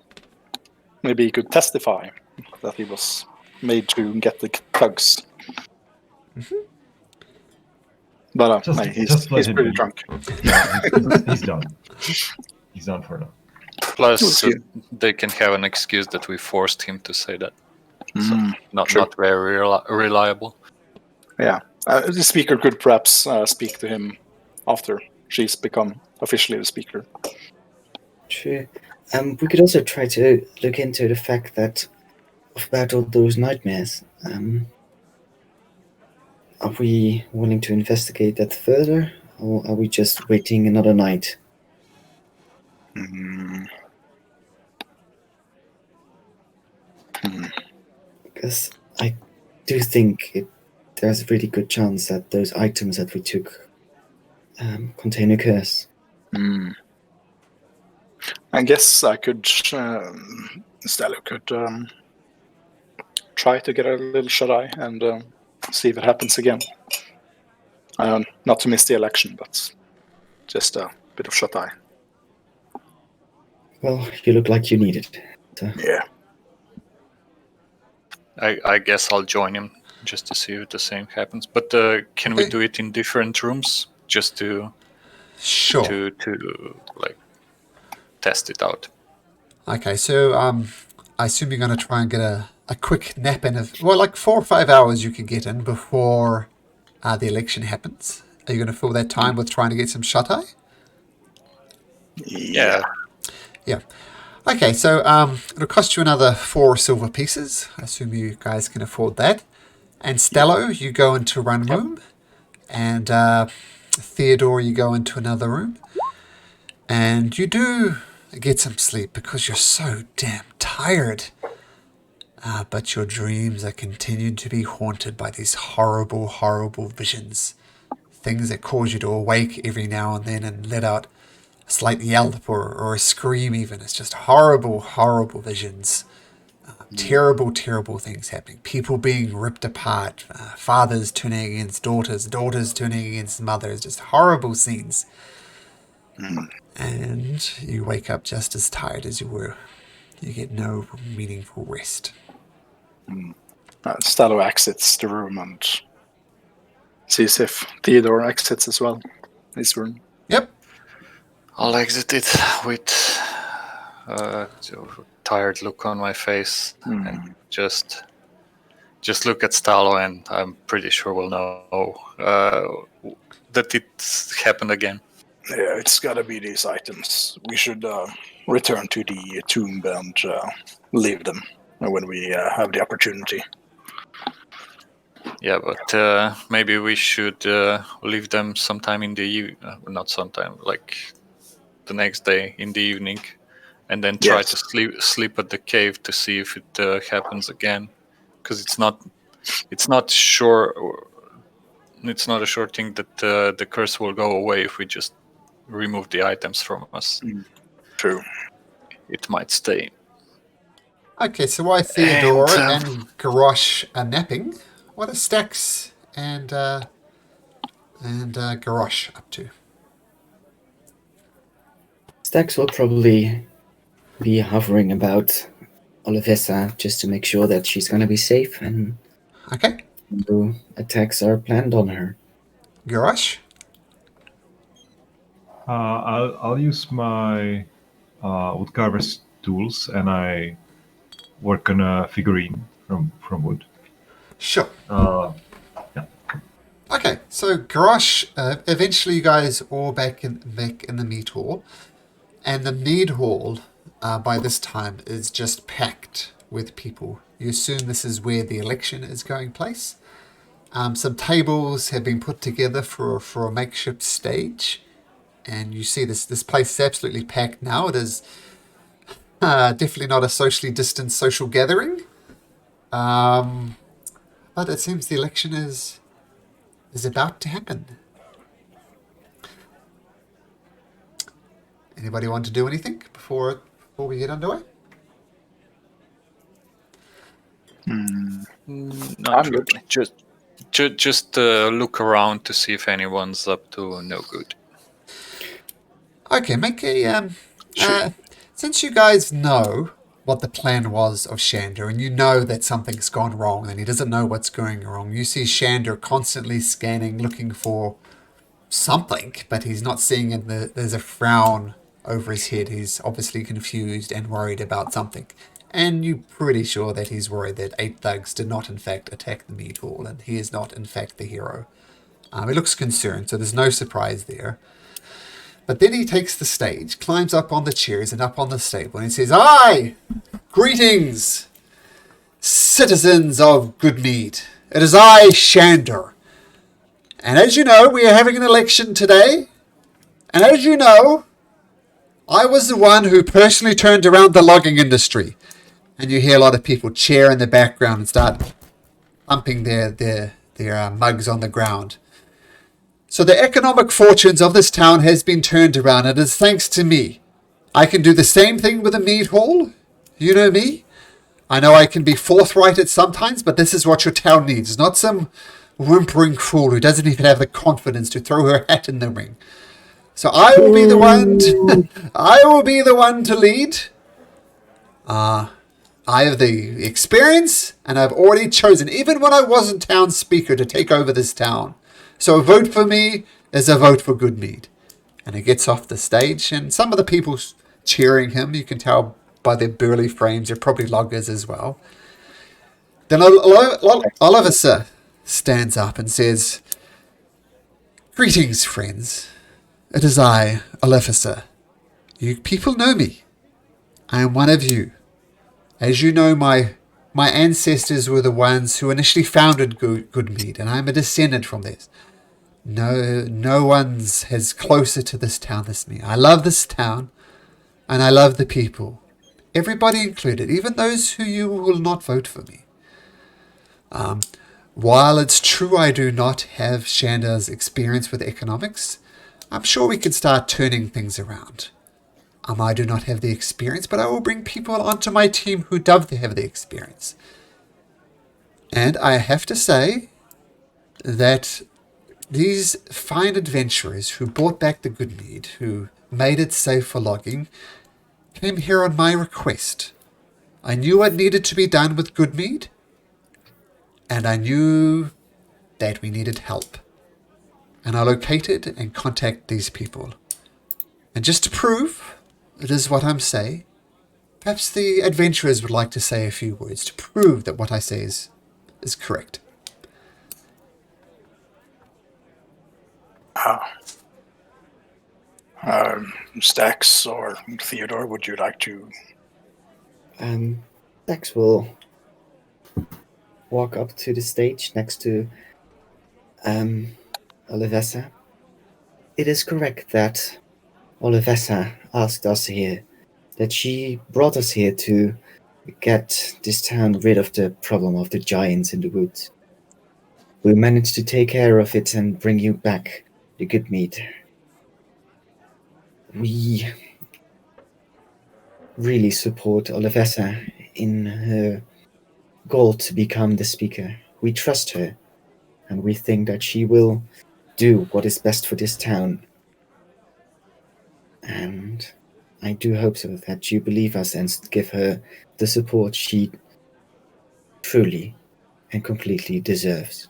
Maybe he could testify that he was made to get the thugs. Mm-hmm. But Just he's pretty drunk. Yeah, he's done. He's done for now. Plus, they can have an excuse that we forced him to say that. So not very reliable. Yeah. The speaker could perhaps speak to him after she's become officially the speaker. True. We could also try to look into the fact that about all those nightmares. Are we willing to investigate that further, or are we just waiting another night? Because I do think there's a really good chance that those items that we took contain a curse. I guess I could, Stella could try to get a little shut-eye and see if it happens again. Not to miss the election, but just a bit of shut-eye. Well, you look like you need it. So. Yeah. I guess I'll join him just to see if the same happens. But can we do it in different rooms just to Sure. to like test it out? Okay, so I assume you're going to try and get a quick nap in of, well, like 4 or 5 hours you can get in before the election happens. Are you going to fill that time with trying to get some shut-eye? Yeah. Yeah. Okay, so it'll cost you another 4 silver pieces. I assume you guys can afford that. And Stello, you go into one room. And Theodore, you go into another room. And you do get some sleep because you're so damn tired. But your dreams are continued to be haunted by these horrible, horrible visions. Things that cause you to awake every now and then and let out a slight yelp or a scream even. It's just horrible, horrible visions. Terrible, terrible things happening. People being ripped apart. Fathers turning against daughters. Daughters turning against mothers. Just horrible scenes. And you wake up just as tired as you were. You get no meaningful rest. Stalo exits the room and sees if Theodore exits as well. This room. Yep. I'll exit it with tired look on my face Hmm. and just look at Stalo, and I'm pretty sure we'll know that it's happened again. Yeah, it's gotta be these items. We should return to the tomb and leave them when we have the opportunity. Yeah, but maybe we should leave them sometime in the not sometime, like the next day in the evening, and then try Yes. to sleep at the cave to see if it happens again, because it's not sure. It's not a sure thing that the curse will go away if we just remove the items from us. True. It might stay. Okay, so while Theodore And, and Garrosh are napping, what are Stax and Garrosh up to? Stax will probably be hovering about Olivessa just to make sure that she's going to be safe and Okay, no attacks are planned on her. Garrosh? I'll use my woodcarver's tools, and I work on a figurine from wood. Sure. Yeah. Okay, so Garrosh, eventually you guys all back in the meat hall, and the mead hall by this time is just packed with people. You assume this is where the election is going place. Some tables have been put together for a makeshift stage, and you see this place is absolutely packed now. It is definitely not a socially distanced social gathering, but it seems the election is about to happen. Anybody want to do anything before we get underway? Not I'm really. Just look around to see if anyone's up to no good. Okay, make a since you guys know what the plan was of Shander, and you know that something's gone wrong, and he doesn't know what's going wrong. You see Shander constantly scanning, looking for something, but he's not seeing it. There's a frown over his head. He's obviously confused and worried about something. And you're pretty sure that he's worried that 8 thugs did not in fact attack the meat hall, and he is not in fact the hero. He looks concerned, so there's no surprise there. But then he takes the stage, climbs up on the chairs and up on the stable, and he says, "Aye! Greetings, citizens of Goodmead. It is I, Shander. And as you know, we are having an election today. And as you know, I was the one who personally turned around the logging industry." And you hear a lot of people cheer in the background and start thumping their mugs on the ground. "So the economic fortunes of this town has been turned around. It is thanks to me. I can do the same thing with a meat hall. You know me. I know I can be forthright at sometimes, but this is what your town needs. Not some whimpering fool who doesn't even have the confidence to throw her hat in the ring. So I will be the one. I will be the one to lead. I have the experience, and I've already chosen, even when I wasn't town speaker, to take over this town. So a vote for me is a vote for Goodmead." And he gets off the stage, and some of the people cheering him, you can tell by their burly frames, they're probably loggers as well. Then Olivessa stands up and says, "Greetings, friends. It is I, Olivessa. You people know me. I am one of you. As you know, my ancestors were the ones who initially founded Goodmead, and I am a descendant from this. No one's has closer to this town than me. I love this town, and I love the people. Everybody included, even those who you will not vote for me. While it's true I do not have Shandar's experience with economics, I'm sure we can start turning things around. I do not have the experience, but I will bring people onto my team who do have the experience. And I have to say that these fine adventurers who brought back the Goodmead, who made it safe for logging, came here on my request. I knew what needed to be done with Goodmead, and I knew that we needed help. And I located and contacted these people. And just to prove it is what I'm saying, Perhaps the adventurers would like to say a few words to prove that what I say is correct. Stax or Theodore, would you like to? Dex will walk up to the stage next to Olivessa. It is correct that Olivessa asked us here, that she brought us here to get this town rid of the problem of the giants in the woods. We managed to take care of it and bring you back the good meat. We really support Olivessa in her goal to become the speaker. We trust her, and we think that she will do what is best for this town. And I do hope so, that you believe us and give her the support she truly and completely deserves.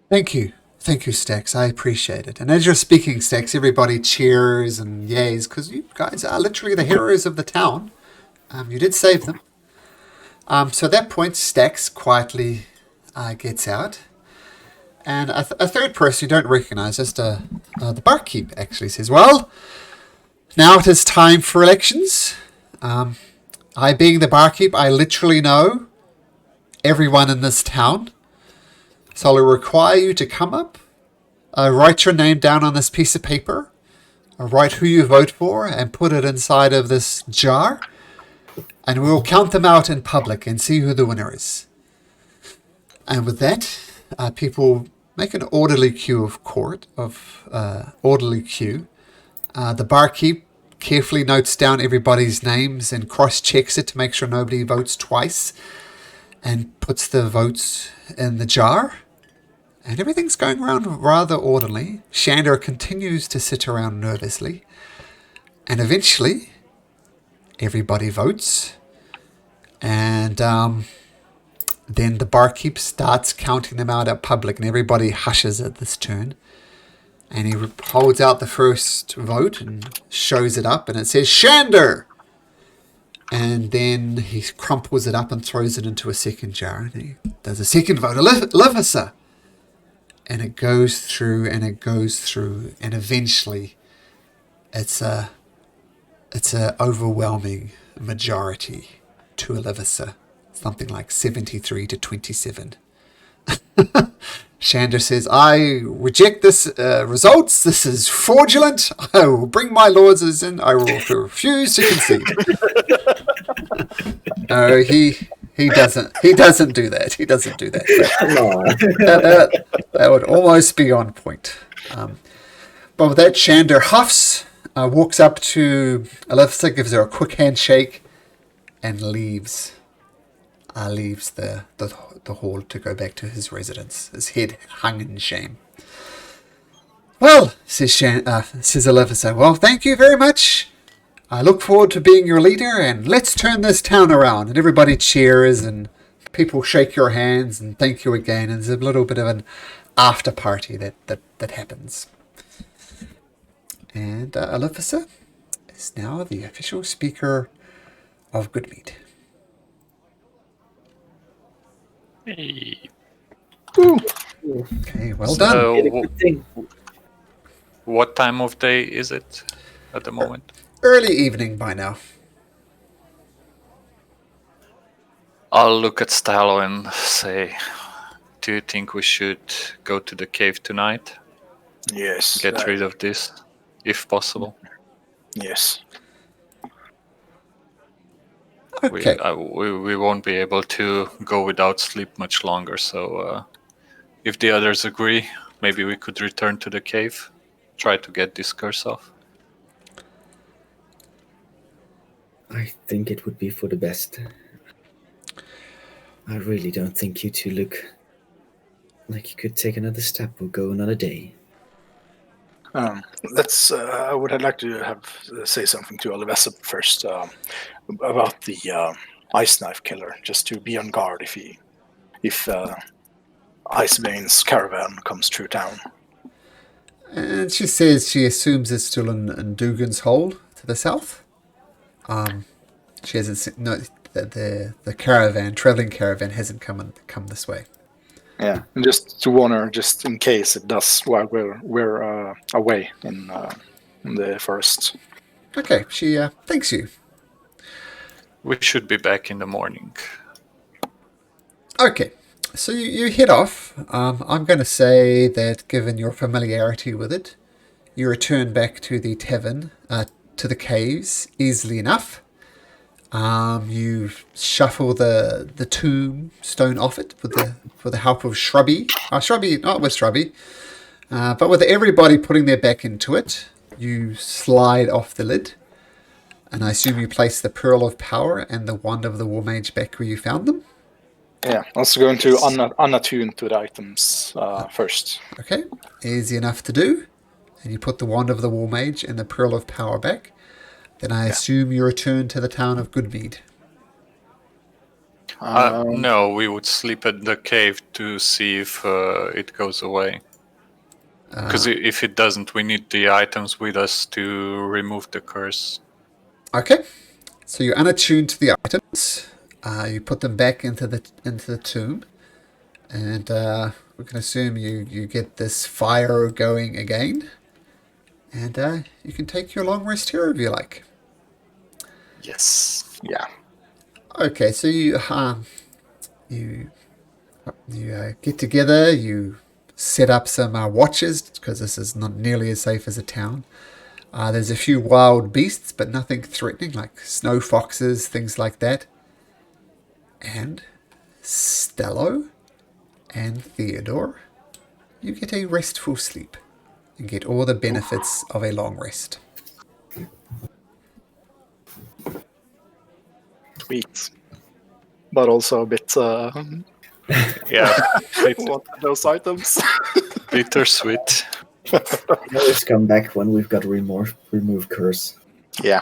Thank you. Thank you, Stax. I appreciate it. And as you're speaking, Stax, everybody cheers and yays, because you guys are literally the heroes of the town. You did save them. So at that point, Stax quietly gets out. And a third person you don't recognize, just the barkeep, actually says, well, now it is time for elections. I, being the barkeep, I literally know everyone in this town. So I'll require you to come up, write your name down on this piece of paper, write who you vote for, and put it inside of this jar. And we'll count them out in public and see who the winner is. And with that, people make an orderly queue of orderly queue. The barkeep carefully notes down everybody's names and cross-checks it to make sure nobody votes twice, and puts the votes in the jar. And everything's going around rather orderly. Shander continues to sit around nervously. And eventually, everybody votes. And then the barkeep starts counting them out at public, and everybody hushes at this turn. And he holds out the first vote and shows it up, and it says, Shander! And then he crumples it up and throws it into a second jar. And he does a second vote, Olivessa! And it goes through, and it goes through, and eventually it's a overwhelming majority to Olivessa. Something like 73 to 27. Shander says, I reject this results. This is fraudulent. I will bring my lords in. I will refuse to concede. No, he doesn't do that. He doesn't do that. That would almost be on point. But with that, Shander huffs, walks up to Olivessa, gives her a quick handshake, and leaves the hall to go back to his residence, his head hung in shame. Well, says Olivessa, well, thank you very much. I look forward to being your leader, and let's turn this town around. And everybody cheers, and people shake your hands and thank you again. And there's a little bit of an after party that happens. And Olivessa is now the official speaker of Goodmead. Hey. Okay, well done. What time of day is it at the moment? Early evening by now. I'll look at Stalo and say, do you think we should go to the cave tonight? Yes. Get rid of this, if possible. Yes. Okay. We won't be able to go without sleep much longer, so if the others agree, maybe we could return to the cave, try to get this curse off. I think it would be for the best. I really don't think you two look like you could take another step or go another day. Let's. I would like to say something to Olivessa first about the ice knife killer, just to be on guard if Icebane's caravan comes through town. And she says she assumes it's still in Dugan's Hole to the south. She hasn't seen, no, the caravan, traveling caravan, hasn't come this way. Yeah, and just to warn her, just in case it does while we're away in the forest. Okay, she thanks you. We should be back in the morning. Okay, so you head off. I'm going to say that given your familiarity with it, you return back to the tavern, to the caves, easily enough. You shuffle the tombstone off it with the help of Shrubby. Shrubby, not with Shrubby, but with everybody putting their back into it. You slide off the lid, and I assume you place the Pearl of Power and the Wand of the War Mage back where you found them. Yeah, also going to unattune to the items first. Okay, easy enough to do. And you put the Wand of the War Mage and the Pearl of Power back. Then I assume you return to the town of Goodmead. No, we would sleep at the cave to see if it goes away. Because if it doesn't, we need the items with us to remove the curse. Okay, so you're unattuned to the items. You put them back into the tomb, and we can assume you get this fire going again, and you can take your long rest here if you like. Yes. Yeah. Okay, so you get together. You set up some watches because this is not nearly as safe as a town. There's a few wild beasts, but nothing threatening, like snow foxes, things like that. And Stello and Theodore, you get a restful sleep and get all the benefits of a long rest. Sweet. But also a bit Yeah. what are those items? Bittersweet. We always come back when we've got remove curse. Yeah.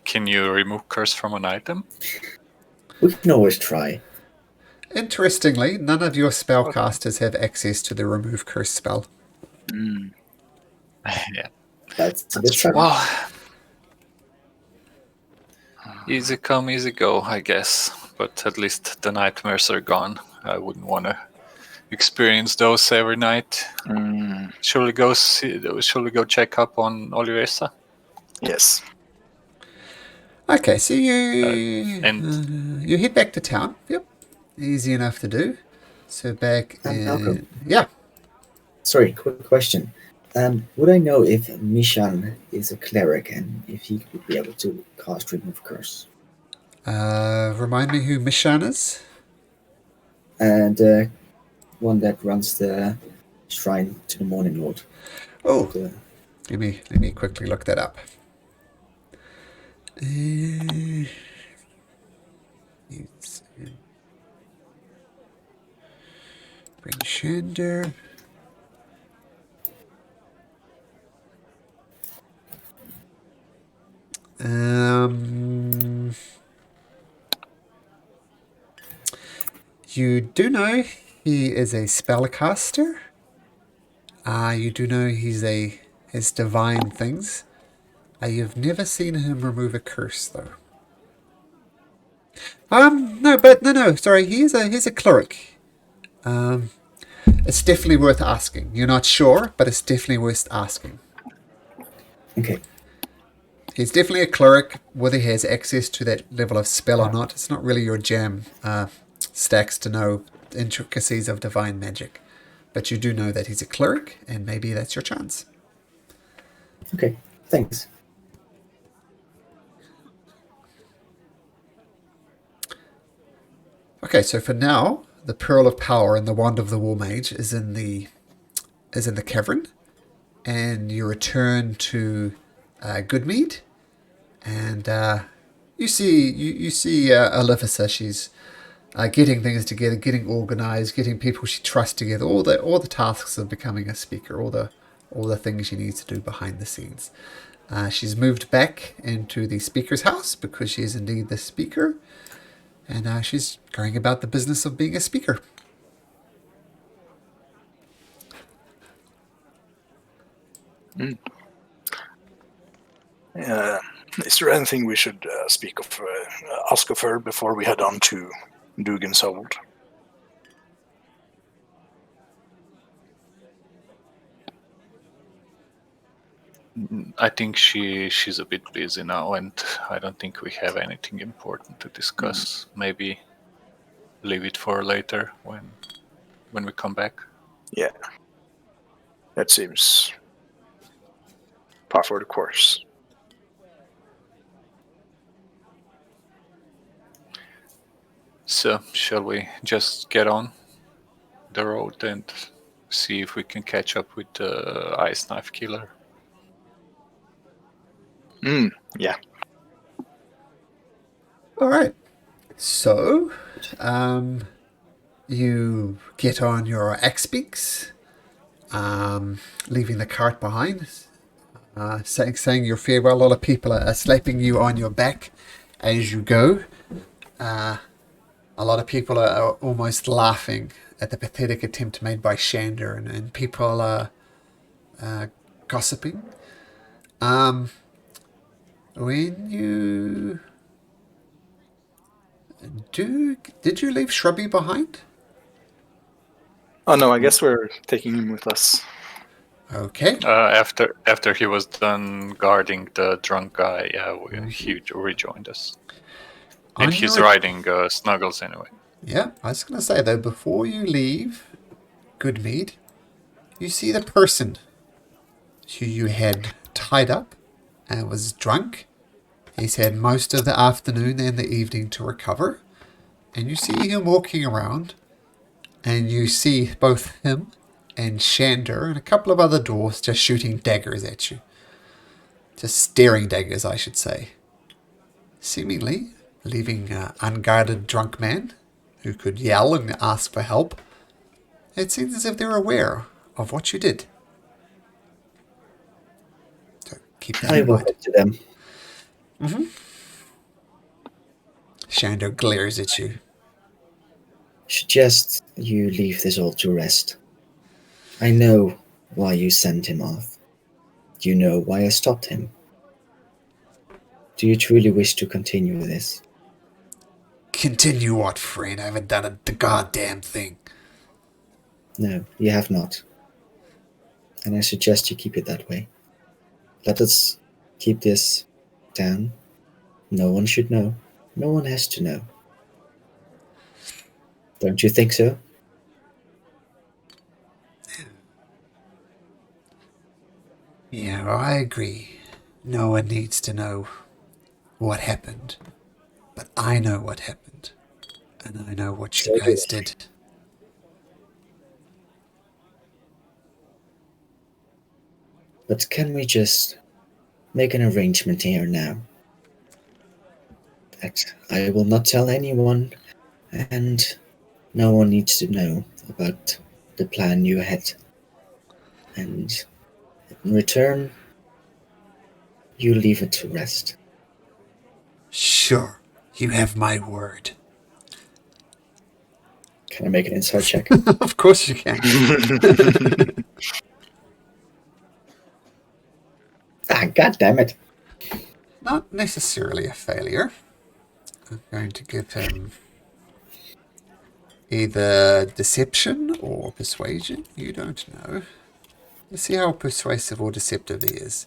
Can you remove curse from an item? We can always try. Interestingly, none of your spellcasters have access to the remove curse spell. Yeah. That's a bit sad. Well, easy come, easy go, I guess. But at least the nightmares are gone. I wouldn't want to experience those every night. Shall we go check up on Olivesa? Yes. Okay, so you head back to town. Yep, easy enough to do. So back in Malcolm. yeah. Sorry, quick question. Would I know if Mishan is a cleric and if he would be able to cast remove curse? Remind me who Mishan is. And one that runs the shrine to the Morning Lord. Oh, The- let me quickly look that up. Bring Shander. You do know he is a spellcaster. You do know has divine things. You've never seen him remove a curse though. No, sorry, he's a cleric. It's definitely worth asking. You're not sure, but it's definitely worth asking. Okay. He's definitely a cleric. Whether he has access to that level of spell or not, it's not really your jam, Stacks, to know the intricacies of divine magic. But you do know that he's a cleric, and maybe that's your chance. Okay. Thanks. Okay, so for now, the Pearl of Power and the Wand of the War Mage is in the cavern, and you return to Goodmead, and you see Olivesa. She's getting things together, getting organised, getting people she trusts together. All the tasks of becoming a speaker, all the things she needs to do behind the scenes. She's moved back into the speaker's house because she is indeed the speaker. And she's going about the business of being a speaker. Is there anything we should ask of her before we head on to Dugan's Hold? I think she's a bit busy now, and I don't think we have anything important to discuss. Maybe leave it for later when we come back. Yeah. That seems par for the course. So, shall we just get on the road and see if we can catch up with the Ice Knife Killer? Yeah. All right. So, you get on your axe-beaks, leaving the cart behind, saying your farewell. A lot of people are slapping you on your back as you go. A lot of people are almost laughing at the pathetic attempt made by Shander, and people are gossiping. When you did you leave Shrubby behind? Oh no, I guess we're taking him with us. Okay. After he was done guarding the drunk guy, he rejoined us. And he's riding Snuggles anyway. Yeah, I was going to say, though, before you leave Goodmead, you see the person who you had tied up and was drunk. He's had most of the afternoon and the evening to recover. And you see him walking around, and you see both him and Shander and a couple of other dwarves just shooting daggers at you. Just staring daggers, I should say. Seemingly leaving an unguarded drunk man who could yell and ask for help. It seems as if they're aware of what you did. So keep that in will mind. head to them. Mm-hmm. Shander glares at you. Suggest you leave this all to rest. I know why you sent him off. You know why I stopped him. Do you truly wish to continue this? Continue what, friend? I haven't done the goddamn thing. No, you have not. And I suggest you keep it that way. Let us keep this down. No one should know. No one has to know. Don't you think so? Yeah, I agree. No one needs to know what happened. But I know what happened. And I know what you guys did. But can we just make an arrangement here now? That I will not tell anyone, and no one needs to know about the plan you had. And in return, you leave it to rest. Sure, you have my word. Can I make an insight check? Of course you can. God damn it. Not necessarily a failure. I'm going to give him either deception or persuasion. You don't know. Let's see how persuasive or deceptive he is.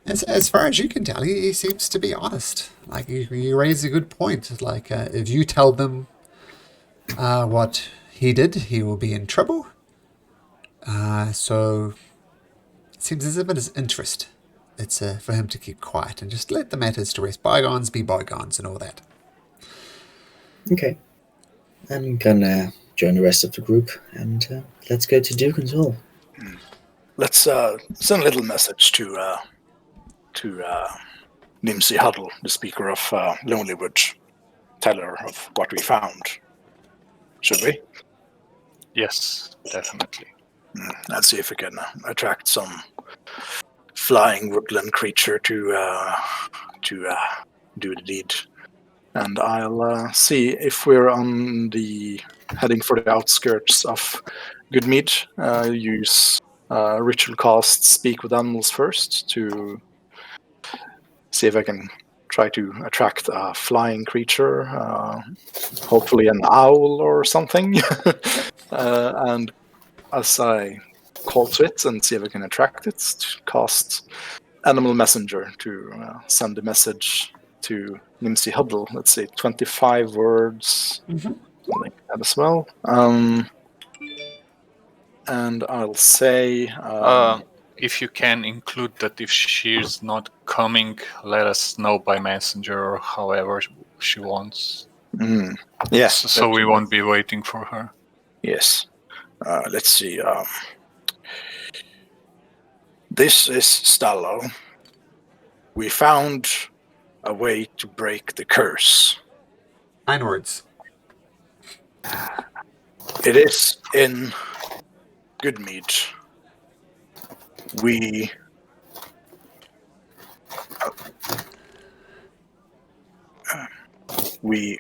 As far as you can tell, he seems to be honest. Like, you raise a good point. Like, if you tell them what he did, he will be in trouble. So it seems as if it is interest. It's for him to keep quiet and just let the matters to rest. Bygones be bygones and all that. Okay. I'm gonna join the rest of the group and let's go to Dugan's Hall. Let's send a little message to Nimsy Huddle, the speaker of Lonelywood. Tell her of what we found. Should we? Yes, definitely. Let's see if we can attract some flying woodland creature to do the deed. And I'll see if we're on the heading for the outskirts of Goodmead. Use ritual cast Speak with Animals first to see if I can try to attract a flying creature, hopefully an owl or something. And as I call to it and see if I can attract it, to cast Animal Messenger to send a message to Nimsy Huddle. Let's see, 25 words, something like that as well. And I'll say... if you can include that if she's not coming, let us know by messenger or however she wants. Yes. So we won't be waiting for her. Yes. Let's see. This is Stallo. We found a way to break the curse. 9 words. It is in Goodmead. We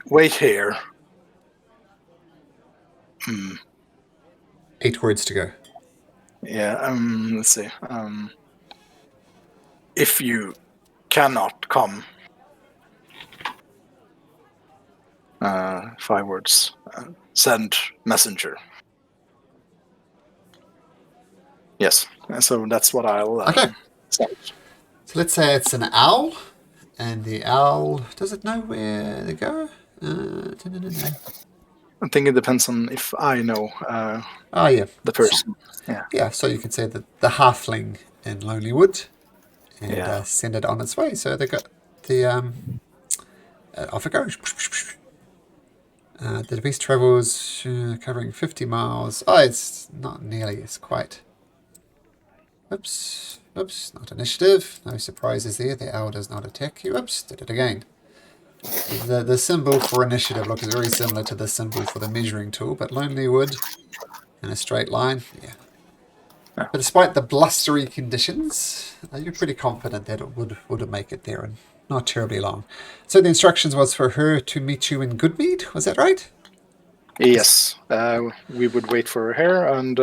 wait here. 8 words to go. Yeah, let's see. If you cannot come, 5 words. Send messenger. Yes, so that's what I'll Okay. send. So let's say it's an owl, and the owl, does it know where to go? I think it depends on if I know Oh, yeah. the person. Yeah. Yeah, so you can say that the halfling in Lonelywood, and Yeah. send it on its way. So they got the off it goes. The beast travels covering 50 miles. Oh, it's not nearly. It's quite. Oops, not initiative. No surprises there. The owl does not attack you. Oops, did it again. The symbol for initiative looks very similar to the symbol for the measuring tool, but Lonelywood in a straight line, yeah. But despite the blustery conditions, you're pretty confident that it would make it there and not terribly long. So the instructions was for her to meet you in Goodmead, was that right? Yes, we would wait for her, and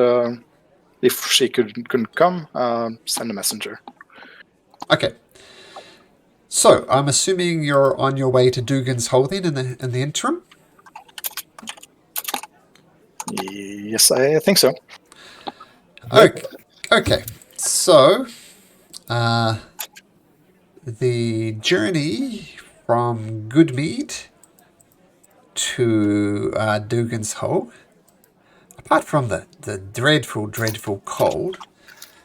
if she couldn't come, send a messenger. Okay. So I'm assuming you're on your way to Dugan's Hole then in the interim? Yes, I think so. Okay. So the journey from Goodmead to Dugan's Hole, apart from the dreadful cold,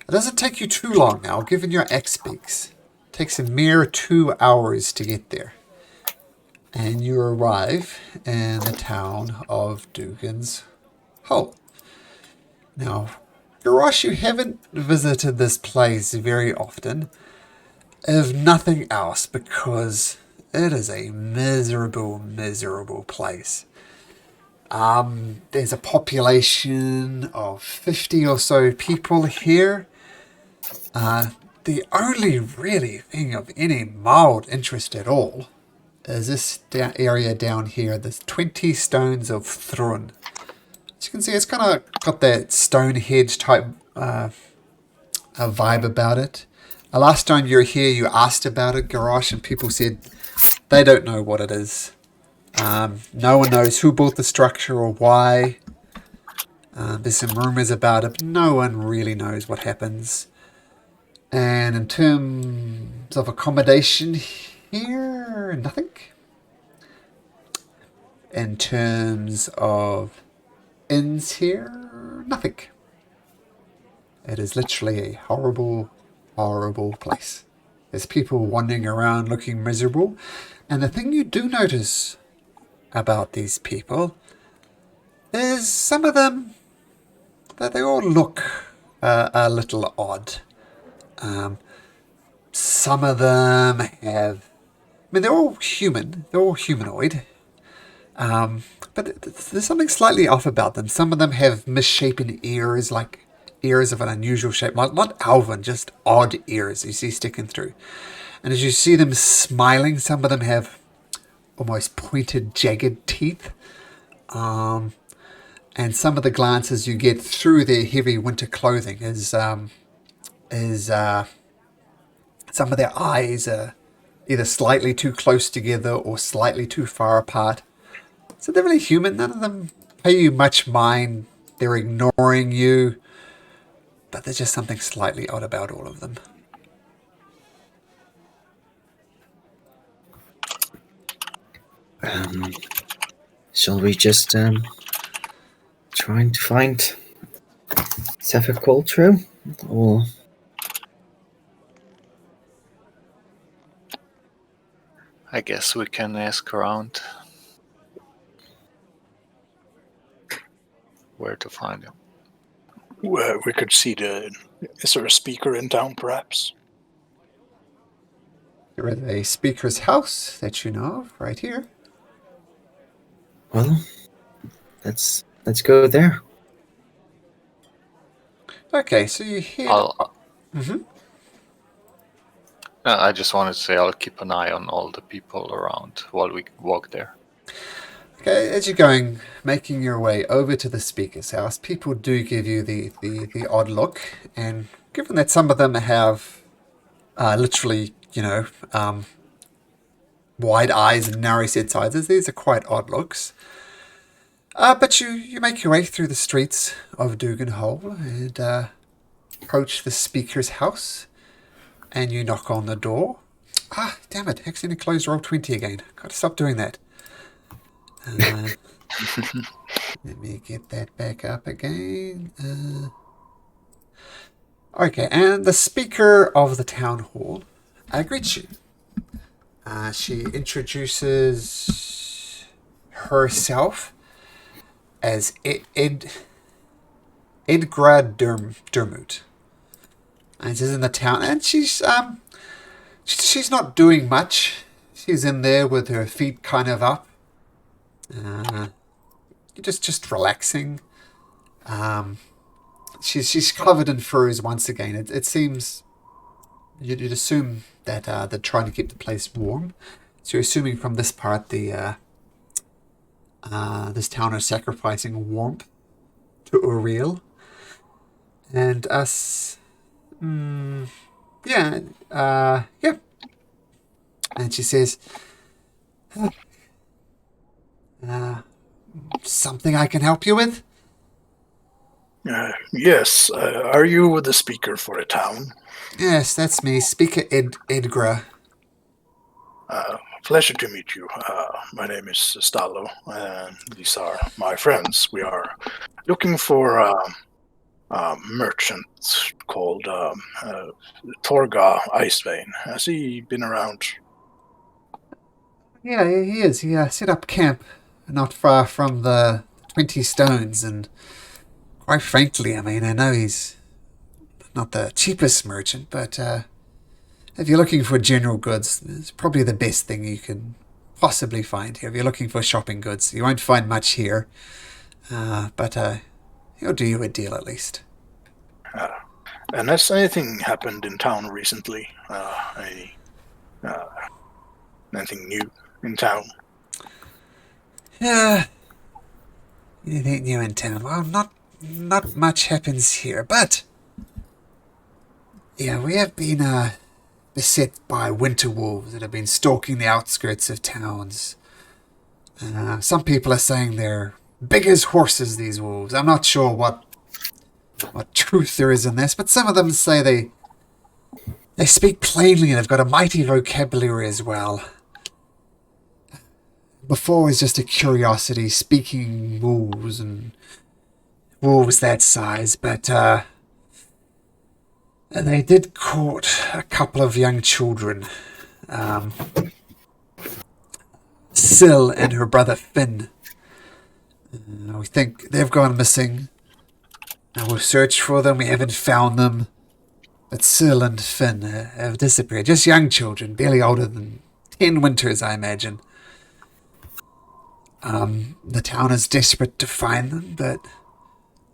it doesn't take you too long now, given your axe speaks. It takes a mere 2 hours to get there. And you arrive in the town of Dugan's Hole. Now, Garrosh, you haven't visited this place very often, if nothing else, because it is a miserable place. There's a population of 50 or so people here. The only really thing of any mild interest at all is this area down here. There's 20 stones of Thrun. As you can see, it's kind of got that Stonehenge type a vibe about it. Last time you were here, you asked about it, Garrosh, and people said they don't know what it is. No one knows who built the structure or why. There's some rumors about it, but no one really knows what happens. And in terms of accommodation here, nothing. In terms of inns here, nothing. It is literally a horrible place. There's people wandering around looking miserable. And the thing you do notice about these people is some of them, that they all look a little odd. Some of them have, they're all human, they're all humanoid, but there's something slightly off about them. Some of them have misshapen ears, like ears of an unusual shape, like not Alvin, just odd ears you see sticking through. And as you see them smiling, some of them have almost pointed, jagged teeth. And some of the glances you get through their heavy winter clothing is some of their eyes are either slightly too close together or slightly too far apart. So they're really human. None of them pay you much mind. They're ignoring you. But there's just something slightly odd about all of them. Shall we just trying to find Sephek Kaltro? Or I guess we can ask around where to find him. We could see is there a speaker in town, perhaps? There is a speaker's house that you know of right here. well, let's go there. Okay, so you hear... I just wanted to say I'll keep an eye on all the people around while we walk there. Okay, as you're going, making your way over to the speaker's house, people do give you the odd look, and given that some of them have literally, wide eyes and narrow set sizes, these are quite odd looks. But you make your way through the streets of Duganhole and approach the speaker's house, and you knock on the door. Ah, damn it, accidentally closed Roll20 again. Gotta stop doing that. Let me get that back up again. Okay, and the speaker of the town hall greets you. She introduces herself as Edgra Dermot. And she's in the town, and she's not doing much. She's in there with her feet kind of up. Just relaxing. She's covered in furs once again. It seems you'd assume that they're trying to keep the place warm. So you're assuming from this part this town is sacrificing warmth to Uriel. And us, yeah. And she says, something I can help you with? Yes. Are you the speaker for the town? Yes, that's me, Speaker Edgra. Pleasure to meet you. My name is Stalo, and these are my friends. We are looking for a merchant called Torga Icevein. Has he been around? Yeah, he is. He set up camp not far from the 20 Stones, and quite frankly, I know he's not the cheapest merchant, but if you're looking for general goods, it's probably the best thing you can possibly find here. If you're looking for shopping goods, you won't find much here, but he'll do you a deal at least. And has anything happened in town recently? Anything new in town? Anything new in town? Well, not much happens here, but yeah, we have been beset by winter wolves that have been stalking the outskirts of towns. Some people are saying they're big as horses, these wolves. I'm not sure what truth there is in this, but some of them say they speak plainly and have got a mighty vocabulary as well. Before it was just a curiosity, speaking wolves and wolves that size, but they did caught a couple of young children. Syl and her brother Finn. We think they've gone missing. We've searched for them, we haven't found them. But Syl and Finn have disappeared. Just young children, barely older than 10 winters, I imagine. The town is desperate to find them, but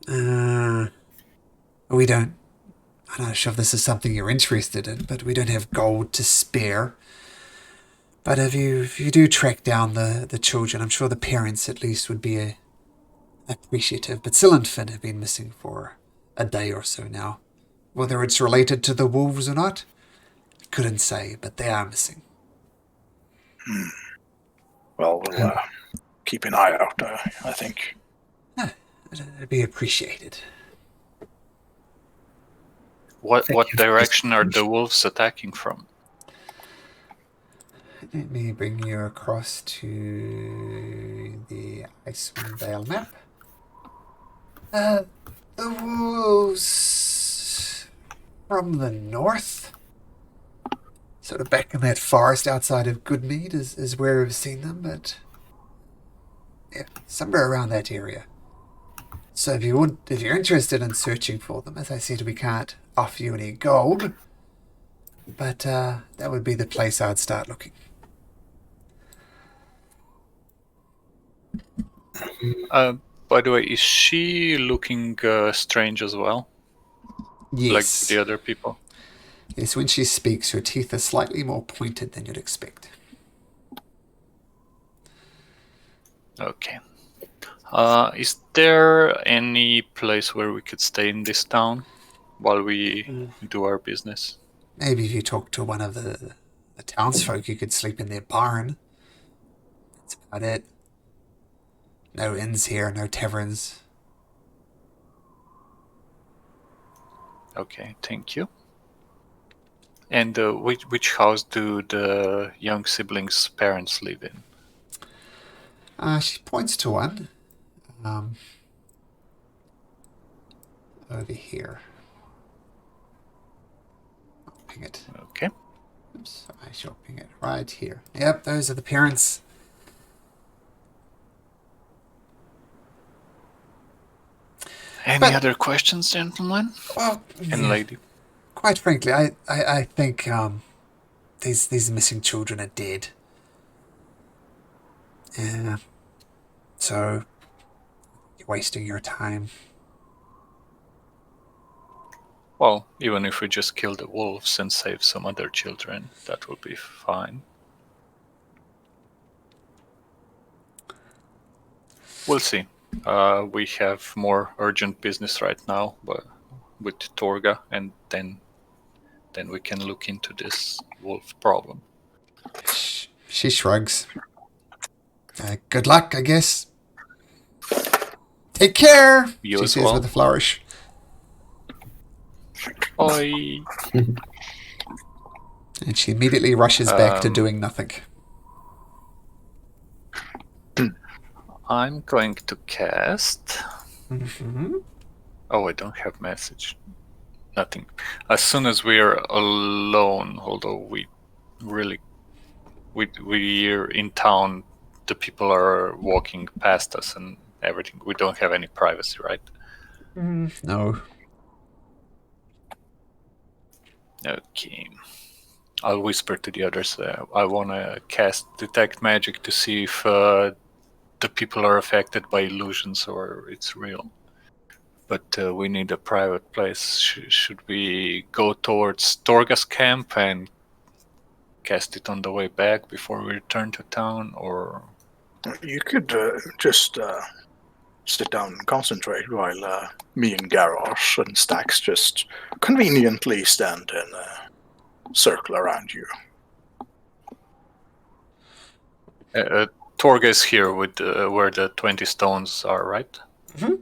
I'm not sure if this is something you're interested in, but we don't have gold to spare. But if you do track down the children, I'm sure the parents at least would be appreciative. But Syl and Finn have been missing for a day or so now. Whether it's related to the wolves or not, couldn't say, but they are missing. Well, we'll keep an eye out, I think. It'd be appreciated. What Thank you for direction are this the wolves attacking from? Let me bring you across to the Icewind Dale map. The wolves from the north, sort of back in that forest outside of Goodmead is where we've seen them, but yeah, somewhere around that area. So if you're interested in searching for them, as I said, we can't offer you any gold, but that would be the place I'd start looking. By the way, is she looking strange as well? Like Yes. the other people? Yes, when she speaks, her teeth are slightly more pointed than you'd expect. Okay. Is there any place where we could stay in this town while we do our business? Maybe if you talk to one of the townsfolk, you could sleep in their barn. That's about it. No inns here, no taverns. Okay, thank you. And which house do the young siblings' parents live in? She points to one. Over here. I'll ping it. Okay. Oops, I shall ping it right here. Yep, those are the parents. Any other questions, gentlemen? Well, And lady? quite frankly, I think these missing children are dead. Yeah. So you're wasting your time. Well, even if we just kill the wolves and save some other children, that would be fine. We'll see. We have more urgent business right now, but with Torga, and then we can look into this wolf problem. She shrugs. Good luck, I guess. Take care, You she as says well. with a flourish. Oi. And she immediately rushes back to doing nothing. I'm going to cast. Mm-hmm. Oh, I don't have message. Nothing. As soon as we're alone, although we're in town, the people are walking past us and everything. We don't have any privacy, right? No. Okay. I'll whisper to the others. I want to cast Detect Magic to see if the people are affected by illusions or it's real. But we need a private place. Should we go towards Torga's camp and cast it on the way back before we return to town, or... You could just sit down and concentrate while me and Garrosh and Stax just conveniently stand in a circle around you. Torga is here with where the 20 stones are, right? Mm-hmm.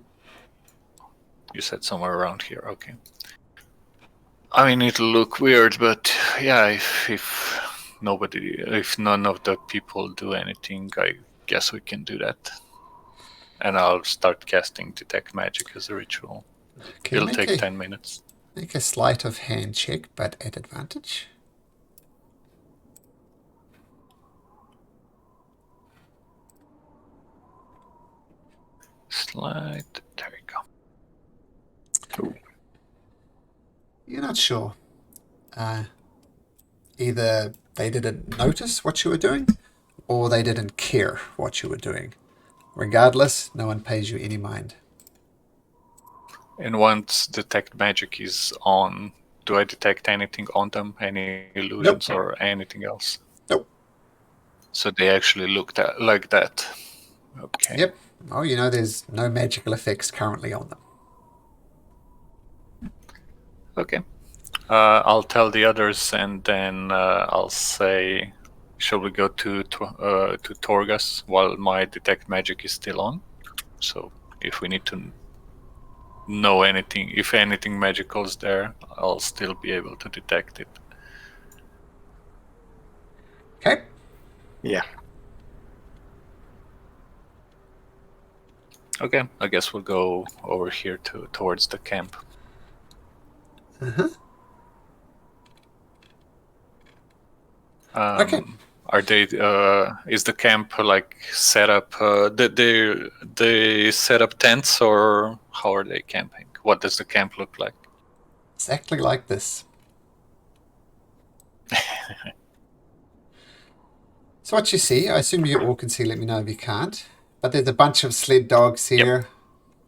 You said somewhere around here, okay. I mean, it'll look weird, but yeah, if none of the people do anything, I guess we can do that. And I'll start casting Detect Magic as a ritual. Okay, It'll take 10 minutes. Make a sleight of hand check, but at advantage. Slide. There we go. Ooh. You're not sure. Either they didn't notice what you were doing, or they didn't care what you were doing. Regardless, no one pays you any mind. And once Detect Magic is on, do I detect anything on them? Any illusions or anything else? Nope. So they actually looked at like that. Okay. Yep. Oh, you know, there's no magical effects currently on them. Okay. I'll tell the others, and then I'll say, shall we go to Torgas while my detect magic is still on? So if we need to know anything, if anything magical is there, I'll still be able to detect it. Okay. Yeah. Okay, I guess we'll go over here towards the camp. Uh-huh. Okay. Are they? Is the camp like set up? They set up tents, or how are they camping? What does the camp look like? Exactly like this. So what you see, I assume you all can see, let me know if you can't, but there's a bunch of sled dogs here.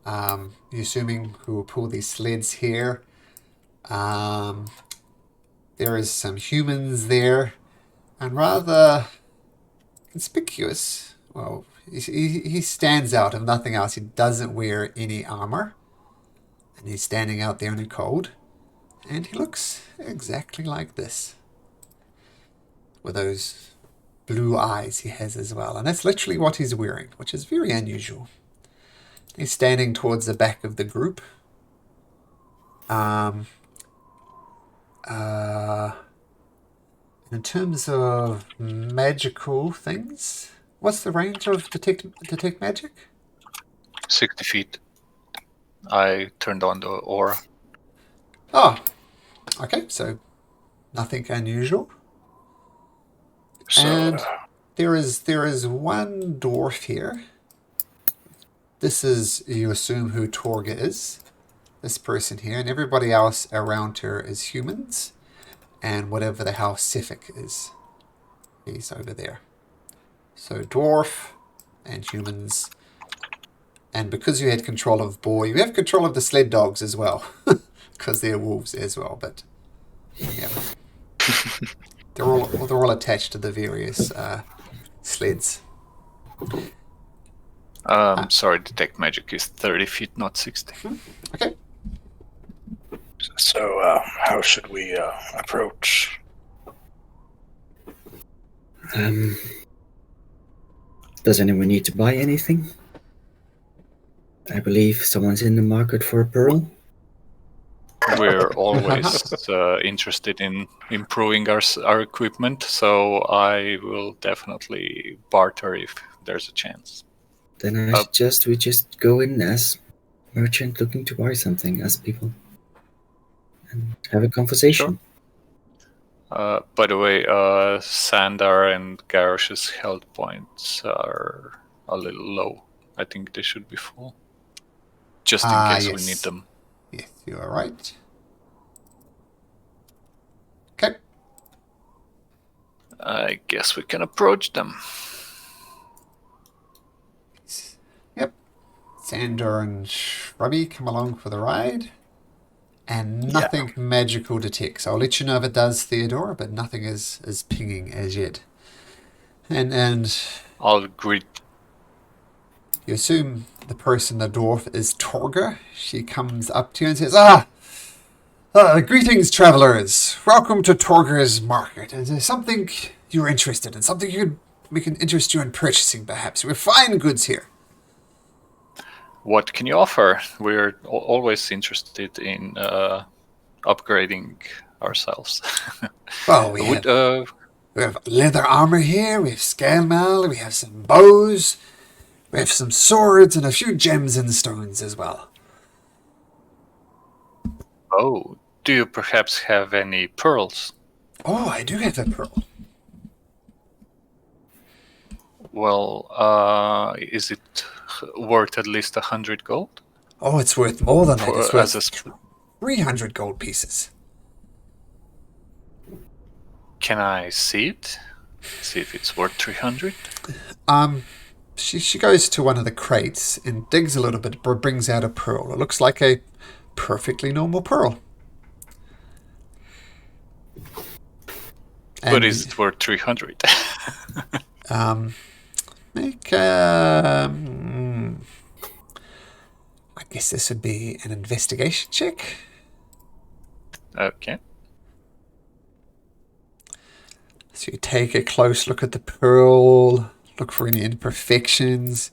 You're assuming who will pull these sleds here. There is some humans there, and rather conspicuous, well, he stands out if nothing else. He doesn't wear any armor, and he's standing out there in the cold, and he looks exactly like this, with those blue eyes he has as well, and that's literally what he's wearing, which is very unusual. He's standing towards the back of the group. In terms of magical things, what's the range of detect magic? 60 feet. I turned on the aura. Oh, okay, so nothing unusual. So, And there is one dwarf here. This is, you assume, who Torga is. This person here, and everybody else around her is humans, and whatever the hell Sephek is. He's over there. So dwarf and humans. And because you had control of boar, you have control of the sled dogs as well. Because they're wolves as well, but yeah. they're all attached to the various sleds. Sorry, detect magic is 30 feet, not 60. Okay. So, how should we approach? Does anyone need to buy anything? I believe someone's in the market for a pearl. We're always interested in improving our equipment, so I will definitely barter if there's a chance. Then I suggest we just go in as merchant looking to buy something, as people, and have a conversation. Sure. By the way, Sandar and Garrosh's health points are a little low. I think they should be full. Just in case we need them. Yes, you are right. Okay. I guess we can approach them. Yep. Sander and Shrubby come along for the ride. And nothing magical detects. I'll let you know if it does, Theodora, but nothing is pinging as yet. And I'll greet. You assume the person, the dwarf, is Torga. She comes up to you and says, greetings, travelers. Welcome to Torga's market. Is there something you're interested in? Something we can interest you in purchasing, perhaps? We have fine goods here. What can you offer? We're always interested in upgrading ourselves. Well, we have leather armor here. We have scale mail. We have some bows. We have some swords and a few gems and stones as well. Oh, do you perhaps have any pearls? Oh, I do have a pearl. Well, is it worth at least 100 gold? Oh, it's worth more than that. It's worth as 300 gold pieces. Can I see it? See if it's worth 300? She goes to one of the crates and digs a little bit, but brings out a pearl. It looks like a perfectly normal pearl. And but is it worth 300? Make I guess this would be an investigation check. Okay. So you take a close look at the pearl, look for any imperfections,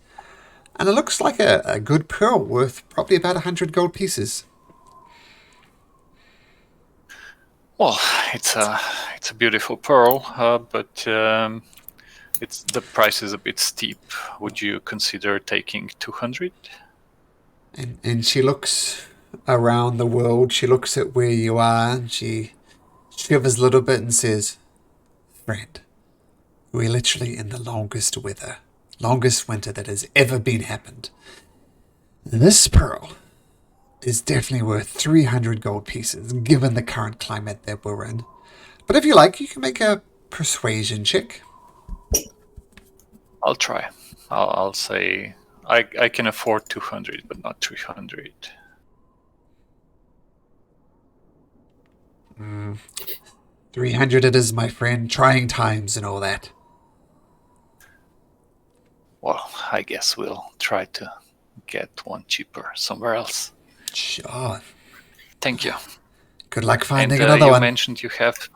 and it looks like a good pearl worth probably about 100 gold pieces. Well, it's a beautiful pearl, but the price is a bit steep. Would you consider taking 200? And she looks around the world, she looks at where you are, and she shivers a little bit and says, "Friend, we're literally in the longest winter that has ever been happened. This pearl is definitely worth 300 gold pieces, given the current climate that we're in. But if you like, you can make a persuasion check." I'll try. I'll say I can afford 200, but not 300. 300 it is, my friend. Trying times and all that. Well, I guess we'll try to get one cheaper somewhere else. Sure. Thank you. Good luck finding And another you one. mentioned you have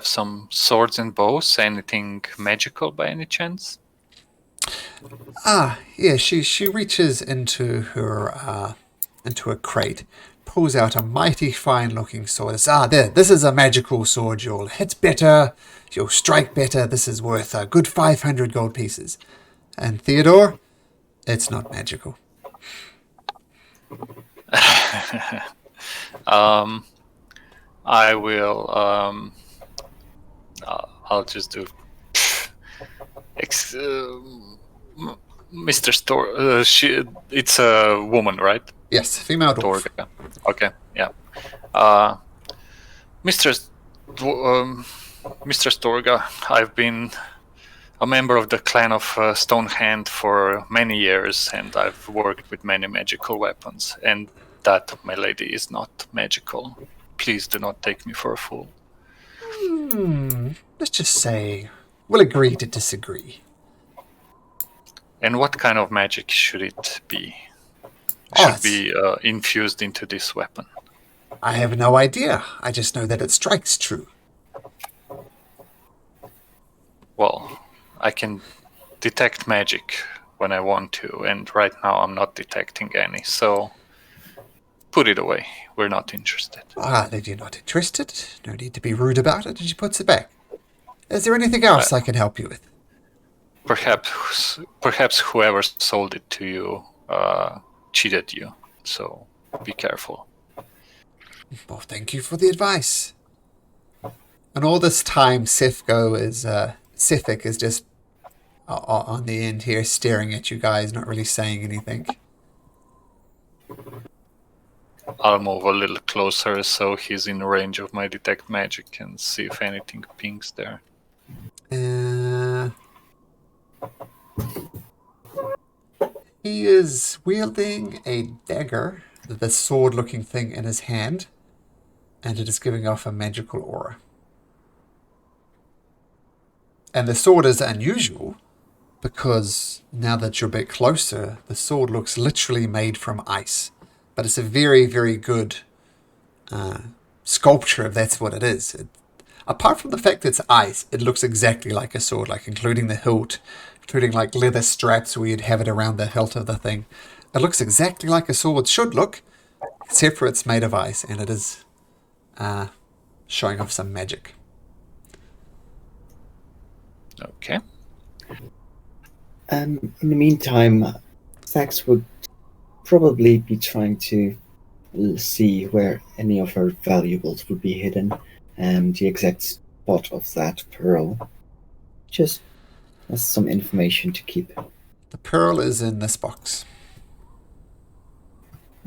some swords and bows. Anything magical by any chance? Yeah, she reaches into her crate, pulls out a mighty fine looking sword. This is a magical sword. You'll hit better, you'll strike better. This is worth a good 500 gold pieces. And Theodore, it's not magical. I will. I'll just do. Mr. Store. It's a woman, right? Yes, female dwarf. Storga. Okay, yeah. Mr. Storga, I've been a member of the clan of Stonehand for many years, and I've worked with many magical weapons, and that, my lady, is not magical. Please do not take me for a fool. Let's just say we'll agree to disagree. And what kind of magic should it be? Should be infused into this weapon? I have no idea. I just know that it strikes true. Well, I can detect magic when I want to, and right now I'm not detecting any, so put it away. We're not interested. If you're not interested, no need to be rude about it, and she puts it back. Is there anything else I can help you with? Perhaps whoever sold it to you cheated you, so be careful. Well, thank you for the advice. And all this time, Sephek is just on the end here, staring at you guys, not really saying anything. I'll move a little closer so he's in range of my detect magic and see if anything pings there. He is wielding a dagger, the sword-looking thing in his hand, and it is giving off a magical aura. And the sword is unusual because now that you're a bit closer, the sword looks literally made from ice. But it's a very, very good sculpture, if that's what it is. Apart from the fact that it's ice, it looks exactly like a sword, like including the hilt, including like leather straps where you'd have it around the hilt of the thing. It looks exactly like a sword should look, except for it's made of ice, and it is showing off some magic. Okay. In the meantime, Thax would probably be trying to see where any of her valuables would be hidden, and the exact spot of that pearl. Just as some information to keep. The pearl is in this box.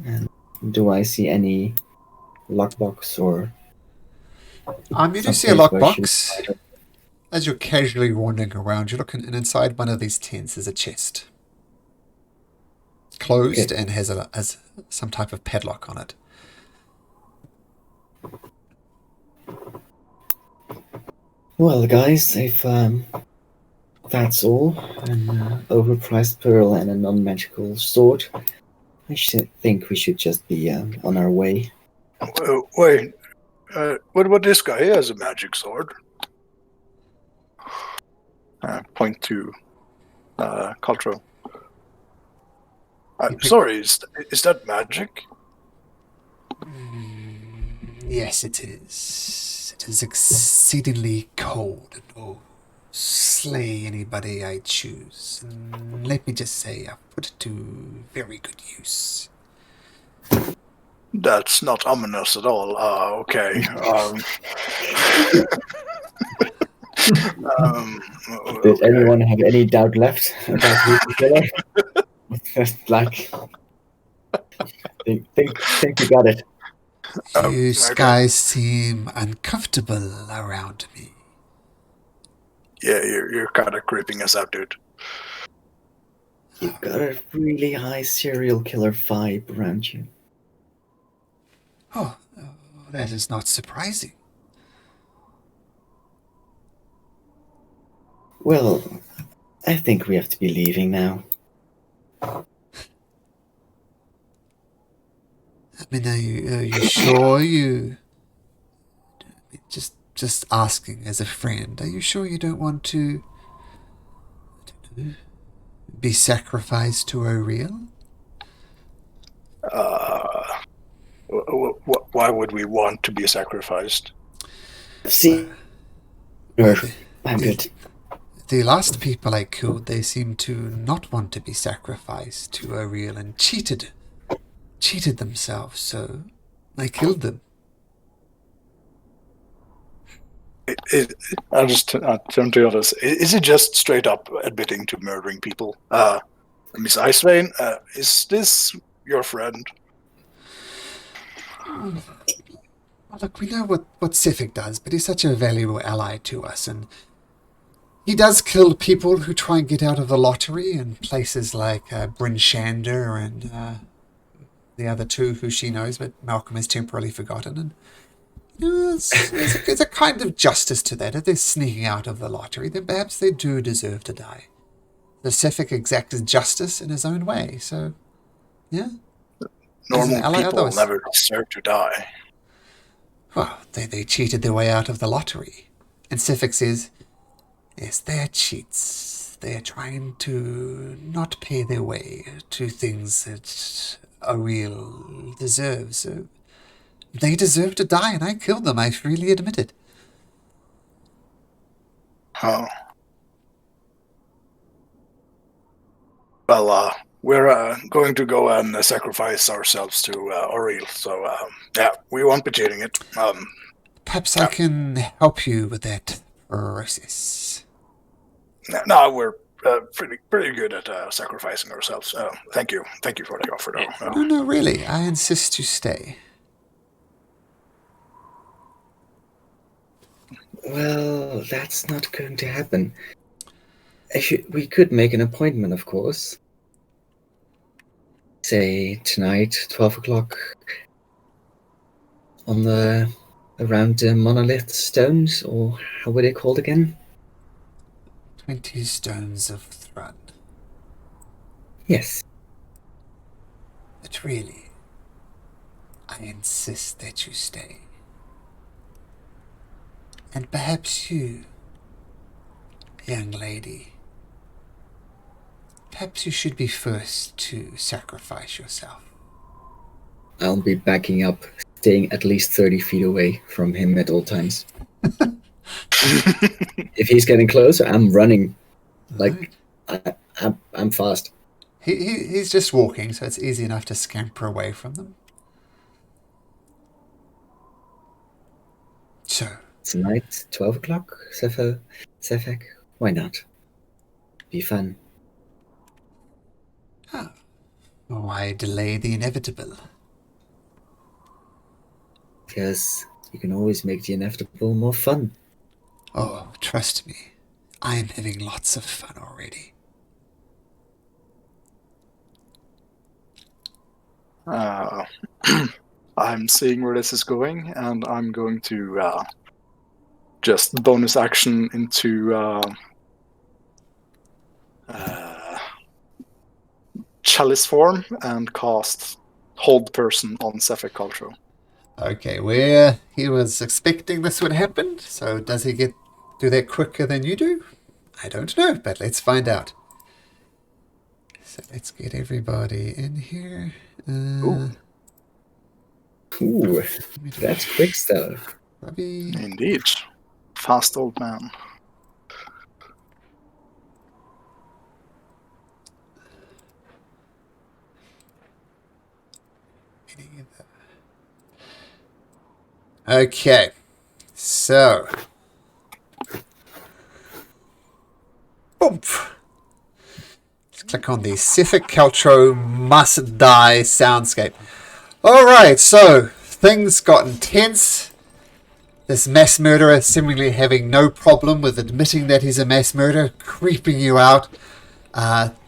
And do I see any lockbox or? You do see a lockbox. As you're casually wandering around, you're looking, and inside one of these tents is a chest. Closed and has some type of padlock on it. Well, guys, if that's all, an overpriced pearl and a non-magical sword, I think we should just be on our way. Wait, what about this guy? He has a magic sword. point to Kaltro. I'm You pick- sorry, is that magic? Yes, it is. It is exceedingly cold and will slay anybody I choose. And let me just say, I've put it to very good use. That's not ominous at all. Okay. Did Okay. anyone have any doubt left about who's the killer? Just like, think you got it. You okay. guys seem uncomfortable around me. Yeah, you're kind of creeping us out, dude. You've got a really high serial killer vibe around you. Oh, that is not surprising. Well, I think we have to be leaving now. I mean, are you sure you... Just asking as a friend, are you sure you don't want to... I don't know, be sacrificed to O'Reilly? Why would we want to be sacrificed? See, I'm good. The last people I killed, they seemed to not want to be sacrificed to O'Reilly and cheated themselves, so I killed them. I'll just turn to others. Is it just straight up admitting to murdering people? Miss Icevein, is this your friend? Well, look, we know what Sephek does, but he's such a valuable ally to us, and he does kill people who try and get out of the lottery in places like Bryn Shander and the other two who she knows, but Malcolm has temporarily forgotten. And there's a kind of justice to that. If they're sneaking out of the lottery, then perhaps they do deserve to die. The Sephek exacts justice in his own way, so yeah. Normal ally, people otherwise- never deserve to die. Well, they cheated their way out of the lottery. And Sephek says, yes, they're cheats. They're trying to not pay their way to things that O'Reilly deserves. So they deserve to die, and I killed them. I freely admit it. Oh. Well, we're going to go and sacrifice ourselves to O'Reilly. So, yeah, we won't be cheating it. Perhaps I can help you with that process. No, we're pretty good at sacrificing ourselves. Thank you for the offer, though. No, really. I insist you stay. Well, that's not going to happen. We could make an appointment, of course. Say tonight, 12 o'clock, on around the monolith stones, or how were they called again? 20 stones of Thrun. Yes. But really, I insist that you stay. And perhaps you, young lady, perhaps you should be first to sacrifice yourself. I'll be backing up, staying at least 30 feet away from him at all times. If he's getting closer, I'm running. Like, I'm fast. He's just walking, so it's easy enough to scamper away from them. So, Tonight, 12 o'clock, Sephek, why not? Be fun. why delay the inevitable? Because you can always make the inevitable more fun. Oh, trust me, I am having lots of fun already. I'm seeing where this is going, and I'm going to just bonus action into chalice form and cast hold person on Sephek Kaltro. Okay, where he was expecting this would happen, so does he do that quicker than you do? I don't know, but let's find out. So let's get everybody in here. Ooh, that's quick stuff. Robbie. Indeed. Fast old man. Okay, so boom. Let's click on the Sephek Kaltro Must Die soundscape. Alright, so things got intense. This mass murderer seemingly having no problem with admitting that he's a mass murderer, creeping you out.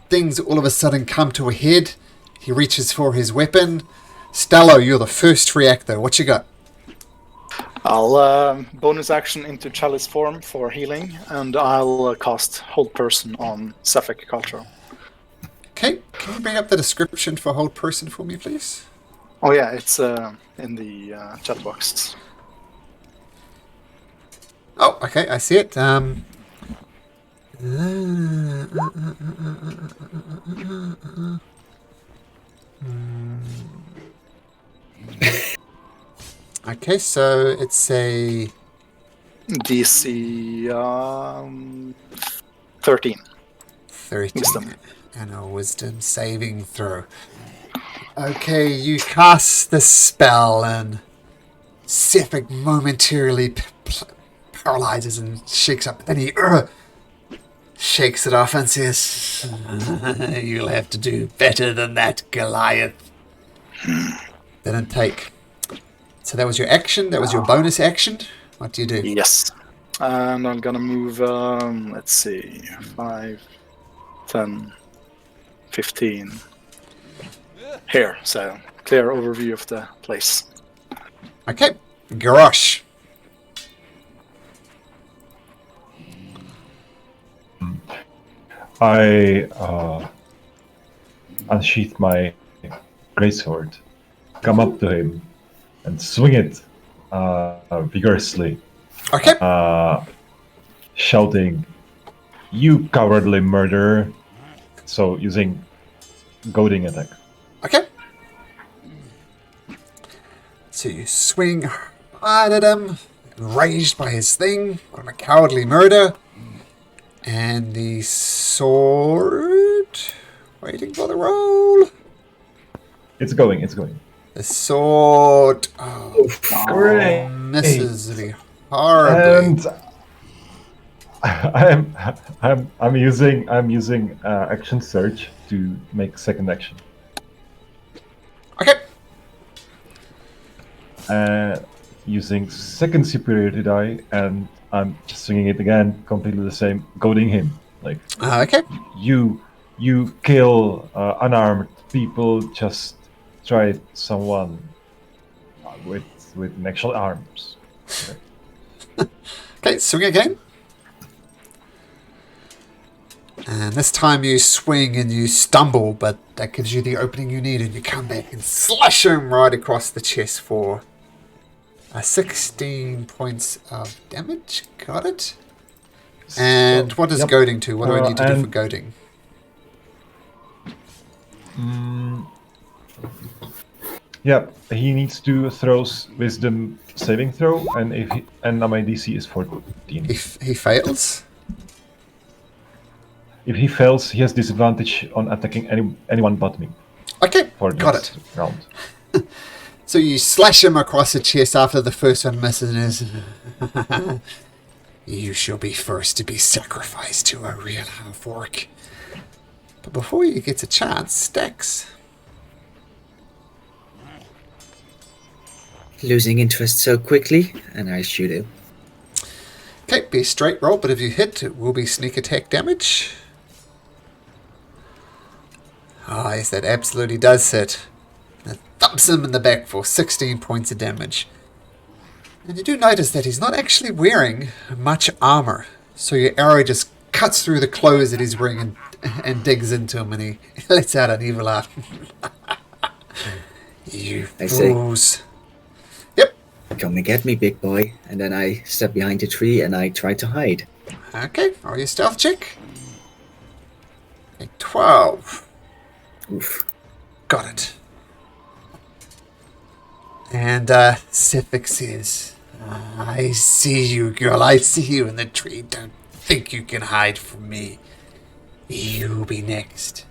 Things all of a sudden come to a head. He reaches for his weapon. Stello, you're the first reactor. What you got? I'll bonus action into Chalice form for healing, and I'll cast Hold Person on Sephek Kaltro. Okay, can you bring up the description for Hold Person for me, please? Oh yeah, it's in the chat box. Oh, okay, I see it. Okay, so it's a DC 13. 13 Wisdom. and a wisdom saving throw. Okay, you cast the spell and Sephek momentarily paralyzes and shakes up. Then he shakes it off and says, "You'll have to do better than that, Goliath." Didn't take. So that was your action. That was your bonus action. What do you do? Yes. And I'm gonna move, let's see, 5, 10, 15. Here, so clear overview of the place. Okay, Garrosh. I unsheath my greatsword, come up to him, and swing it vigorously, Okay. shouting, "You cowardly murderer!" So using goading attack. Okay. So you swing hard at him, enraged by his thing, on a cowardly murder. And the sword... Waiting for the roll. It's going. It's going. The sword... Oh, Great. misses me horribly. And I'm using action search to make second action. Okay. Using second superiority die, and I'm swinging it again, completely the same, goading him. Like, Okay. you kill unarmed people, just try someone with actual arms. Okay, swing again. And this time you swing and you stumble, but that gives you the opening you need, and you come back and slash him right across the chest for 16 points of damage. Got it. And what is yep. goading to? What do I need to do for goading? Yeah, he needs to throw wisdom saving throw, and my DC is 14. If he fails? If he fails, he has disadvantage on attacking anyone but me. Okay, For got this it. round. So you slash him across the chest after the first one misses. You shall be first to be sacrificed to a real half-orc. But before you get a chance, Stax. Losing interest so quickly, and I shoot him. Okay, be a straight roll, but if you hit, it will be sneak attack damage. Ah, yes, that absolutely does hit. It thumps him in the back for 16 points of damage. And you do notice that he's not actually wearing much armor. So your arrow just cuts through the clothes that he's wearing and digs into him, and he lets out an evil laugh. You I see. fools. Yep. Come and get me, big boy. And then I step behind the tree and I try to hide. Okay, roll your stealth check. A 12. Oof. Got it. And Sephek says, I see you, girl. I see you in the tree. Don't think you can hide from me. You'll be next.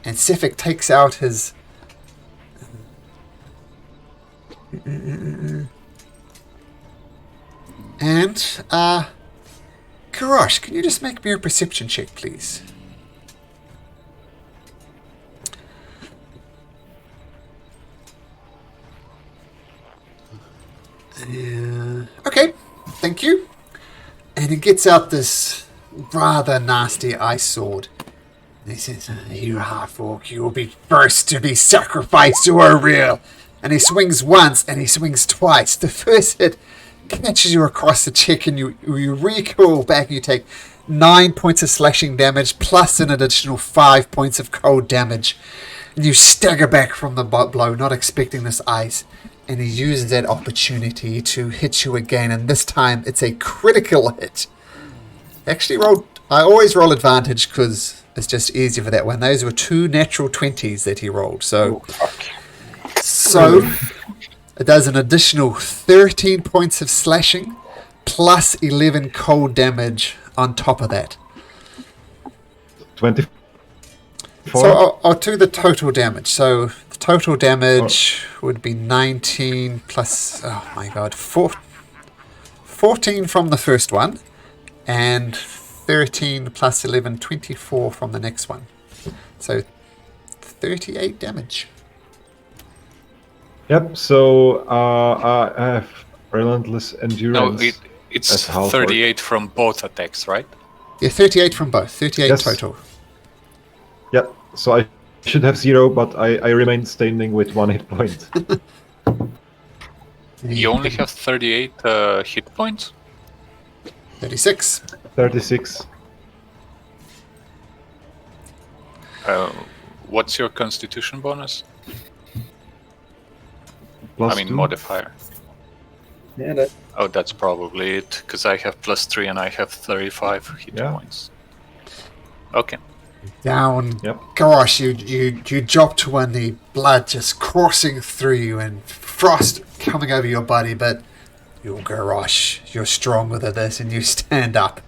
And Sephek takes out his... And, Karosh, can you just make me a perception check, please? Okay, thank you. And he gets out this rather nasty ice sword. And he says, you half-orc, you will be first to be sacrificed to our real. And he swings once and he swings twice. The first hit catches you across the cheek and you recoil back and you take 9 points of slashing damage plus an additional 5 points of cold damage. And you stagger back from the blow, not expecting this ice. And he uses that opportunity to hit you again, and this time it's a critical hit. Actually, I always roll advantage because it's just easier for that one. Those were 2 natural 20s that he rolled. So it does an additional 13 points of slashing plus 11 cold damage on top of that. 24. So I'll do the total damage. So the total damage would be 19 plus, 14 from the first one, and 13 plus 11, 24 from the next one. So 38 damage. Yep, so I have Relentless Endurance. No, it's as half 38 from both attacks, right? Yeah, 38 from both. 38 Yes. total. Yep, so I should have 0, but I remain standing with 1 hit point. You only have 38 hit points? 36. 36. What's your constitution bonus? Plus I mean 2. modifier. Yeah, that. Oh, that's probably it, because I have +3 and I have 35 hit Yeah. points. Okay. Down. Yep. Gosh, you drop to one knee, blood just coursing through you and frost coming over your body, but you Garrosh, you're stronger than this, and you stand up.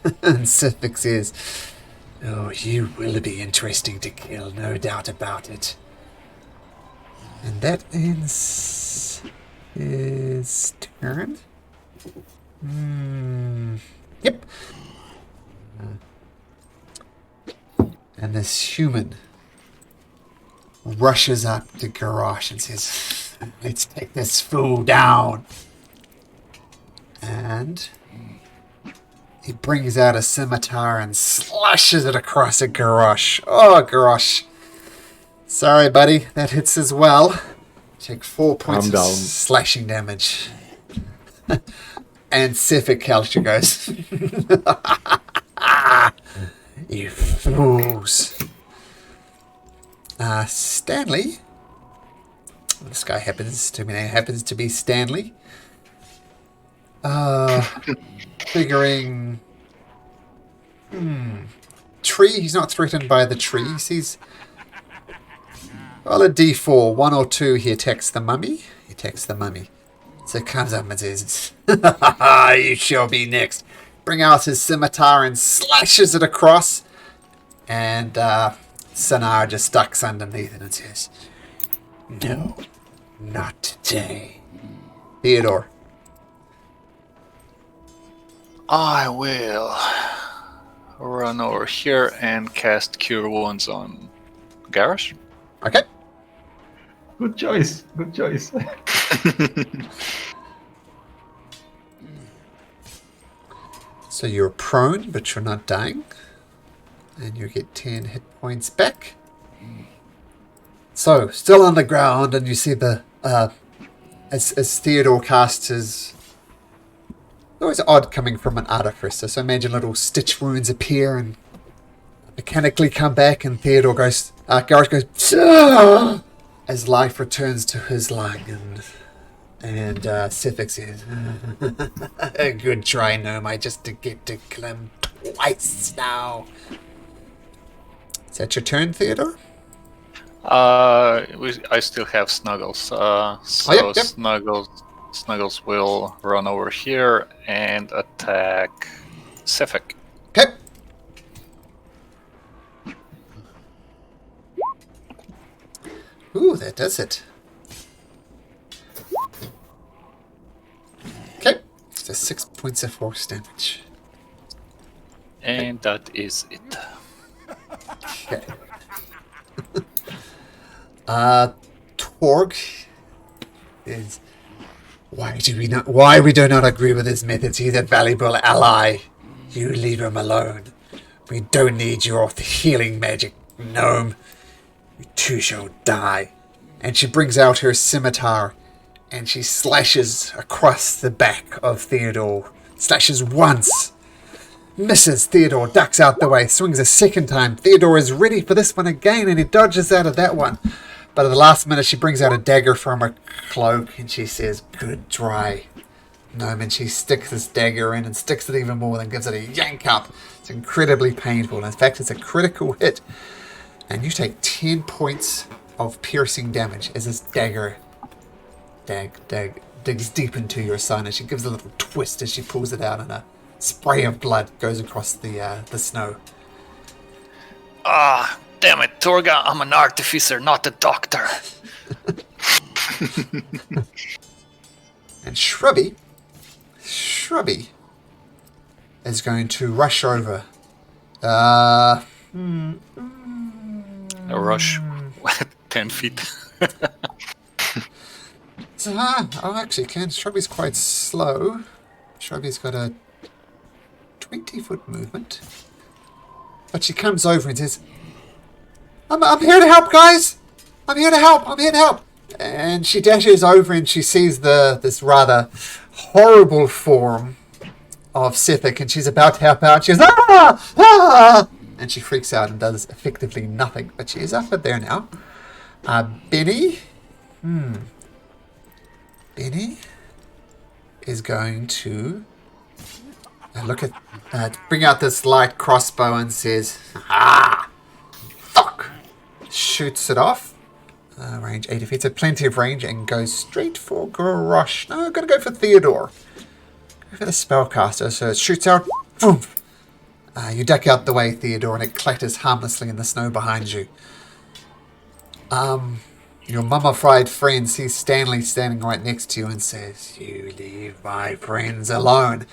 And Sephek says, oh, you will be interesting to kill, no doubt about it. And that ends his turn. Yep. And this human rushes up to Garrosh and says, let's take this fool down. And he brings out a scimitar and slashes it across at Garrosh. Oh, Garrosh. Sorry, buddy. That hits as well. Take 4 points I'm of down. slashing damage. And Sephek Kaltro goes, you fools. Stanley. This guy happens to be Stanley. Figuring... Tree. He's not threatened by the tree. He sees... Well, a D4. 1 or 2, he attacks the mummy. So he comes up and says, you shall be next. Bring out his scimitar and slashes it across. And Sanar just ducks underneath it and says, no, not today. Theodore. I will run over here and cast Cure Wounds on Garrosh. Okay. Good choice. So you're prone, but you're not dying. And you get 10 hit points back. So, still on the ground, and you see the... as Theodore casts his... It's always odd coming from an artificer, so imagine little stitch wounds appear and mechanically come back, and Theodore goes... Garrosh goes... as life returns to his lung, And Sephek says, a good try, gnome. I just get to kill him twice now. Is that your turn, Theodore? I still have Snuggles. So yep. Snuggles will run over here and attack Sephek. Okay. Ooh, that does it. Okay. So 6 points of force damage. And that is it. Okay. Torg is... Why we do not agree with his methods? He's a valuable ally. You leave him alone. We don't need your healing magic, gnome. You two shall die. And she brings out her scimitar and she slashes across the back of Theodore. Slashes once. Misses. Theodore ducks out the way. Swings a second time. Theodore is ready for this one again and he dodges out of that one. But at the last minute she brings out a dagger from her cloak and she says, good try, gnome. And she sticks this dagger in and sticks it even more and gives it a yank up. It's incredibly painful. In fact, it's a critical hit. And you take 10 points of piercing damage as this dagger digs deep into your side. And she gives a little twist as she pulls it out and a spray of blood goes across the snow. Ah, damn it, Torga, I'm an artificer, not a doctor. And Shrubby is going to rush over. A rush. 10 feet. So, actually, Shrubby's quite slow. Shrubby's got a 20-foot movement. But she comes over and says, I'm here to help, guys! I'm here to help! And she dashes over and she sees this rather horrible form of Sephek, and she's about to help out. She goes, ah! And she freaks out and does effectively nothing. But she is up there now. Benny? Benny is going to bring out this light crossbow and says, fuck! Shoots it off. Range 80 feet, so plenty of range, and goes straight for Garrosh. No, I'm going to go for Theodore. Go for the spellcaster, so it shoots out. Boom! You duck out the way, Theodore, and it clatters harmlessly in the snow behind you. Your mummified friend sees Stanley standing right next to you and says, you leave my friends alone.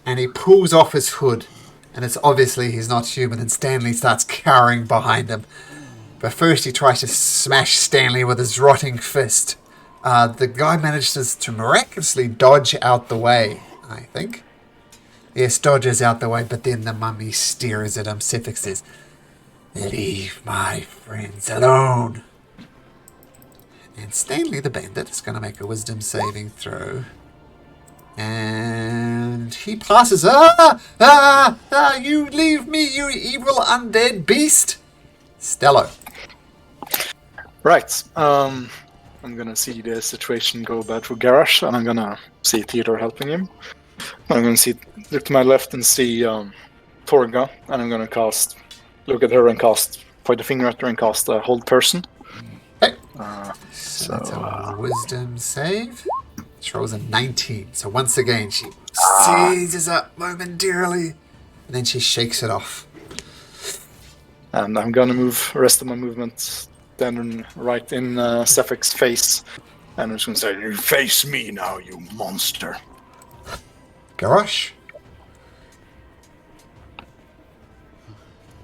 And he pulls off his hood, and it's obviously he's not human, and Stanley starts cowering behind him. But first he tries to smash Stanley with his rotting fist. The guy manages to miraculously dodge out the way, I think. Yes, dodges out the way, but then the mummy stares at him. Sephek says, leave my friends alone. And Stanley the bandit is going to make a wisdom saving throw. And he passes. You leave me, you evil undead beast. Stello. Right. I'm gonna see the situation go bad for Garrosh, and I'm gonna see Theodore helping him. I'm gonna look to my left and see Torga, and I'm gonna look at her and point the finger at her and cast a hold person. Hey. So that's a wisdom save. She rolls a 19. So once again, she seizes up momentarily, and then she shakes it off. And I'm gonna move the rest of my movement then right in Sephek's face. And I'm just gonna say, you face me now, you monster. Garrosh?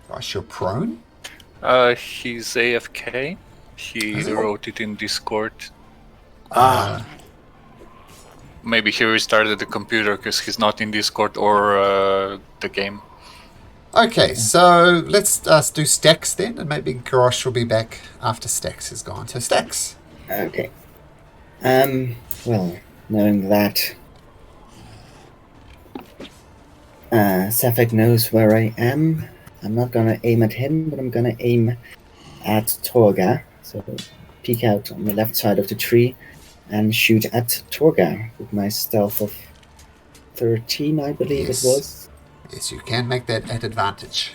Garrosh, you're prone? He's AFK. He wrote it in Discord. Maybe he restarted the computer because he's not in Discord or the game. Okay, so let's do Stax then, and maybe Garrosh will be back after Stax is gone. So Stax. Okay. Well, knowing that Sephek knows where I am, I'm not gonna aim at him, but I'm gonna aim at Torga. So peek out on the left side of the tree and shoot at Torga with my stealth of 13, I believe Yes. it was. Yes, you can make that at advantage.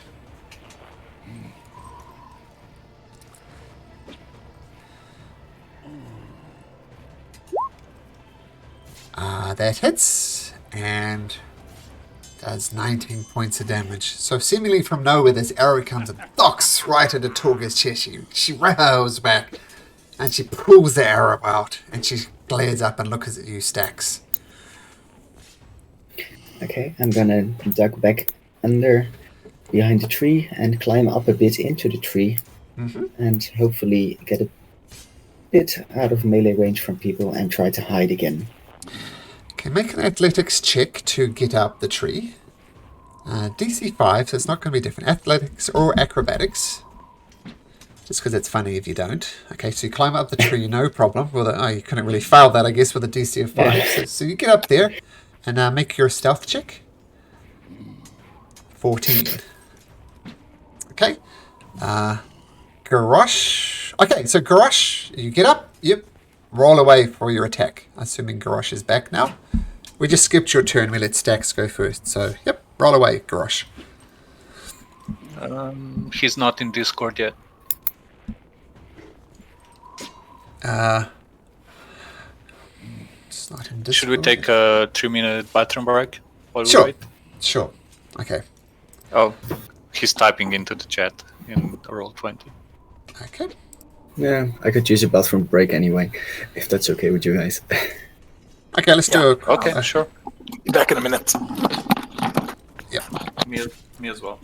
That hits and does 19 points of damage. So seemingly from nowhere, this arrow comes and docks right into Torga's chest. She rows back and she pulls the arrow out and she glares up and looks at you, Stax. Okay, I'm gonna duck back under behind the tree and climb up a bit into the tree and hopefully get a bit out of melee range from people and try to hide again. Okay, make an athletics check to get up the tree. DC 5, so it's not going to be different. Athletics or acrobatics. Just because it's funny if you don't. Okay, so you climb up the tree, no problem. Well, you couldn't really fail that, I guess, with a DC of 5. Yeah. So you get up there and make your stealth check. 14. Okay. Garrosh. Okay, so Garrosh, you get up. Yep. Roll away for your attack. Assuming Garrosh is back now. We just skipped your turn. We let Stax go first. So, yep. Roll away, Garrosh. He's not in Discord yet. It's not in Discord. Should we take a 3-minute bathroom break while we Sure. wait? Sure. Okay. Oh, he's typing into the chat in Roll20. Okay. Yeah, I could use a bathroom break anyway, if that's okay with you guys. Okay, let's do it. Okay, sure. Back in a minute. Yeah. Me as well.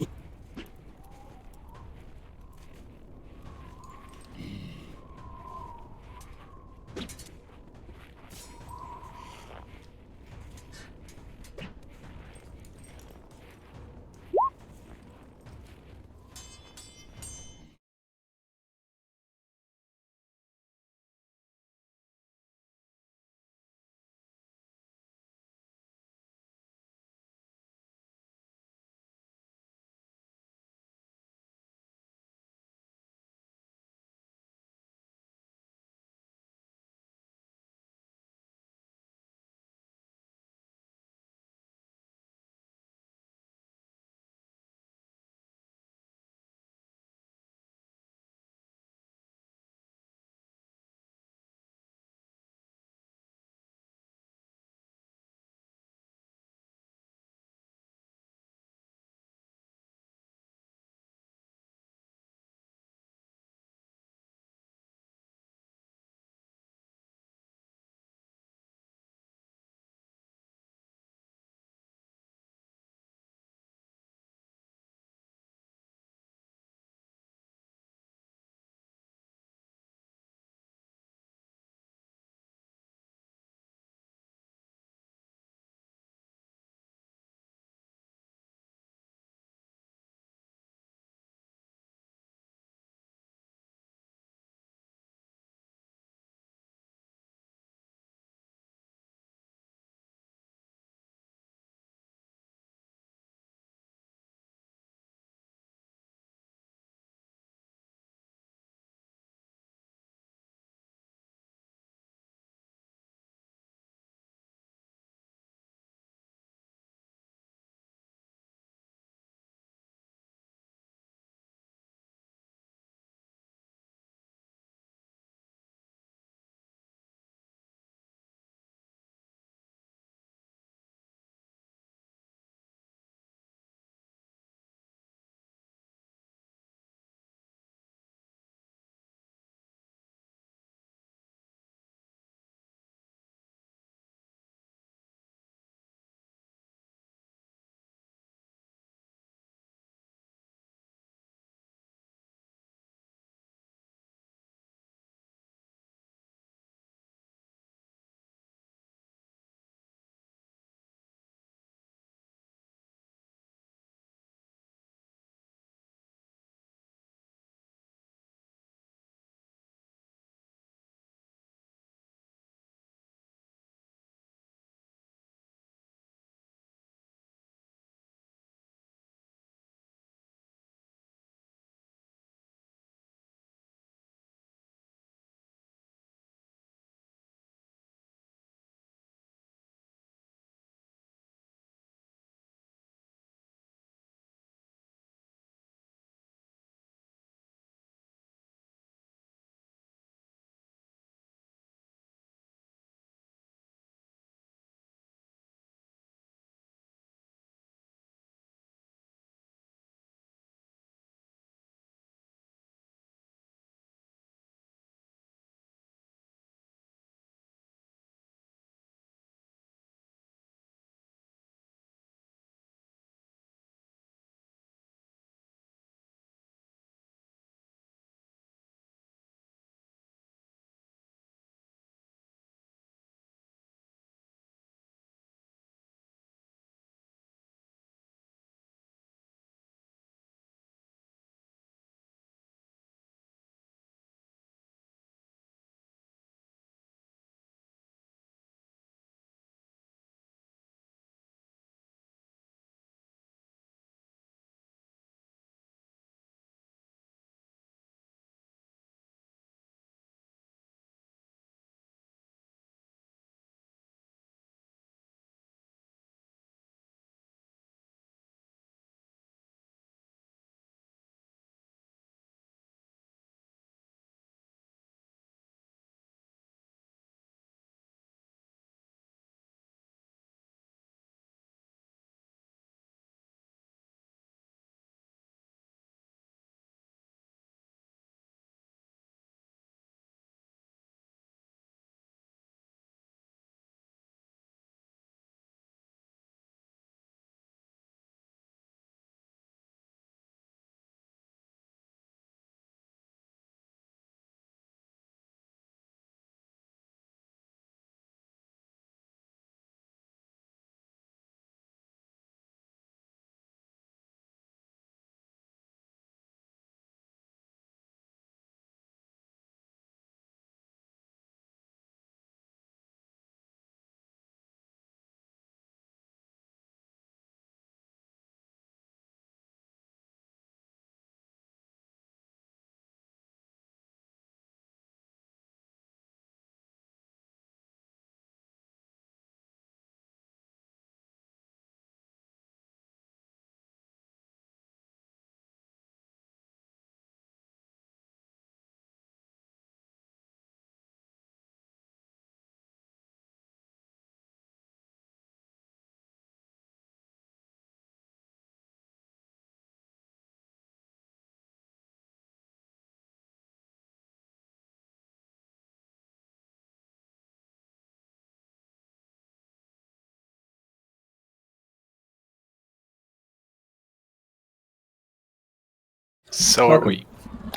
So are Welcome. we.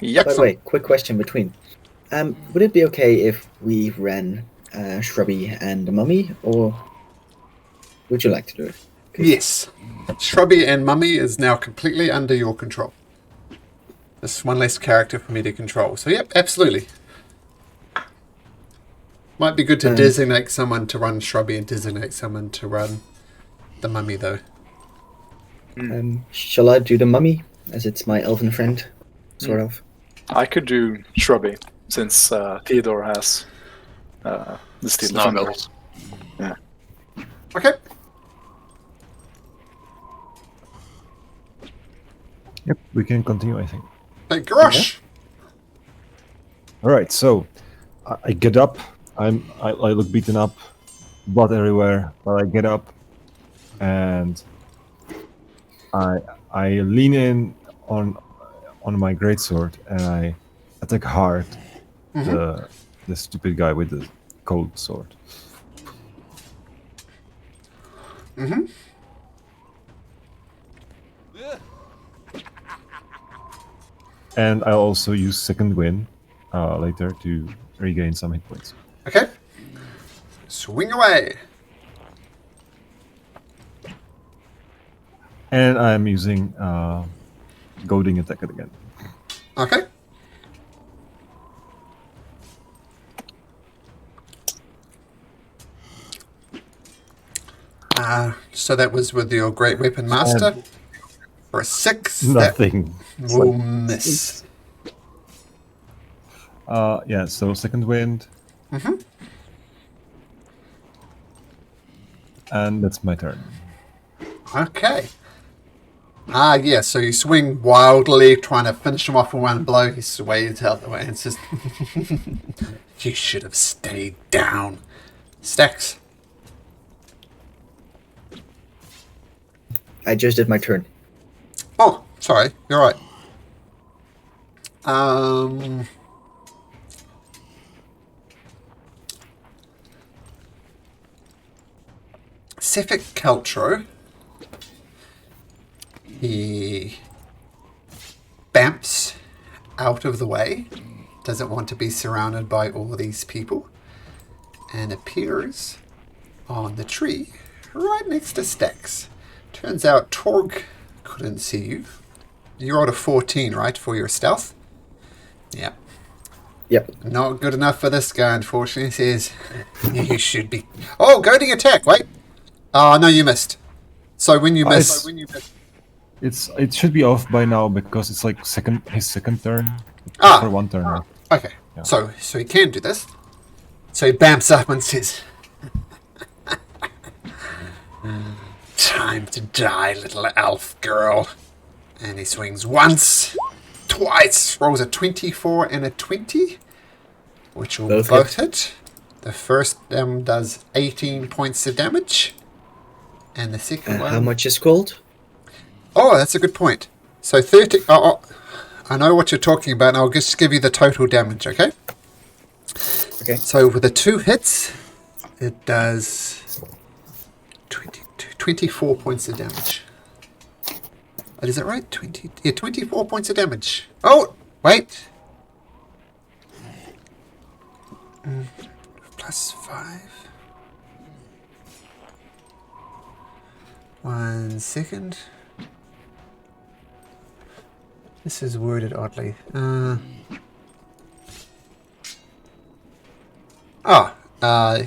Yep. By the way, quick question between. Would it be okay if we ran Shrubby and the Mummy, or would you like to do it? Yes. Shrubby and Mummy is now completely under your control. There's one less character for me to control. So, yep, absolutely. Might be good to designate someone to run Shrubby and designate someone to run the Mummy, though. Shall I do the Mummy, as it's my elven friend, sort of? I could do Shrubby, since Theodore has the Steel Defender. Snuggles. Yeah. Okay. Yep, we can continue, I think. Hey, Grosh! All right, so I get up. I look beaten up, blood everywhere. But I get up, and I lean in on my greatsword, and I attack hard the stupid guy with the cold sword. Mm-hmm. And I'll also use second wind later to regain some hit points. Okay. Swing away. And I'm using goading attack again. Okay. So that was with your Great Weapon Master. For a 6, Nothing. that will miss. Yeah, so second wind. Mm-hmm. And that's my turn. Okay. Yeah, so you swing wildly, trying to finish him off in one blow. He sways out the way and says, "You should have stayed down." Stacks. I just did my turn. Oh, sorry. You're right. Sephek Kaltro. He bamps out of the way. Doesn't want to be surrounded by all these people. And appears on the tree right next to Stacks. Turns out Torg couldn't see you. You rolled a 14, right, for your stealth? Yeah. Yep. Not good enough for this guy, unfortunately. He says, you should be... Oh, goading attack, wait. Oh, no, you missed. So when you miss... It should be off by now because it's like his second turn. For one turn. Right? Okay, Yeah. so he can do this. So he bamps up and says, "Time to die, little elf girl." And he swings once, twice, rolls a 24 and a 20, which will both hit. The first does 18 points of damage. And the second one... How much is gold? Oh, that's a good point. So 30... Oh, I know what you're talking about, and I'll just give you the total damage, okay? Okay. So with the 2 hits, it does 24 points of damage. Oh, is that right? 24 points of damage. Oh, wait. Plus 5. 1 second. This is worded oddly.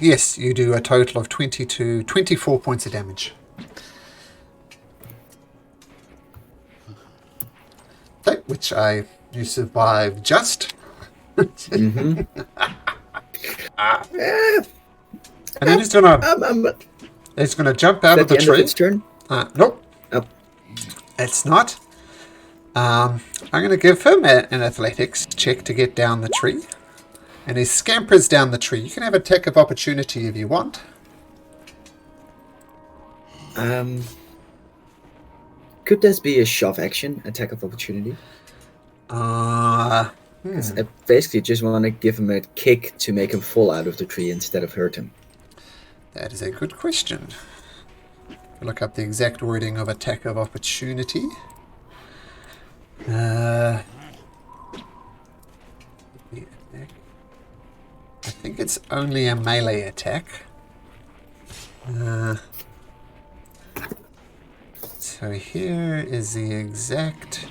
Yes, you do a total of 24 points of damage. Okay, which you survived just. Mm-hmm. And then he's gonna jump out of the tree. Its turn? Nope. Oh. It's not. I'm going to give him an athletics check to get down the tree. And he scampers down the tree. You can have an attack of opportunity if you want. Could this be a shove action, attack of opportunity? I basically just want to give him a kick to make him fall out of the tree instead of hurt him. That is a good question. Look up the exact wording of attack of opportunity. I think it's only a melee attack. So here is the exact...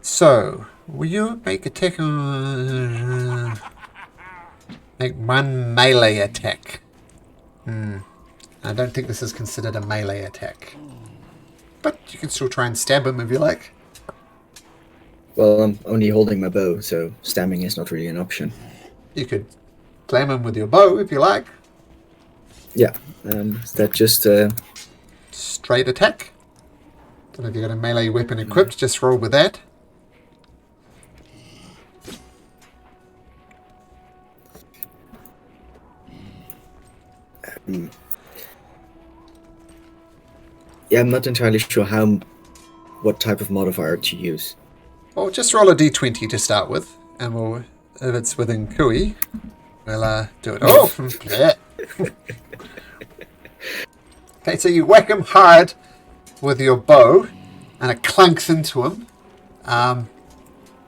So, will you make attack on... make one melee attack? I don't think this is considered a melee attack. But you can still try and stab him if you like. Well, I'm only holding my bow, so stabbing is not really an option. You could slam him with your bow if you like. Yeah, is that just... Straight attack. Don't know if you've got a melee weapon equipped, just roll with that. Yeah, I'm not entirely sure what type of modifier to use. Well, just roll a d20 to start with, and we'll, if it's within Kui, we'll do it. Oh! Yeah. Okay, so you whack him hard with your bow, and it clunks into him. I'm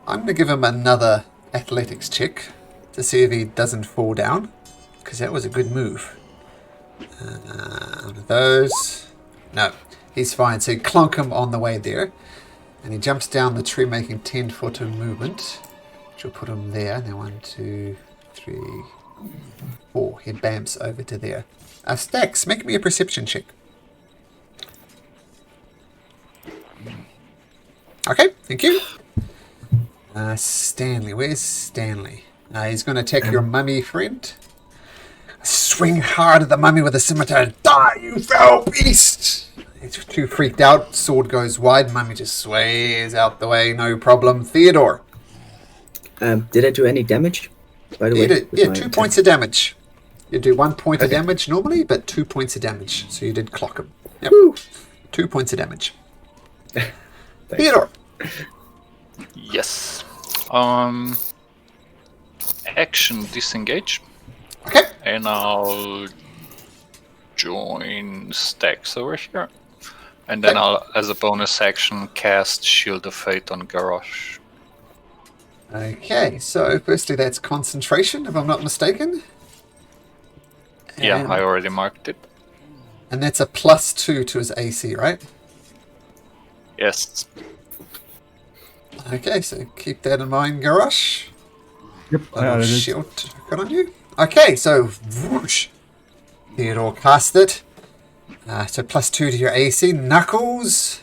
going to give him another athletics check to see if he doesn't fall down, because that was a good move. One of those. No, he's fine. So you clonk him on the way there, and he jumps down the tree, making 10 foot of movement, which will put him there. Now 1, 2, 3, 4. He bamps over to there. Stax, make me a perception check. Okay, thank you. Stanley, where's Stanley? He's going to attack your mummy friend. Swing hard at the mummy with a scimitar. Die, you foul beast! He's too freaked out. Sword goes wide. Mummy just sways out the way. No problem. Theodore. Did I do any damage, by the way? Yeah, 2 points of damage. You do 1 point of damage normally, but 2 points of damage. So you did clock him. Yep. Woo. 2 points of damage. Theodore. Yes. Action disengage. Okay. And I'll join Stacks over here. And then I'll, as a bonus action, cast Shield of Fate on Garrosh. Okay, so firstly that's concentration, if I'm not mistaken. Yeah, I already marked it. And that's a +2 to his AC, right? Yes. Okay, so keep that in mind, Garrosh. Yep, I added it. Shield got on you. Okay, so whoosh. Theodore cast it. So +2 to your AC. Knuckles.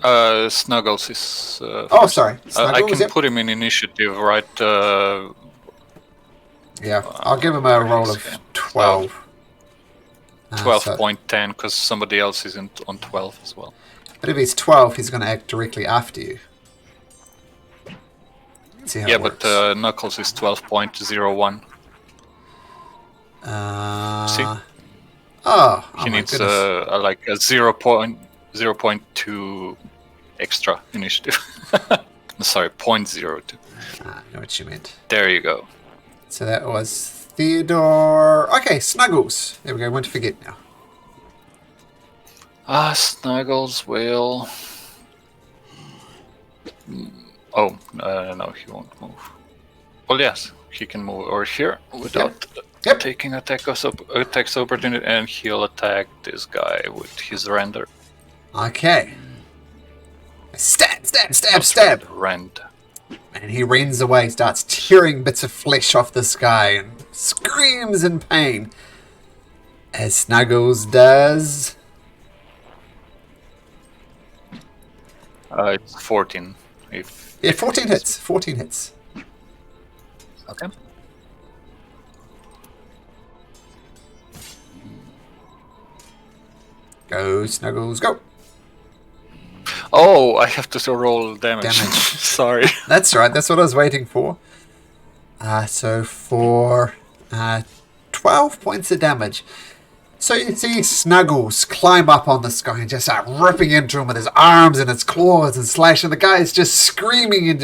Snuggles is... sorry. Snuggles, I can yep. put him in initiative, right? Yeah, I'll give him a roll of 12. 12.10, because somebody else isn't on 12 as well. But if he's 12, he's going to act directly after you. Let's see how it works. But Knuckles is 12.01. See? Oh, He my needs goodness. like a 0.2 extra initiative. Sorry, 0.02. I know what you meant. There you go. So that was Theodore. Okay, Snuggles. There we go. Won't forget now. Snuggles will... Oh, no, he won't move. Well, yes, he can move over here without taking attacks opportunity, and he'll attack this guy with his render. Okay. Stab! Rend. And he rends away, starts tearing bits of flesh off this guy, and screams in pain. As Snuggles does. It's 14. Yeah, 14 hits. 14 hits. Okay. Go, Snuggles, go. Oh, I have to roll damage. Sorry. That's right, that's what I was waiting for. So for 12 points of damage, So you see Snuggles climb up on this guy and just start ripping into him with his arms and his claws and slashing. The guy is just screaming, and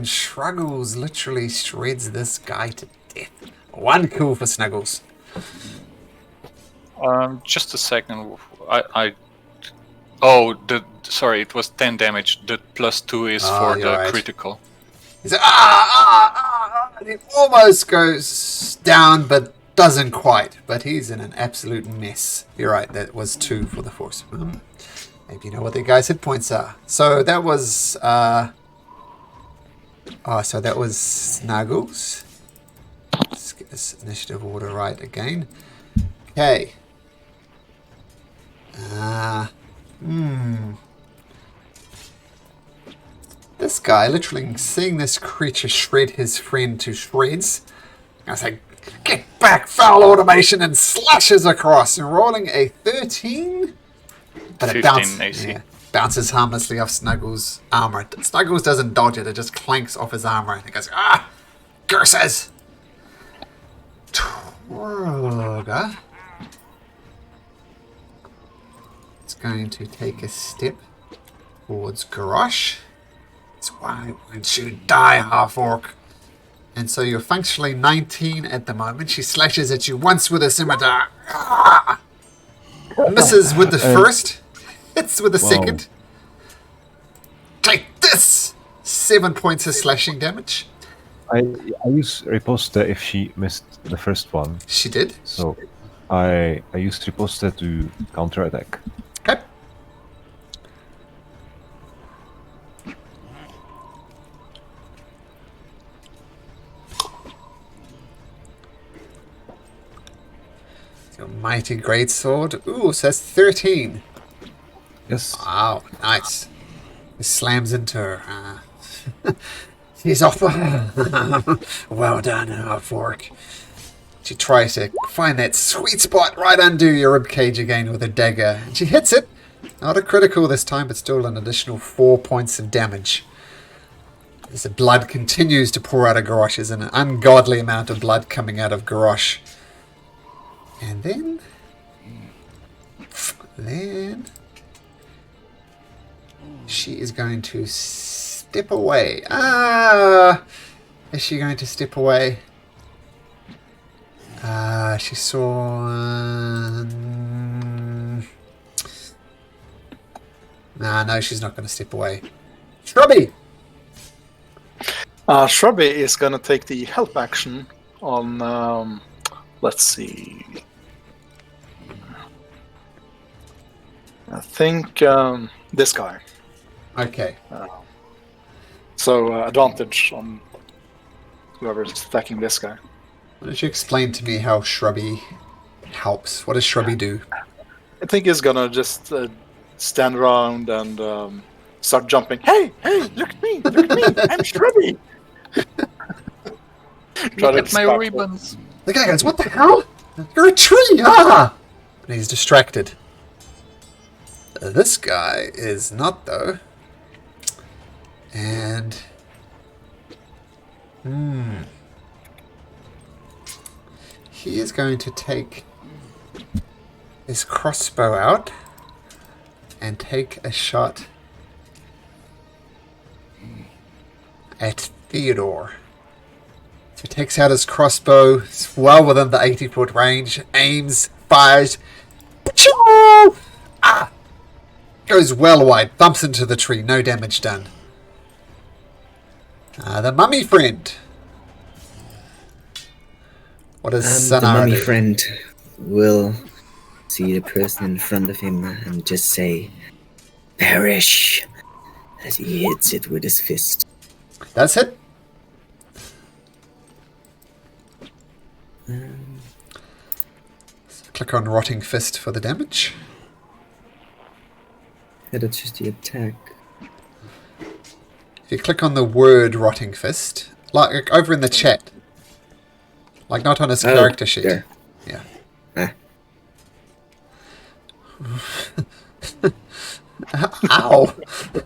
Snuggles literally shreds this guy to death. One kill for Snuggles. Just a second. Sorry, it was 10 damage. The +2 is for the right. critical. He's like, and he almost goes down, but doesn't quite. But he's in an absolute mess. You're right, that was 2 for the force. Maybe you know what the guy's hit points are. So that was Snuggles. Let's get this initiative order right again. Okay. This guy, literally seeing this creature shred his friend to shreds, I was like, get back, foul automation, and slashes across, and rolling a 13. But it 15 AC. bounces harmlessly off Snuggles' armor. Snuggles doesn't dodge it, it just clanks off his armor, and he goes, curses! Torga is going to take a step towards Garrosh. Why won't you die, half-orc? And so you're functionally 19 at the moment. She slashes at you once with a scimitar. Misses with the first. Hits with the second. Take this! 7 points of slashing damage. I use riposte if she missed the first one. She did. So I used riposte to counterattack. Okay. Your mighty greatsword. Ooh, so that's 13. Yes. Wow, nice. It slams into her. He's off. Well done, half-orc. She tries to find that sweet spot right under your ribcage again with a dagger. And she hits it. Not a critical this time, but still an additional 4 points of damage. As the blood continues to pour out of Garrosh, there's an ungodly amount of blood coming out of Garrosh. And then she is going to step away. Is she going to step away? She saw... no, she's not going to step away. Shrubby! Shrubby is going to take the help action on... let's see. I think this guy. Okay. So advantage on whoever's attacking this guy. Why don't you explain to me how Shrubby helps? What does Shrubby do? I think he's gonna just stand around and start jumping. Hey, look at me, I'm Shrubby. Look at my ribbons. The guy goes, what the hell? You're a tree! And he's distracted. This guy is not, though. And... he is going to take his crossbow out and take a shot at Theodore. So he takes out his crossbow, it's well within the 80-foot range, aims, fires, goes well wide, bumps into the tree, no damage done. The mummy friend. What does The Sanara mummy do? friend will see the person in front of him and just say, perish, as he hits it with his fist. That's it. Click on Rotting Fist for the damage. Yeah, that's just the attack. If you click on the word Rotting Fist, like over in the chat, like not on his character sheet. There. Yeah. Ow! The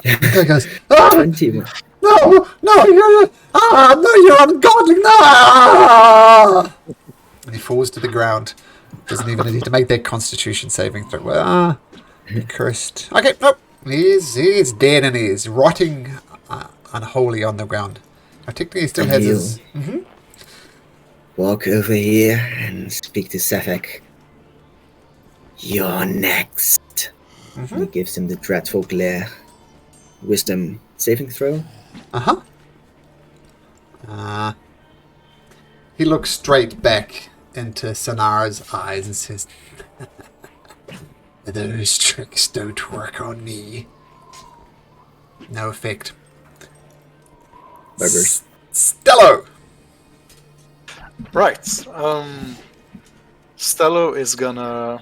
guy goes, 21. no, you're ungodly, no! And he falls to the ground. Doesn't even need to make that constitution saving throw. Well, cursed. Okay, nope. He's dead and he's rotting unholy on the ground. Now, technically he still And has you his... walk over here and speak to Sephek. You're next. He gives him the dreadful glare. Wisdom saving throw. Uh-huh. He looks straight back into Sonara's eyes and says, those tricks don't work on me. No effect. Buggers. Stello! Right. Stello is gonna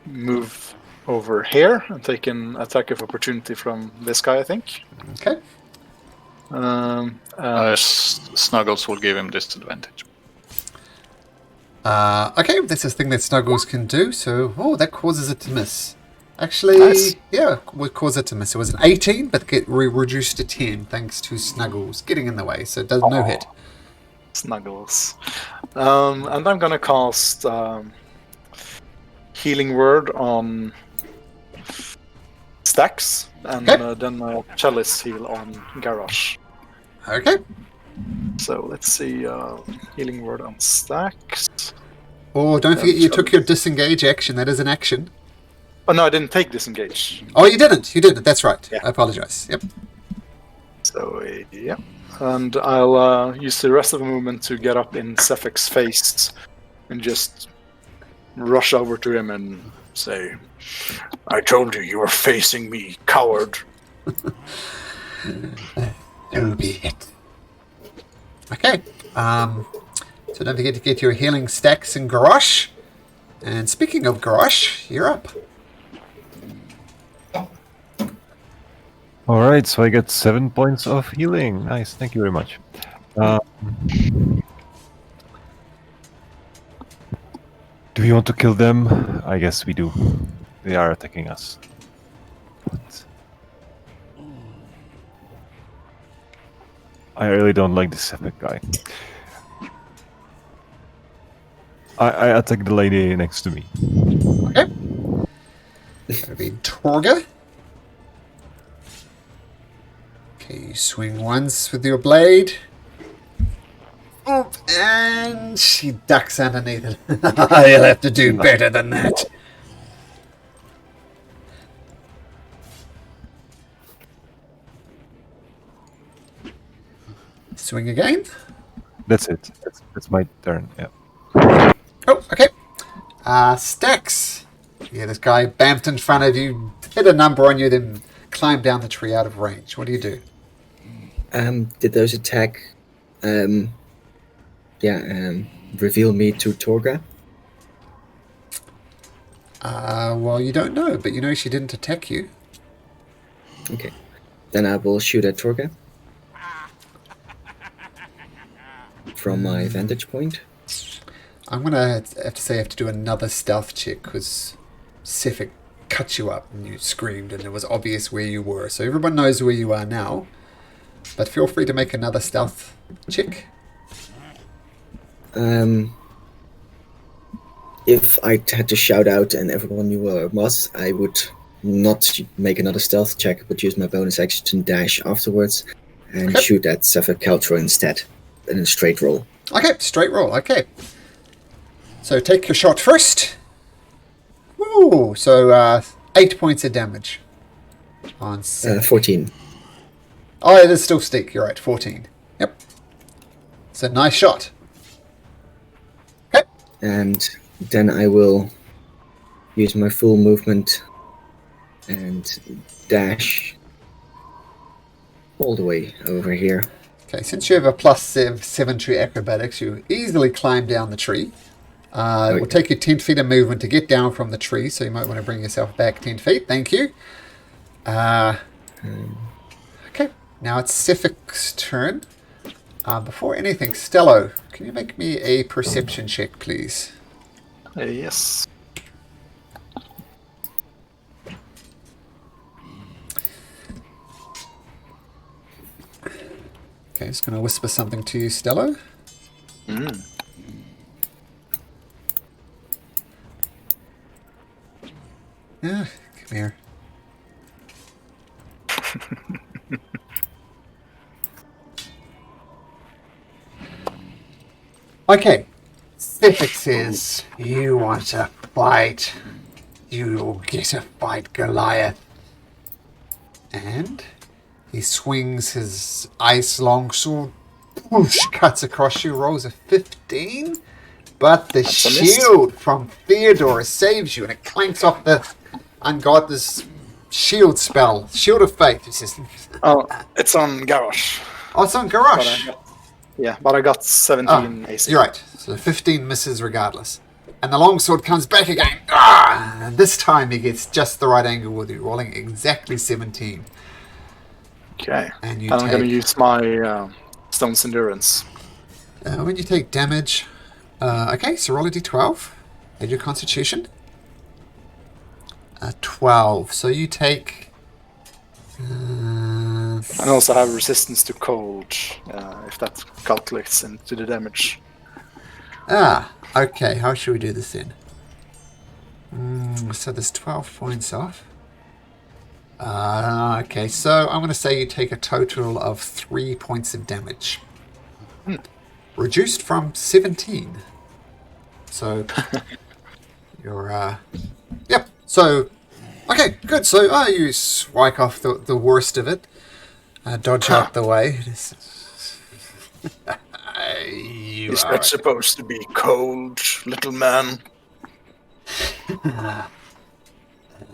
move over here and take an attack of opportunity from this guy, I think. Okay. Snuggles will give him disadvantage. Okay, that's a thing that Snuggles can do, so... that causes it to miss. Actually, Nice. yeah, would cause it to miss. It was an 18, but get reduced to 10 thanks to Snuggles getting in the way, so it does no hit. Snuggles. And I'm gonna cast Healing Word on Stacks, and Okay. then Chalice Heal on Garrosh. Okay. So let's see, Healing Word on Stacks. Oh, don't forget you took your disengage action. That is an action. Oh no, I didn't take Disengage. Oh, you didn't. You didn't. That's right. Yeah. I apologize. Yep. So, yeah. And I'll use the rest of the movement to get up in Sephek's face and just rush over to him and say, I told you you were facing me, coward. Don't be it. Okay. So don't forget to get your healing stacks in Garrosh. And speaking of Garrosh, you're up. Alright, so I get 7 points of healing. Nice, thank you very much. Do we want to kill them? I guess we do. They are attacking us. But I really don't like this Sephek guy. I attack the lady next to me. Okay. That'll be Torga. Okay, you swing once with your blade. Oh, and she ducks underneath it. You'll have to do better than that. Swing again. That's it. That's my turn, yeah. Oh, okay. Stacks. Yeah, this guy bamped in front of you, hit a number on you, then climbed down the tree out of range. What do you do? Did those attack reveal me to Torga? Well, you don't know, but you know she didn't attack you. Okay. Then I will shoot at Torga. From my vantage point. I'm going to have to say I have to do another stealth check because Sephek cut you up and you screamed and it was obvious where you were. So everyone knows where you are now. But feel free to make another stealth check. If I had to shout out and everyone knew where I was, I would not make another stealth check, but use my bonus action to dash afterwards and Okay. shoot at Sephek Kaltro instead, in a straight roll. Okay, straight roll. Okay. So take your shot first. Ooh, so 8 points of damage on 14. Oh, it is still stick. You're right, 14. Yep. It's a nice shot. Okay. And then I will use my full movement and dash all the way over here. Okay, since you have a plus 7 to acrobatics, you easily climb down the tree. It will take you 10 feet of movement to get down from the tree, so you might want to bring yourself back 10 feet. Thank you. Okay, now it's Sephek's turn. Before anything, Stello, can you make me a perception check, please? Yes. Okay, just going to whisper something to you, Stello. Yeah, come here. Okay. Sephek says, you want to fight? You'll get a fight, Goliath. And he swings his ice longsword, whoosh, cuts across you, rolls a 15. But the That's a miss. shield from Theodore saves you, and it clanks off the ungodless shield spell. Shield of Faith. He says, Oh, it's on Garrosh. oh, it's on But I Garrosh. got, but I got 17 AC. You're right. So 15 misses regardless. And the longsword comes back again. And this time he gets just the right angle with you, rolling exactly 17. Okay. And you I'm going to take... use my Stone's Endurance. when you take damage... okay, so roll a d12. Add your constitution. 12. So you take... And also have resistance to cold, if that calculates into the damage. Okay, how should we do this then? So there's 12 points off. Okay, so I'm going to say you take a total of 3 points of damage. Reduced from 17. So, you're, yep, so, okay, good. So, you strike off the worst of it. Dodge out the way. Is that supposed to be cold, little man?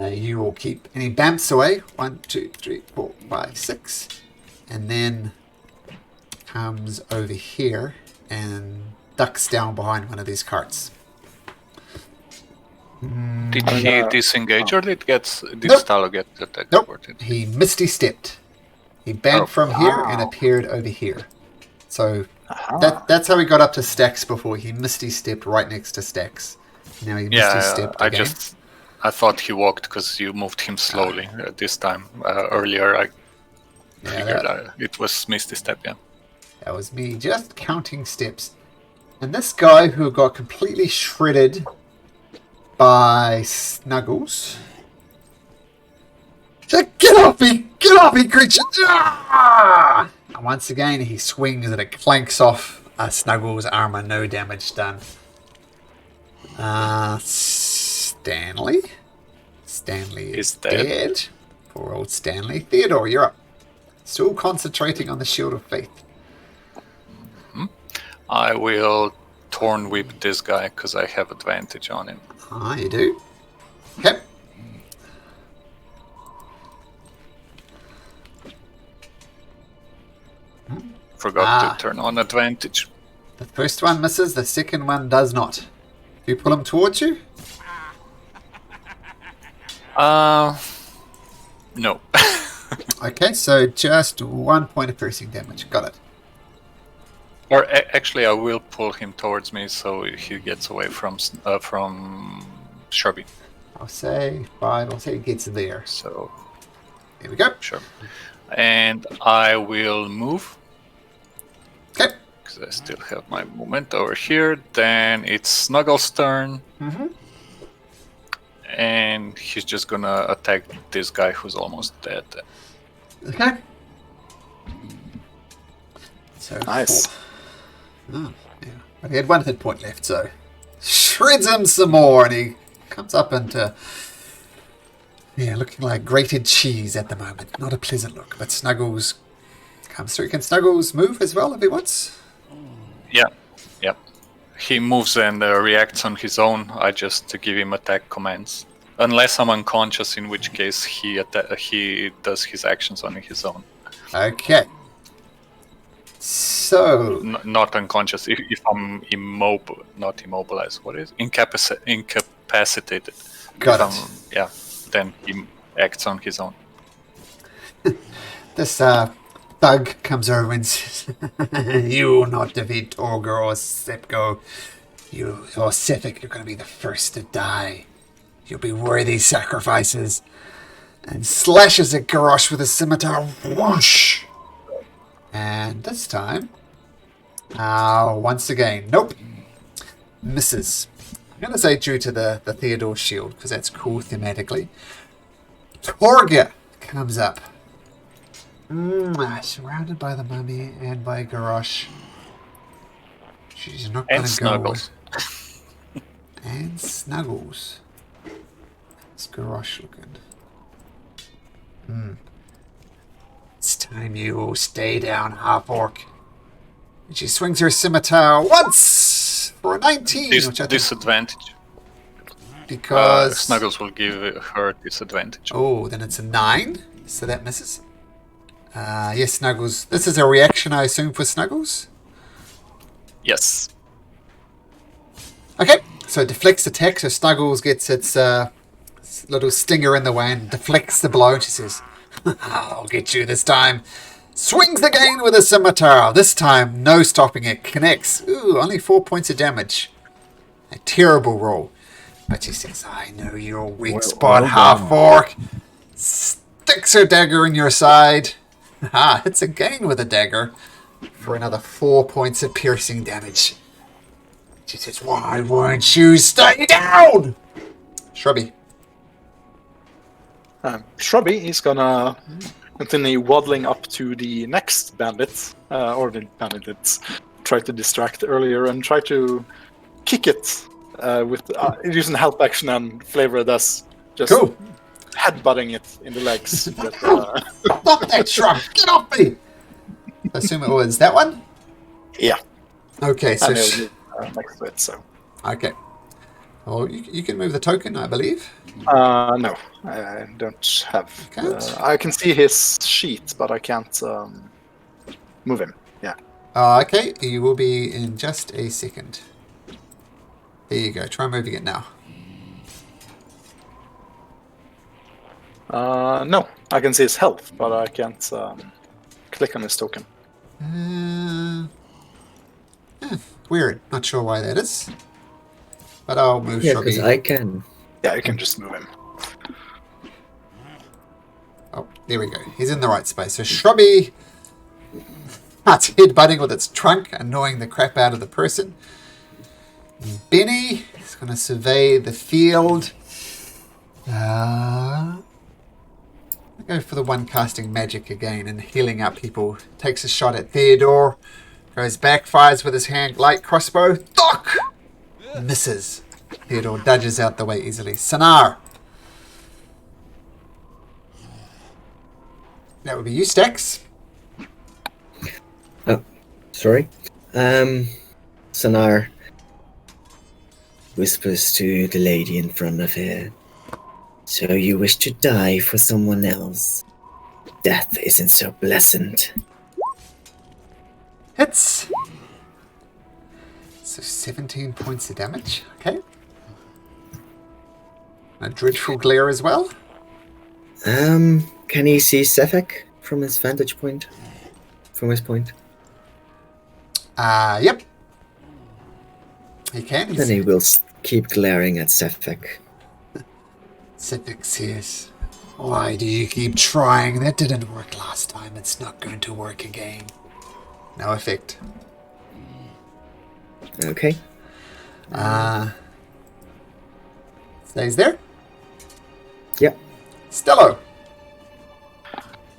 You will keep any bamps away. 1, 2, 3, 4, 5, 6. And then comes over here and ducks down behind one of these carts. Did he disengage or did Nope. Stalo get attacked? Nope. He misty stepped. He banked from here and Wow. appeared over here. So that's how he got up to Stax before. He misty stepped right next to Stax. Now he misty stepped again. I thought he walked because you moved him slowly this time. Earlier I figured it was Misty Step, yeah. That was me just counting steps. And this guy who got completely shredded by Snuggles. Get off me, creature! Ah! And once again, he swings and it clanks off Snuggles' armor, no damage done. Stanley? Stanley is dead. Poor old Stanley. Theodore, you're up. Still concentrating on the Shield of Faith. I will Torn Whip this guy because I have advantage on him. Ah, you do. Okay. Forgot to turn on advantage. The first one misses, the second one does not. Do you pull him towards you? No. Okay, so just 1 point of piercing damage. Got it. Or actually, I will pull him towards me so he gets away from Shrubby. I'll say 5. I'll say it gets there. So Here we go. sure. And I will move Okay. because I still have my movement over here. Then it's Snuggles' turn. Mm-hmm. And he's just gonna attack this guy who's almost dead. Okay. So Nice. 4. Oh, yeah. But he had 1 hit point left, so shreds him some more, and he comes up into looking like grated cheese at the moment. Not a pleasant look, but Snuggles comes through. Can Snuggles move as well if he wants? Yeah, yep. He moves and reacts on his own. I just give him attack commands. Unless I'm unconscious, in which case he does his actions on his own. Okay. So Not unconscious. If I'm not immobilized. What is incapacitated? Got If it. Yeah. Then he acts on his own. this thug comes over and says, "You will not defeat Torgor or Sepko. You or Sephek, you're going to be the first to die. You'll be worthy sacrifices." And slashes at Garrosh with a scimitar. Whoosh! And this time, once again, nope. Misses. going to say due to the Theodore shield, because that's cool thematically. Torga comes up. Surrounded by the mummy and by Garrosh. She's not going And to go. Snuggles. And Snuggles. It's Garrosh looking. It's time you all stay down, half-orc. And she swings her scimitar once for a 19. Which I think Disadvantage. because... Snuggles will give her disadvantage. Oh, then it's a 9. So that misses. Yes, Snuggles. This is a reaction, I assume, for Snuggles? Yes. Okay, so it deflects attack, so Snuggles gets its little stinger in the way and deflects the blow. She says, I'll get you this time. Swings again with a scimitar. This time, no stopping it. Connects. Ooh, only 4 points of damage. A terrible roll. But she says, I know your weak spot, half-orc. Sticks her dagger in your side. Hits again with a dagger for another 4 points of piercing damage. She says, why won't you stay down? Shrubby. Shrubby is gonna continue waddling up to the next bandit, or the bandit that tried to distract earlier, and try to kick it with using help action and flavor it as just Cool. headbutting it in the legs. But, Stop that shrub. Get off me. I assume it was that one? yeah, Okay, so... and it'll be next to it, so. Okay. Well, you can move the token, I believe. No, I don't have. Can't? I can see his sheet, but I can't move him. Yeah. Okay, you will be in just a second. There you go. Try moving it now. No, I can see his health, but I can't click on his token. Weird. Not sure why that is. But I'll move Yeah, Shrubby. because I can. Yeah, you can just move him. Oh, there we go. He's in the right space. So Shrubby starts headbutting with its trunk, annoying the crap out of the person. Benny is going to survey the field. I'll go for the one casting magic again and healing up people. Takes a shot at Theodore. Goes back, fires with his hand light crossbow. Doc! Misses. Theodore dodges out the way easily. Sanar. That would be you, Stax. Oh, sorry. Sonar whispers to the lady in front of her. So you wish to die for someone else? Death isn't so pleasant. Hits. So 17 points of damage. Okay. A dreadful glare as well. Can he see Sephek from his vantage point? From his point? Yep. He can. Then he will keep glaring at Sephek. Sephek says, why do you keep trying? That didn't work last time. It's not going to work again. No effect. Okay. Stays there. Yep. Stello.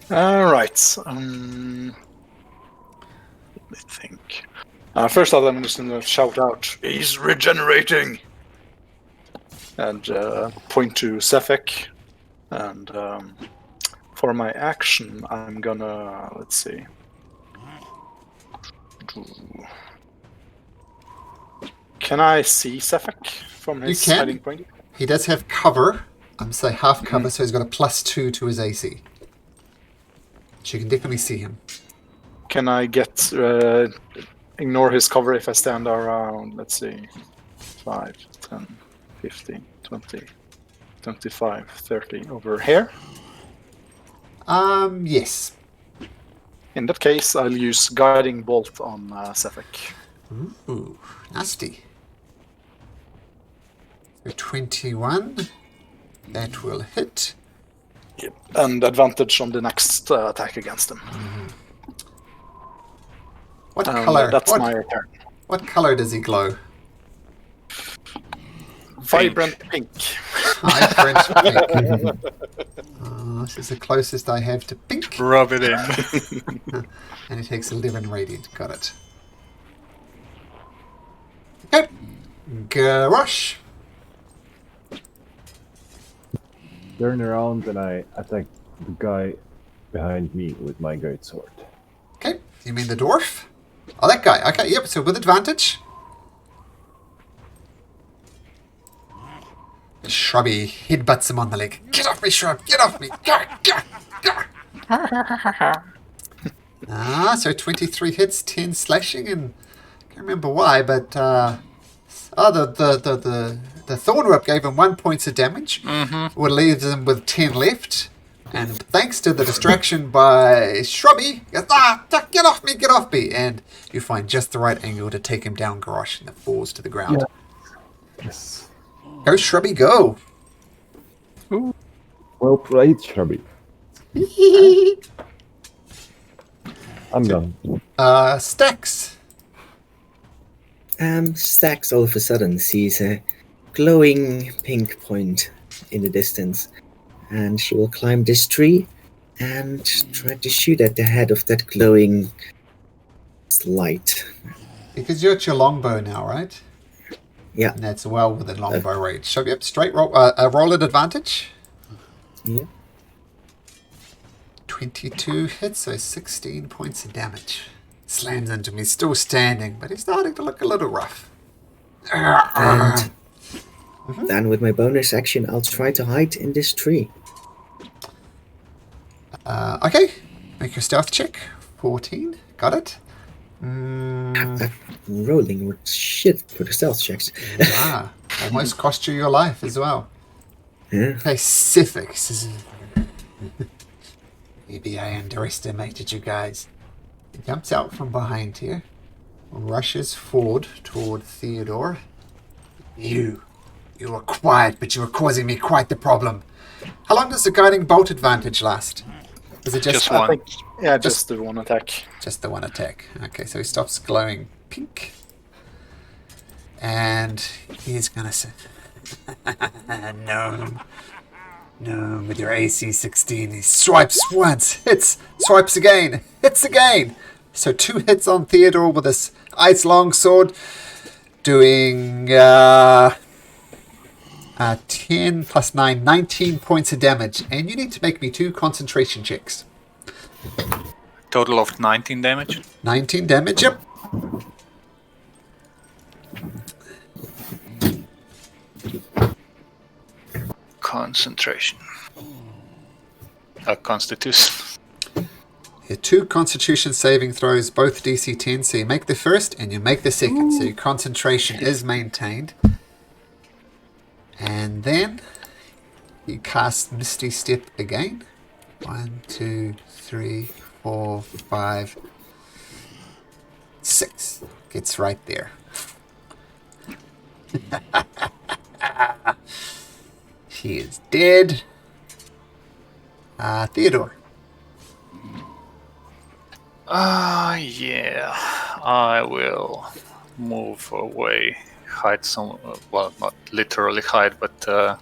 Alright. Let me think. First off, I'm just going to shout out, he's regenerating! And point to Sephek. And for my action, I'm gonna, let's see. Can I see Sephek from his You can. hiding point? He does have cover. I'm say half cover, so he's got a +2 to his AC. So you can definitely see him. Can I get ignore his cover if I stand around, let's see, 5, 10, 15, 20, 25, 30 over here? Yes. In that case, I'll use Guiding Bolt on Sephek. Ooh, nasty. So 21. That will hit. Yep. And advantage on the next attack against him. What color? That's what, my turn. what color does he glow? Vibrant pink. Vibrant pink. This is the closest I have to pink. Rub it in. And it takes 11 radiant. Got it. Okay. Garrosh. Turn around and I attack the guy behind me with my great sword. Okay. You mean the dwarf? Oh, that guy. Okay, yep. So with advantage. Shrubby headbutts him on the leg. Get off me, Shrub! Get off me! So 23 hits, 10 slashing, and I can't remember why, but the thorn whip gave him 1 point of damage. Would leave him with 10 left, and thanks to the distraction by Shrubby, he goes, get off me! And you find just the right angle to take him down, Garrosh, and it falls to the ground. Yeah. Yes. Go, Shrubby, go! Well played, Shrubby. I'm done. Stacks. Stacks all of a sudden sees a glowing pink point in the distance, and she will climb this tree and try to shoot at the head of that glowing light. Because you're at your longbow now, right? Yeah. And that's well within longbow range. So, yep, straight roll, roll at advantage. Yeah. 22 hits, so 16 points of damage. Slams into me, still standing, but he's starting to look a little rough. And then with my bonus action, I'll try to hide in this tree. Okay, make your stealth check. 14, got it. Rolling with shit for the stealth checks. Almost cost you your life as well. Yeah. Okay, Sephek says, maybe I underestimated you guys. He jumps out from behind here, rushes forward toward Theodore. You were quiet, but you were causing me quite the problem. How long does the guiding bolt advantage last? Is it just one? I think, yeah, just the one attack. Just the one attack. Okay, so he stops glowing pink. And he's gonna say, No, with your AC 16, he swipes once, hits, swipes again, hits again. So 2 hits on Theodore with this ice long sword, doing 10 plus 9, 19 points of damage. And you need to make me 2 concentration checks. Total of 19 damage. 19 damage, yep. Concentration. Constitution. Your 2 constitution saving throws, both DC 10, so you make the first and you make the second. So your concentration is maintained. And then you cast Misty Step again. 1, 2, 3, 4, 5, 6. Gets right there. He is dead. Theodore. Yeah. I will move away. Hide some. Well, not literally hide, but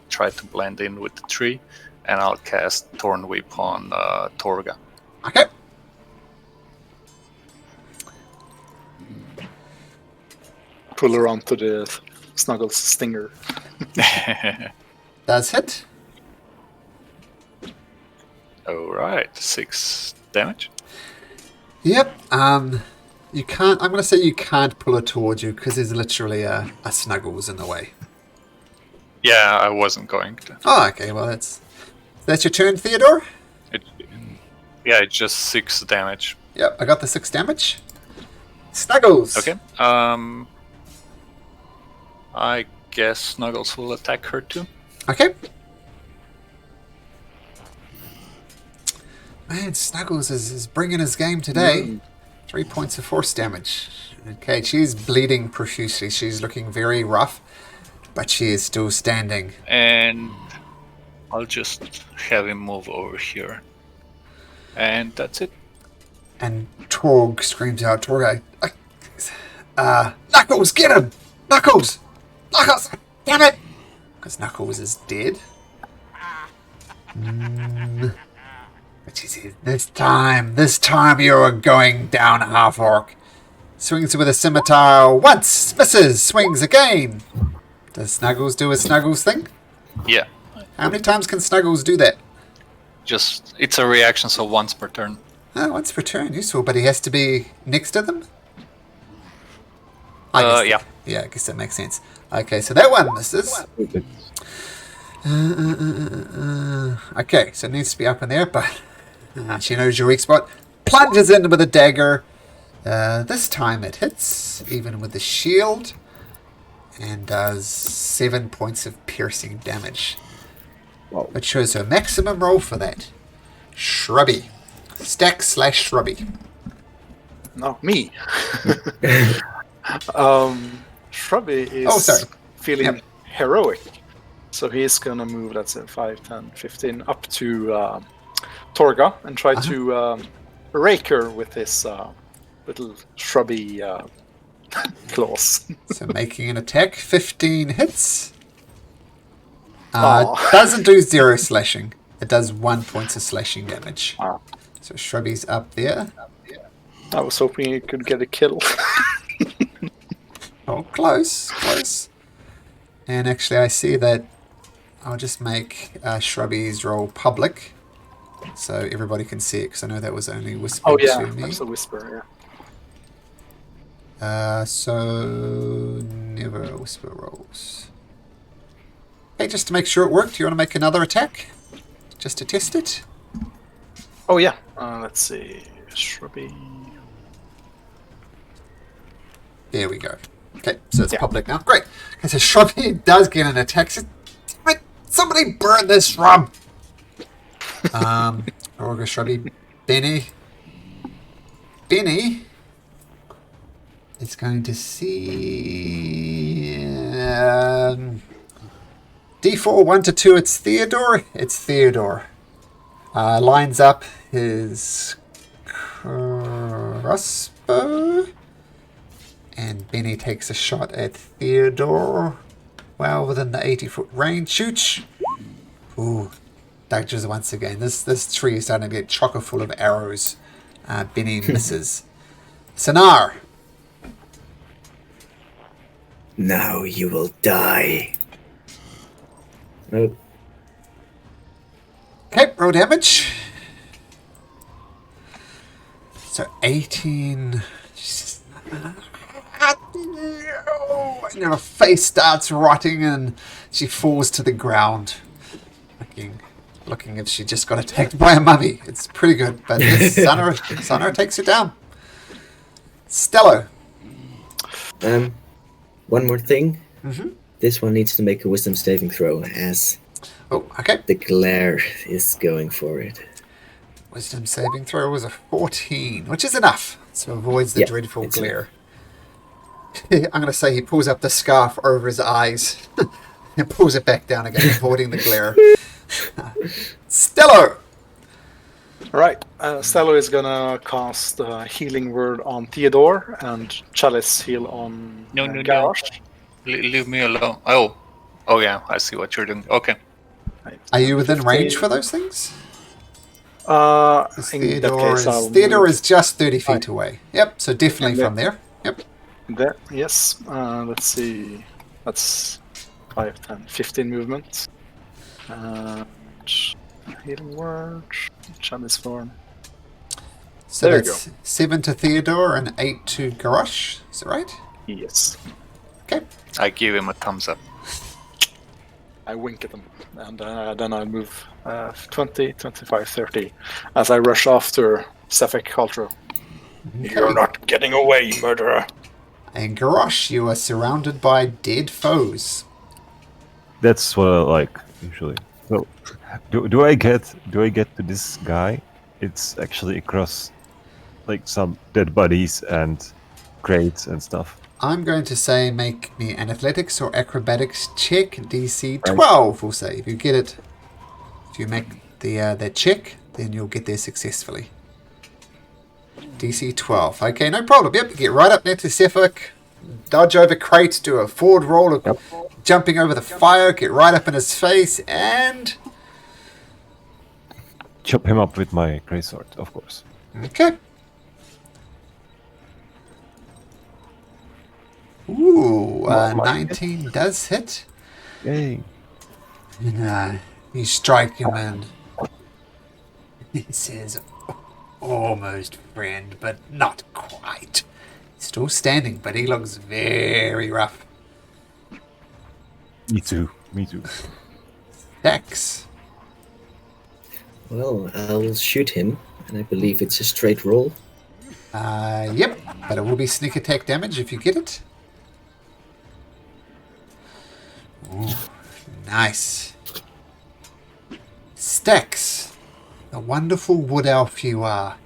try to blend in with the tree. And I'll cast Thorn Whip on Torga. Okay. Pull her onto the Snuggles stinger. Does hit. Alright, 6 damage. Yep. You can't. I'm going to say you can't pull it towards you because there's literally a Snuggles in the way. Yeah, I wasn't going to. Oh, okay. Well, that's your turn, Theodore. It's just 6 damage. Yep, I got the 6 damage. Snuggles. Okay. I guess Snuggles will attack her too. Okay. Man, Snuggles is bringing his game today. 3 points of force damage. Okay, she's bleeding profusely. She's looking very rough, but she is still standing. And I'll just have him move over here. And that's it. And Torg screams out, Knuckles, get him! Knuckles! Knuckles! Damn it! because Knuckles is dead. But he says, this time you are going down, half-orc. Swings with a scimitar once, misses, swings again. Does Snuggles do a Snuggles thing? Yeah. How many times can Snuggles do that? Just, it's a reaction, so once per turn. Oh, once per turn, useful, but he has to be next to them? I guess Yeah. I guess that makes sense. Okay, so that one misses. Okay, so it needs to be up in there, but she knows your weak spot. Plunges in with a dagger. This time it hits, even with the shield, and does 7 points of piercing damage. Wow. It shows her maximum roll for that. Shrubby. Stack/shrubby. No, me. Shrubby is feeling heroic. So he's gonna move, let's say 5, 10, 15, up to Torga and try to rake her with his little shrubby claws. So making an attack, 15 hits. Aw. Doesn't do 0 slashing. It does 1 point of slashing damage. Ah. So Shrubby's up there. I was hoping he could get a kill. Oh, close. And actually I see that I'll just make Shrubby's roll public, so everybody can see it, because I know that was only whispered to me. That's a whisper, So never whisper rolls. Okay, just to make sure it worked, do you want to make another attack? Just to test it? Oh yeah, let's see, Shrubby. There we go. Okay, so it's public now. Great. Okay, so Shrubby does get an attack. So, damn it, somebody burn this shrub! Orga Shrubby. Benny is going to see... D4 1 to 2, it's Theodore. Lines up his crossbow. And Benny takes a shot at Theodore. Well, within the 80-foot range. Shoots. Ooh. Dodges once again. This tree is starting to get chocker full of arrows. Benny misses. Sinar. Now you will die. Oh, Okay, roll damage. So 18. And her face starts rotting and she falls to the ground. Looking if she just got attacked by a mummy. It's pretty good, but Sunner takes her down. Stello. one more thing. Mm-hmm. This one needs to make a wisdom saving throw as Oh, okay. the glare is going for it. Wisdom saving throw was a 14, which is enough. So avoids the Yeah, dreadful it's glare. I'm going to say he pulls up the scarf over his eyes and pulls it back down again, avoiding the glare. Stello! Right, Stello is gonna cast Healing Word on Theodore and Chalice Heal on No. Garrosh. Leave me alone. Oh yeah, I see what you're doing. Okay. Right. Are you within range for those things? In that case, I'll Theodore move is just 30 feet away. Yep, so definitely from there. Yep. there. Yes, let's see. That's 5, 10, 15 movements. Healing Word, Chalice Form. So There you that's 7 to Theodore and 8 to Garrosh. Is that right? Yes. Okay. I give him a thumbs up. I wink at them, and then I move 20, 25, 30 as I rush after Sephek Kaltro. You're not getting away, murderer. And Garrosh, you are surrounded by dead foes. That's what I like usually. So, do I get to this guy? It's actually across like some dead bodies and crates and stuff. I'm going to say make me an athletics or acrobatics check, DC 12, we'll say. If you get it, if you make that check, then you'll get there successfully. DC 12. Okay, no problem. Yep, get right up next to Sephek, dodge over crates, do a forward roll, jumping over the fire, get right up in his face, and... Chop him up with my greatsword, of course. Okay. Ooh, 19 does hit. Yay. And you strike him and he says, almost friend, but not quite. Still standing, but he looks very rough. Me too. Dex. Well, I'll shoot him, and I believe it's a straight roll. Yep, but it will be sneak attack damage if you get it. Ooh, nice. Stax, the wonderful wood elf you are.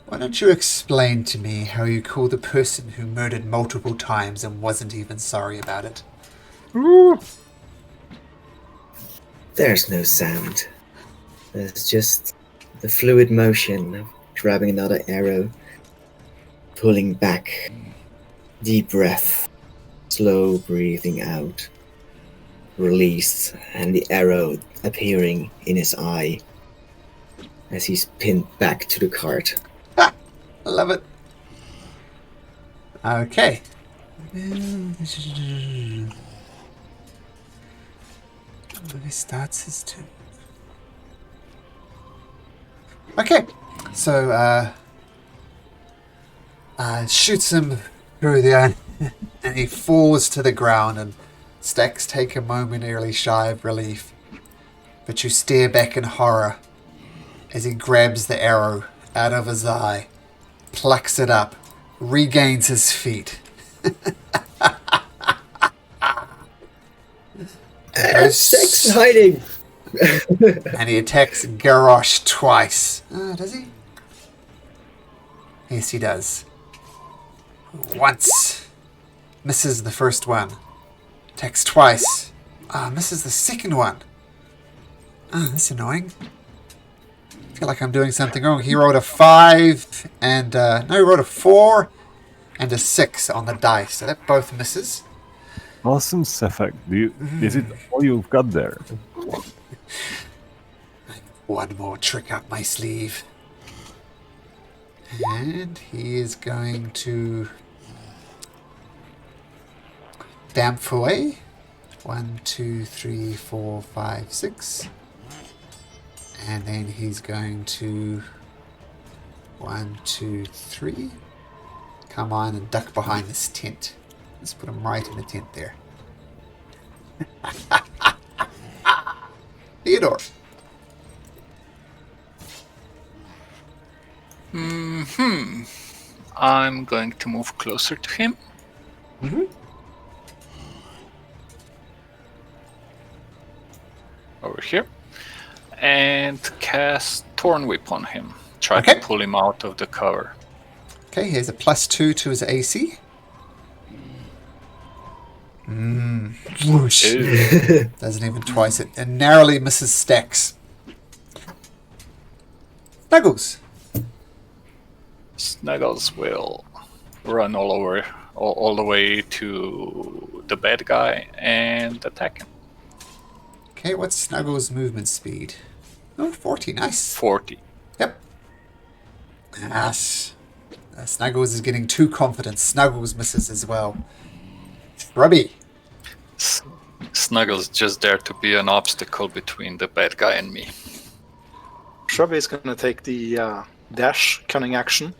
Why don't you explain to me how you call the person who murdered multiple times and wasn't even sorry about it? There's no sound. There's just the fluid motion of grabbing another arrow, pulling back, deep breath, slow breathing out, release, and the arrow appearing in his eye as he's pinned back to the cart. I love it. Okay. He starts his turn. Okay, so shoots him through the eye, and he falls to the ground. And Stax take a momentary sigh of relief, but you stare back in horror as he grabs the arrow out of his eye, plucks it up, regains his feet. Stax hiding! And he attacks Garrosh twice. Does he? Yes, he does. Once. Misses the first one. Attacks twice. Misses the second one. That's annoying. I feel like I'm doing something wrong. He rolled a 5 and... no, he rolled a 4 and a 6 on the dice. So that both misses. Awesome, Sephek. Is it all you've got there? One more trick up my sleeve. And he is going to damp away. 1, 2, 3, 4, 5, 6. And then he's going to 1, 2, 3. Come on and duck behind this tent. Let's put him right in the tent there. Theodore. I'm going to move closer to him. Over here. And cast Thorn Whip on him. Try to pull him out of the cover. Okay, he has a +2 to his AC. Whoosh. Doesn't even twice it. And narrowly misses Stax. Snuggles. Snuggles will run all the way to the bad guy and attack him. Okay, what's Snuggles' movement speed? Oh, 40, nice. 40. Yep. Yes. Snuggles is getting too confident. Snuggles misses as well. Shrubby. Snuggles just there to be an obstacle between the bad guy and me. Shrubby is going to take the dash cunning action.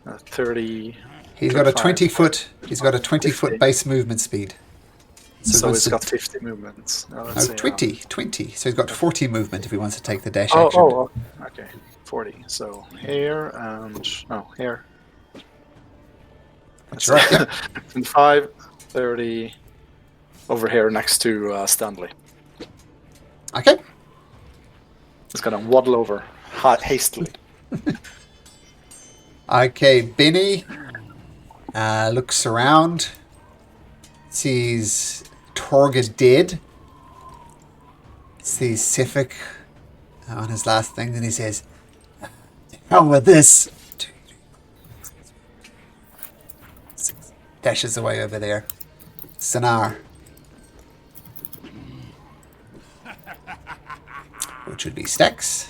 30. He's got a 20 35, foot. He's got a 20 foot 50. base movement speed. So it's it's got 50 movements. No, 20. So he's got 40 movement if he wants to take the dash action. Oh, okay. 40. So here and here. That's right. Yeah. And 5, 30 over here next to Stanley. Okay. It's gonna waddle over hastily. Okay, Benny looks around, sees Torga dead, sees Sephek on his last thing, and he says, "To hell with this." Dashes away over there. Sinar. which would be Stax.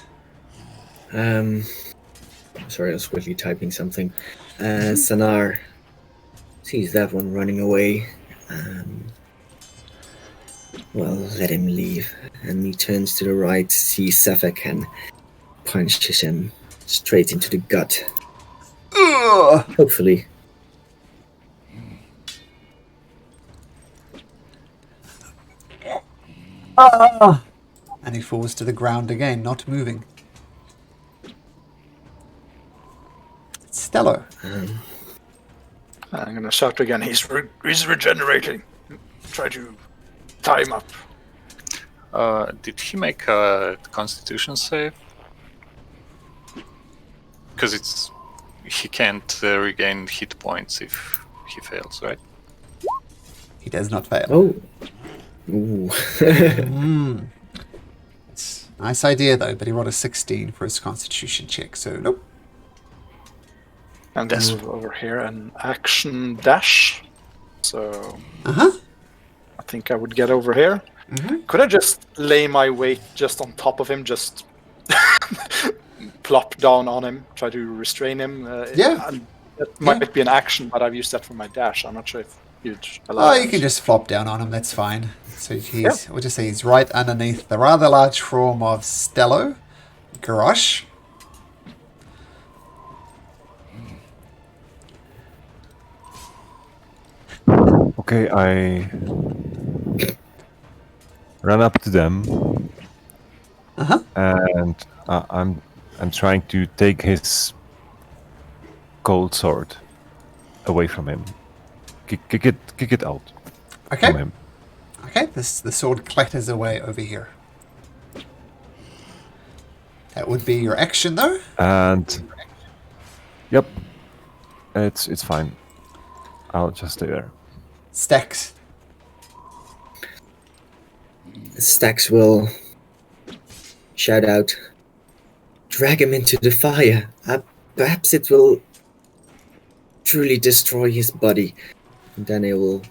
Sorry, I was quickly typing something. Sanar sees that one running away. Well, let him leave. And he turns to the right, sees Sephek and punches him straight into the gut. Ugh! Hopefully. And he falls to the ground again, not moving. Stello. I'm gonna shout again. He's regenerating. Try to tie him up. Did he make a Constitution save? Because he can't regain hit points if he fails, right? He does not fail. Oh. Ooh. It's a nice idea, though, but he rolled a 16 for his Constitution check, so nope. And move over here and action dash. So Uh-huh. I think I would get over here. Mm-hmm. Could I just lay my weight just on top of him, just plop down on him, try to restrain him? Yeah. And that might be an action, but I've used that for my dash. I'm not sure if you'd allow Oh, that. you can just flop down on him, that's fine. So we'll just say he's right underneath the rather large form of Stello, Garrosh. Okay, I run up to them, Uh-huh. and I'm trying to take his cold sword away from him. Kick it out Okay. from him. Okay, the sword clatters away over here. That would be your action, though. And yep, it's fine. I'll just stay there. Stax. Stax will shout out, drag him into the fire. Perhaps it will truly destroy his body. And then he will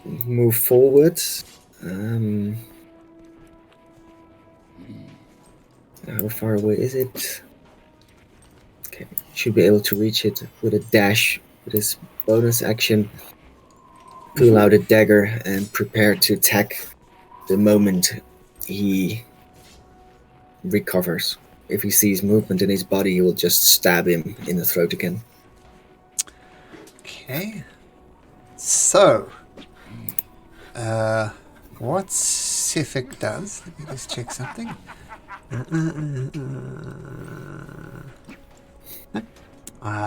move forward. How far away is it? Okay, should be able to reach it with a dash. With his bonus action, pull out a dagger and prepare to attack the moment he recovers. If he sees movement in his body, he will just stab him in the throat again. Okay. So, what Sephek does, let me just check something.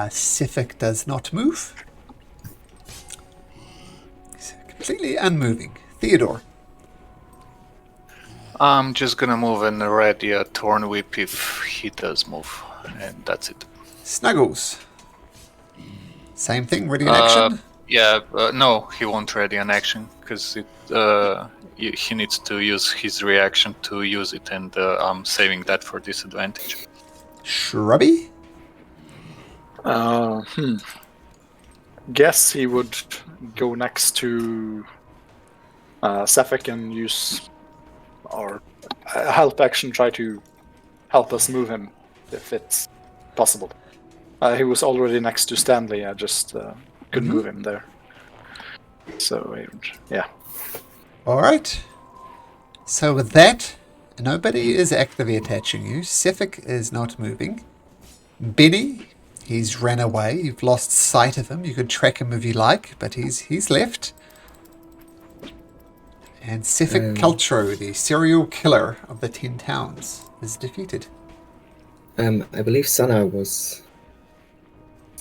Sephek does not move. He's completely unmoving. Theodore. I'm just gonna move and ready a Torn Whip if he does move, and that's it. Snuggles. Same thing, ready in action? No, he won't ready an action, because he needs to use his reaction to use it, and I'm saving that for disadvantage. Shrubby? Guess he would go next to Sephek and use our help action, try to help us move him if it's possible. He was already next to Stanley, I just couldn't move him there. So, yeah. Alright. So with that, nobody is actively attaching you. Sephek is not moving. Benny, he's ran away. You've lost sight of him. You could track him if you like, but he's left. And Sephek Kaltro, the serial killer of the 10 towns, is defeated. I believe Sana was...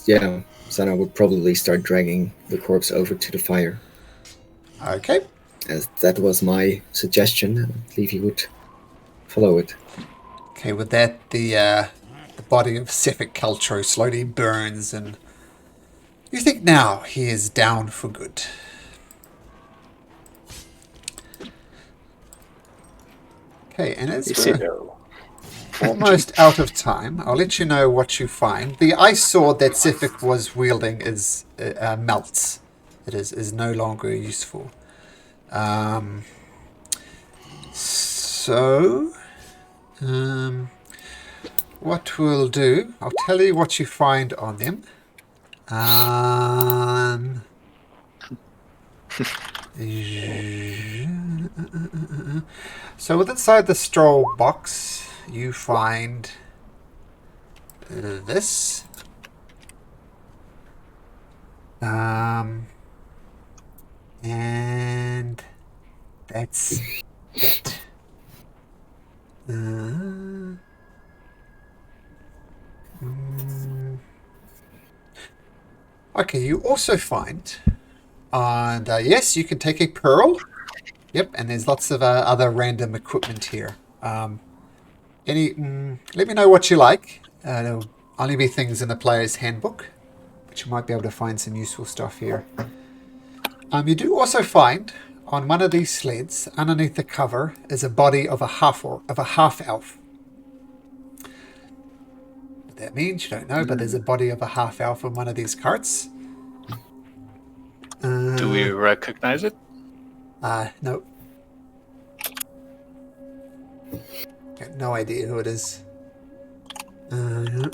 Yeah, Sana would probably start dragging the corpse over to the fire. Okay. As that was my suggestion, I believe he would follow it. Okay, with that, the body of Sephek Kaltro slowly burns, and you think now he is down for good. Okay, and as we're almost out of time, I'll let you know what you find. The ice sword that Sephek was wielding is melts. It is no longer useful. So, what we'll do, I'll tell you what you find on them. So with inside the stroll box, you find this. And that's it. Okay, you also find, and yes, you can take a pearl. Yep, and there's lots of other random equipment here. Let me know what you like. There'll only be things in the player's handbook, but you might be able to find some useful stuff here. You do also find on one of these sleds, underneath the cover, is a body of a half elf. What that means, you don't know, but there's a body of a half elf on one of these carts. Do we recognize it? No. Got no idea who it is. And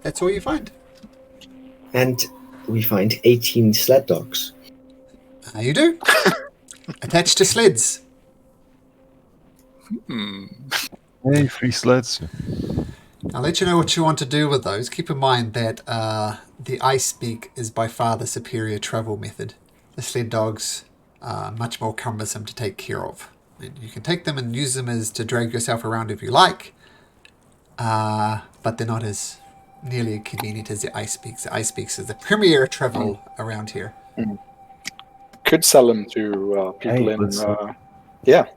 that's all you find. And we find 18 sled dogs. You do. Attached to sleds. Hey, free sleds. I'll let you know what you want to do with those. Keep in mind that the ice beak is by far the superior travel method. The sled dogs are much more cumbersome to take care of. And you can take them and use them as to drag yourself around if you like, but they're not as nearly convenient as the ice beaks. The ice beaks is the premier travel around here. Could sell them to people Hey, in. Yep.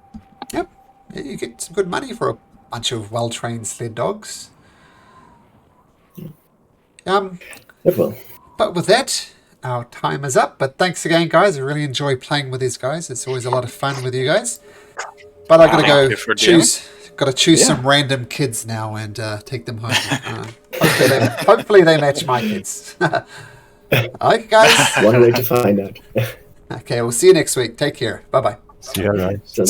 Yeah, you get some good money for a bunch of well-trained sled dogs. Well, But with that, our time is up. But thanks again, guys. I really enjoy playing with these guys. It's always a lot of fun with you guys. But I gotta Thank you go for choose. Got to choose Yeah. some random kids now and take them home. Hopefully they match my kids. Alright, guys. one way to find out. Okay, we'll see you next week. Take care. Bye bye. See you guys. So